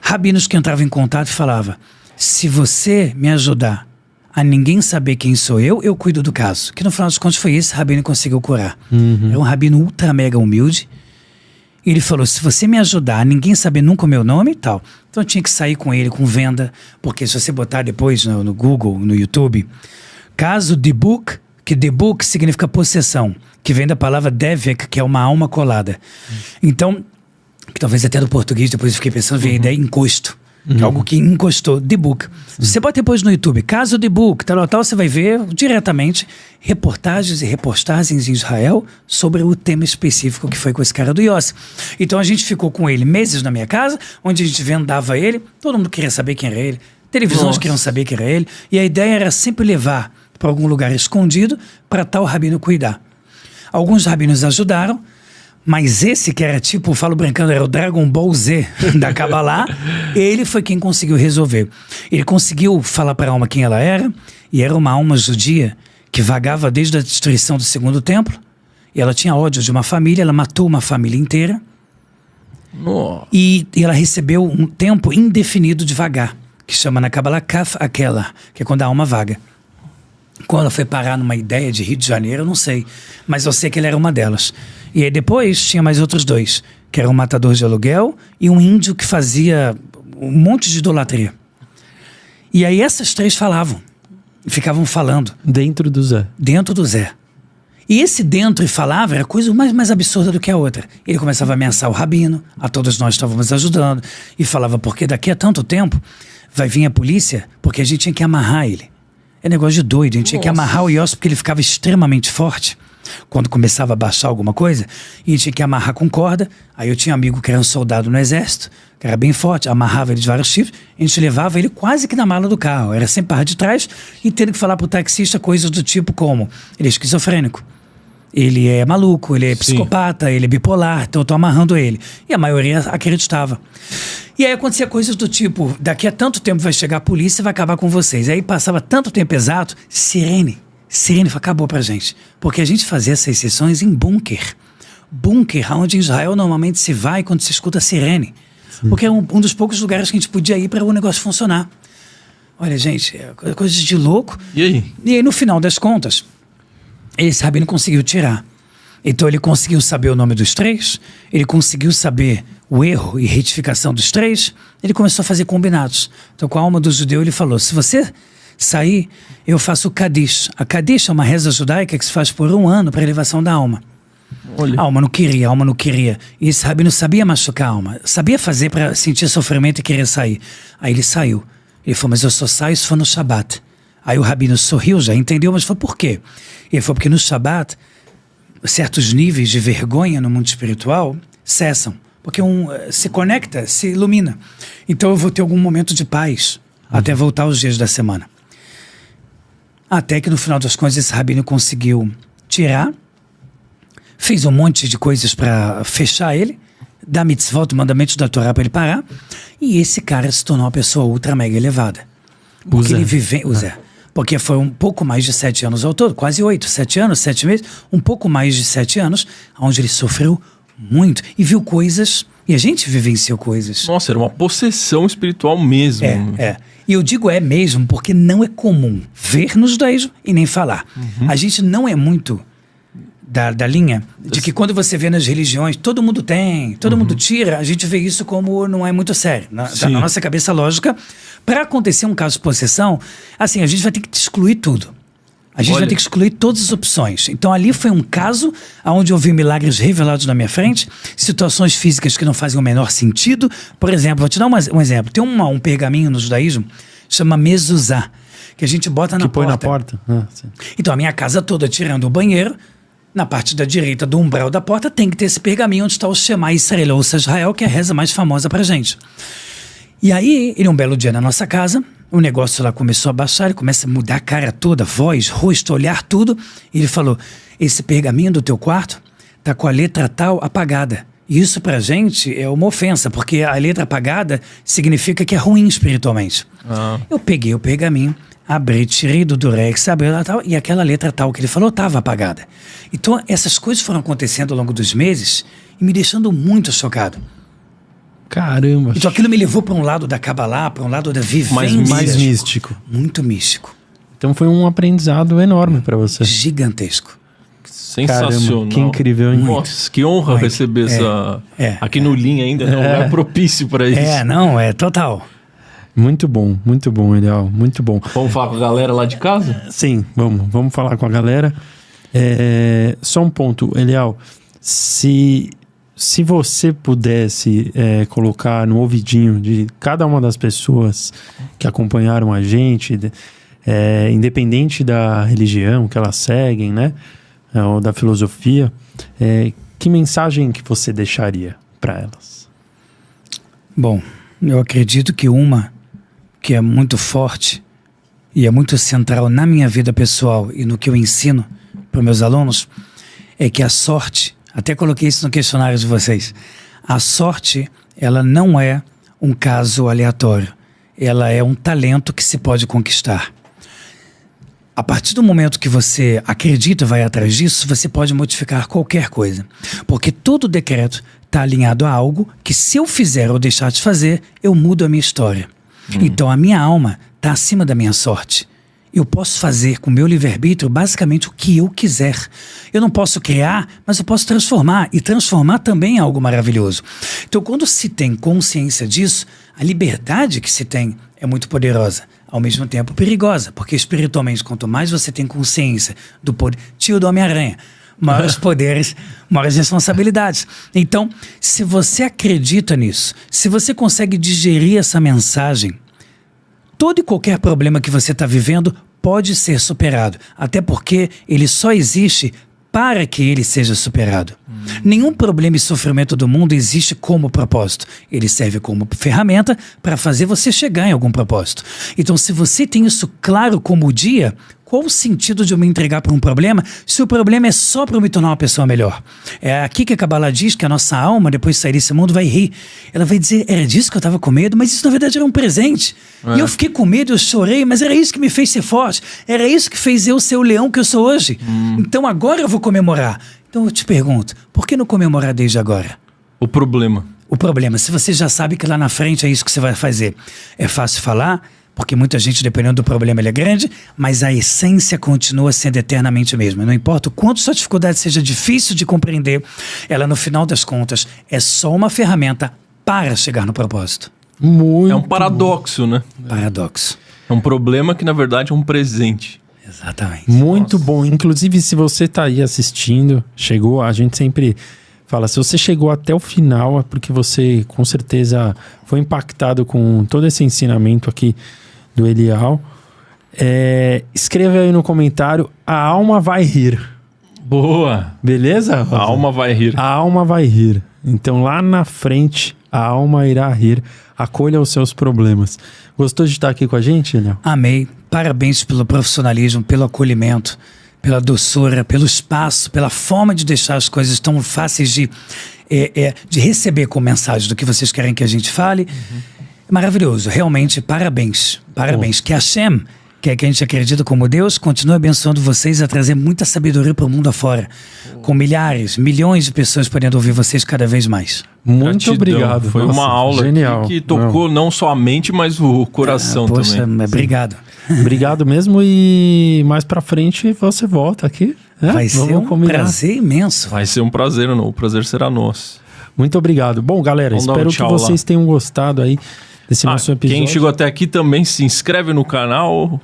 Rabinos que entravam em contato e falavam, se você me ajudar a ninguém saber quem sou eu cuido do caso. Que no final dos contos foi esse rabino que conseguiu curar. Era um rabino ultra mega humilde. E ele falou, se você me ajudar a ninguém saber nunca o meu nome e tal. Então eu tinha que sair com ele, com venda, porque se você botar depois no Google, no YouTube, caso Dibuk, que Dibuk significa possessão, que vem da palavra Devek, que é uma alma colada. Então, que talvez até do português, depois eu fiquei pensando, veio a ideia encosto. Que é algo que encostou, Dibuk. Você bota depois no YouTube, caso Dibuk, tal, você vai ver diretamente reportagens e repostagens em Israel sobre o tema específico que foi com esse cara do Yossi. Então a gente ficou com ele meses na minha casa, onde a gente vendava ele, todo mundo queria saber quem era ele, televisões queriam saber quem era ele, e a ideia era sempre levar para algum lugar escondido para tal rabino cuidar. Alguns rabinos ajudaram, mas esse que era tipo, falo brincando, era o Dragon Ball Z da Kabbalah, ele foi quem conseguiu resolver. Ele conseguiu falar para a alma quem ela era, e era uma alma judia que vagava desde a destruição do segundo templo, e ela tinha ódio de uma família, ela matou uma família inteira, e ela recebeu um tempo indefinido de vagar, que chama na Kabbalah Kaf Akela, que é quando a alma vaga. Quando ela foi parar numa ideia de Rio de Janeiro, eu não sei. Mas eu sei que ele era uma delas. E aí depois tinha mais outros dois, que era um matador de aluguel e um índio que fazia um monte de idolatria. E aí essas três falavam. Ficavam falando. Dentro do Zé. Dentro do Zé. E esse dentro e falava era a coisa mais absurda do que a outra. Ele começava a ameaçar o rabino, a todos nós estávamos ajudando, e falava, porque daqui a tanto tempo vai vir a polícia, porque a gente tinha que amarrar ele. É negócio de doido, a gente tinha que amarrar o Yossi porque ele ficava extremamente forte quando começava a baixar alguma coisa, e a gente tinha que amarrar com corda. Aí eu tinha um amigo que era um soldado no exército, que era bem forte, amarrava ele de vários tipos, a gente levava ele quase que na mala do carro, era sempre parte de trás, e tendo que falar pro taxista coisas do tipo como, ele é esquizofrênico, ele é maluco, ele é psicopata, ele é bipolar, então eu tô amarrando ele. E a maioria acreditava. E aí acontecia coisas do tipo, daqui a tanto tempo vai chegar a polícia e vai acabar com vocês. E aí passava tanto tempo exato, sirene acabou pra gente. Porque a gente fazia essas sessões em bunker. Bunker, onde em Israel normalmente se vai quando se escuta sirene. Porque é um dos poucos lugares que a gente podia ir para o negócio funcionar. Olha, gente, é coisa de louco. E aí? E aí, no final das contas, esse rabino conseguiu tirar. Então ele conseguiu saber o nome dos três, ele conseguiu saber o erro e retificação dos três, ele começou a fazer combinados. Então com a alma do judeu ele falou, se você sair, eu faço o Kadish. A Kadish é uma reza judaica que se faz por 1 ano para elevação da alma. Olha. A alma não queria. E esse rabino sabia machucar a alma. Sabia fazer para sentir sofrimento e querer sair. Aí ele saiu. Ele falou, mas eu só saio se for no Shabat. Aí o rabino sorriu, já entendeu, mas falou, por quê? Ele falou, porque no Shabat, certos níveis de vergonha no mundo espiritual cessam. Porque se conecta, se ilumina. Então eu vou ter algum momento de paz até voltar os dias da semana. Até que no final das contas esse rabino conseguiu tirar, fez um monte de coisas para fechar ele, dar mitzvot, mandamentos da Torá para ele parar, e esse cara se tornou uma pessoa ultra mega elevada. Porque ele vive... Porque foi um pouco mais de 7 anos ao todo, quase 8, 7 anos, 7 meses, um pouco mais de 7 anos, onde ele sofreu muito e viu coisas, e a gente vivenciou coisas. Nossa, era uma possessão espiritual mesmo. E eu digo mesmo porque não é comum ver no judaísmo e nem falar. A gente não é muito da linha de que quando você vê nas religiões, todo mundo tem, todo mundo tira, a gente vê isso como não é muito sério. Na nossa cabeça lógica, para acontecer um caso de possessão, assim, a gente vai ter que excluir tudo. A gente vai ter que excluir todas as opções. Então ali foi um caso onde eu vi milagres revelados na minha frente, situações físicas que não fazem o menor sentido. Por exemplo, vou te dar um exemplo. Tem um pergaminho no judaísmo, chama mezuzá, que a gente bota na porta. Que põe na porta? Então a minha casa toda, tirando o banheiro, na parte da direita do umbral da porta, tem que ter esse pergaminho onde está o Shema Israel, ou Israel, que é a reza mais famosa pra gente. E aí, um belo dia na nossa casa, o negócio lá começou a baixar, ele começa a mudar a cara toda, voz, rosto, olhar, tudo. E ele falou, esse pergaminho do teu quarto tá com a letra tal apagada. E isso pra gente é uma ofensa, porque a letra apagada significa que é ruim espiritualmente. Eu peguei o pergaminho, abri, tirei do durex, abri lá tal, e aquela letra tal que ele falou estava apagada. Então essas coisas foram acontecendo ao longo dos meses e me deixando muito chocado. Caramba. Então aquilo me levou para um lado da Kabbalah, para um lado da vivência. Mais místico. Muito místico. Então foi um aprendizado enorme para você. Gigantesco. Sensacional. Caramba, que incrível, hein? Nossa, que honra receber essa... Aqui no Lean ainda, não é propício para isso. É total. Muito bom, Eliel, muito bom. Vamos falar com a galera lá de casa? Sim, vamos falar com a galera. Só um ponto, Eliel, se você pudesse colocar no ouvidinho de cada uma das pessoas que acompanharam a gente, independente da religião que elas seguem, né, ou da filosofia, que mensagem que você deixaria para elas? Bom, eu acredito que uma que é muito forte e é muito central na minha vida pessoal e no que eu ensino para meus alunos é que a sorte, até coloquei isso no questionário de vocês, a sorte, ela não é um caso aleatório, ela é um talento que se pode conquistar. A partir do momento que você acredita e vai atrás disso, você pode modificar qualquer coisa, porque todo decreto está alinhado a algo que, se eu fizer ou deixar de fazer, eu mudo a minha história. Então a minha alma está acima da minha sorte. Eu posso fazer com o meu livre-arbítrio basicamente o que eu quiser. Eu não posso criar, mas eu posso transformar. E transformar também é algo maravilhoso. Então quando se tem consciência disso, a liberdade que se tem é muito poderosa. Ao mesmo tempo perigosa. Porque espiritualmente, quanto mais você tem consciência do poder... Tio do Homem-Aranha. Maiores poderes, maiores responsabilidades. Então, se você acredita nisso, se você consegue digerir essa mensagem, todo e qualquer problema que você está vivendo pode ser superado. Até porque ele só existe para que ele seja superado. Nenhum problema e sofrimento do mundo existe como propósito. Ele serve como ferramenta para fazer você chegar em algum propósito. Então, se você tem isso claro como o dia, qual o sentido de eu me entregar para um problema se o problema é só para eu me tornar uma pessoa melhor? É aqui que a Kabbalah diz que a nossa alma, depois de sair desse mundo, vai rir. Ela vai dizer, era disso que eu estava com medo, mas isso na verdade era um presente. E eu fiquei com medo, eu chorei, mas era isso que me fez ser forte. Era isso que fez eu ser o leão que eu sou hoje. Então agora eu vou comemorar. Então eu te pergunto, por que não comemorar desde agora? O problema, se você já sabe que lá na frente é isso que você vai fazer. É fácil falar, porque muita gente, dependendo do problema, ele é grande, mas a essência continua sendo eternamente a mesma. Não importa o quanto sua dificuldade seja difícil de compreender, ela, no final das contas, é só uma ferramenta para chegar no propósito. É um paradoxo, né? Paradoxo. É um problema que, na verdade, é um presente. Exatamente. Muito bom. Inclusive, se você tá aí assistindo, chegou, a gente sempre fala, se você chegou até o final, é porque você, com certeza, foi impactado com todo esse ensinamento aqui do Eliel. Escreva aí no comentário, a alma vai rir. Boa! Beleza, Rosa? A alma vai rir. A alma vai rir. Então, lá na frente, a alma irá rir. Acolha os seus problemas. Gostou de estar aqui com a gente, Eliel? Amei. Parabéns pelo profissionalismo, pelo acolhimento, pela doçura, pelo espaço, pela forma de deixar as coisas tão fáceis de receber com mensagem do que vocês querem que a gente fale. Maravilhoso. Realmente, parabéns. Parabéns. Que Hashem, que a gente acredita como Deus, continue abençoando vocês a trazer muita sabedoria para o mundo afora. Com milhares, milhões de pessoas podendo ouvir vocês cada vez mais. Muito Gratidão. obrigado. Foi Nossa, uma aula genial. que tocou não só a mente, mas o coração Poxa, também. obrigado. Obrigado mesmo, e mais pra frente você volta aqui. Né? Vai ser Vamos um combinar. prazer imenso. Vai ser um prazer, não? O prazer será nosso. Muito obrigado. Bom, galera, Vamos dar um espero que tchau vocês tenham gostado aí desse nosso episódio. Quem chegou até aqui também se inscreve no canal,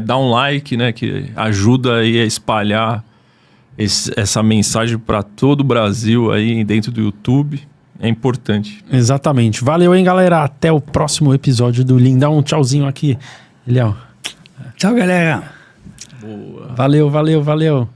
dá um like, né? Que ajuda aí a espalhar essa mensagem para todo o Brasil aí dentro do YouTube. É importante. Exatamente. Valeu, hein, galera. Até o próximo episódio do Lindão. Um tchauzinho aqui. Eliel. Tchau, galera. Boa. Valeu, valeu, valeu.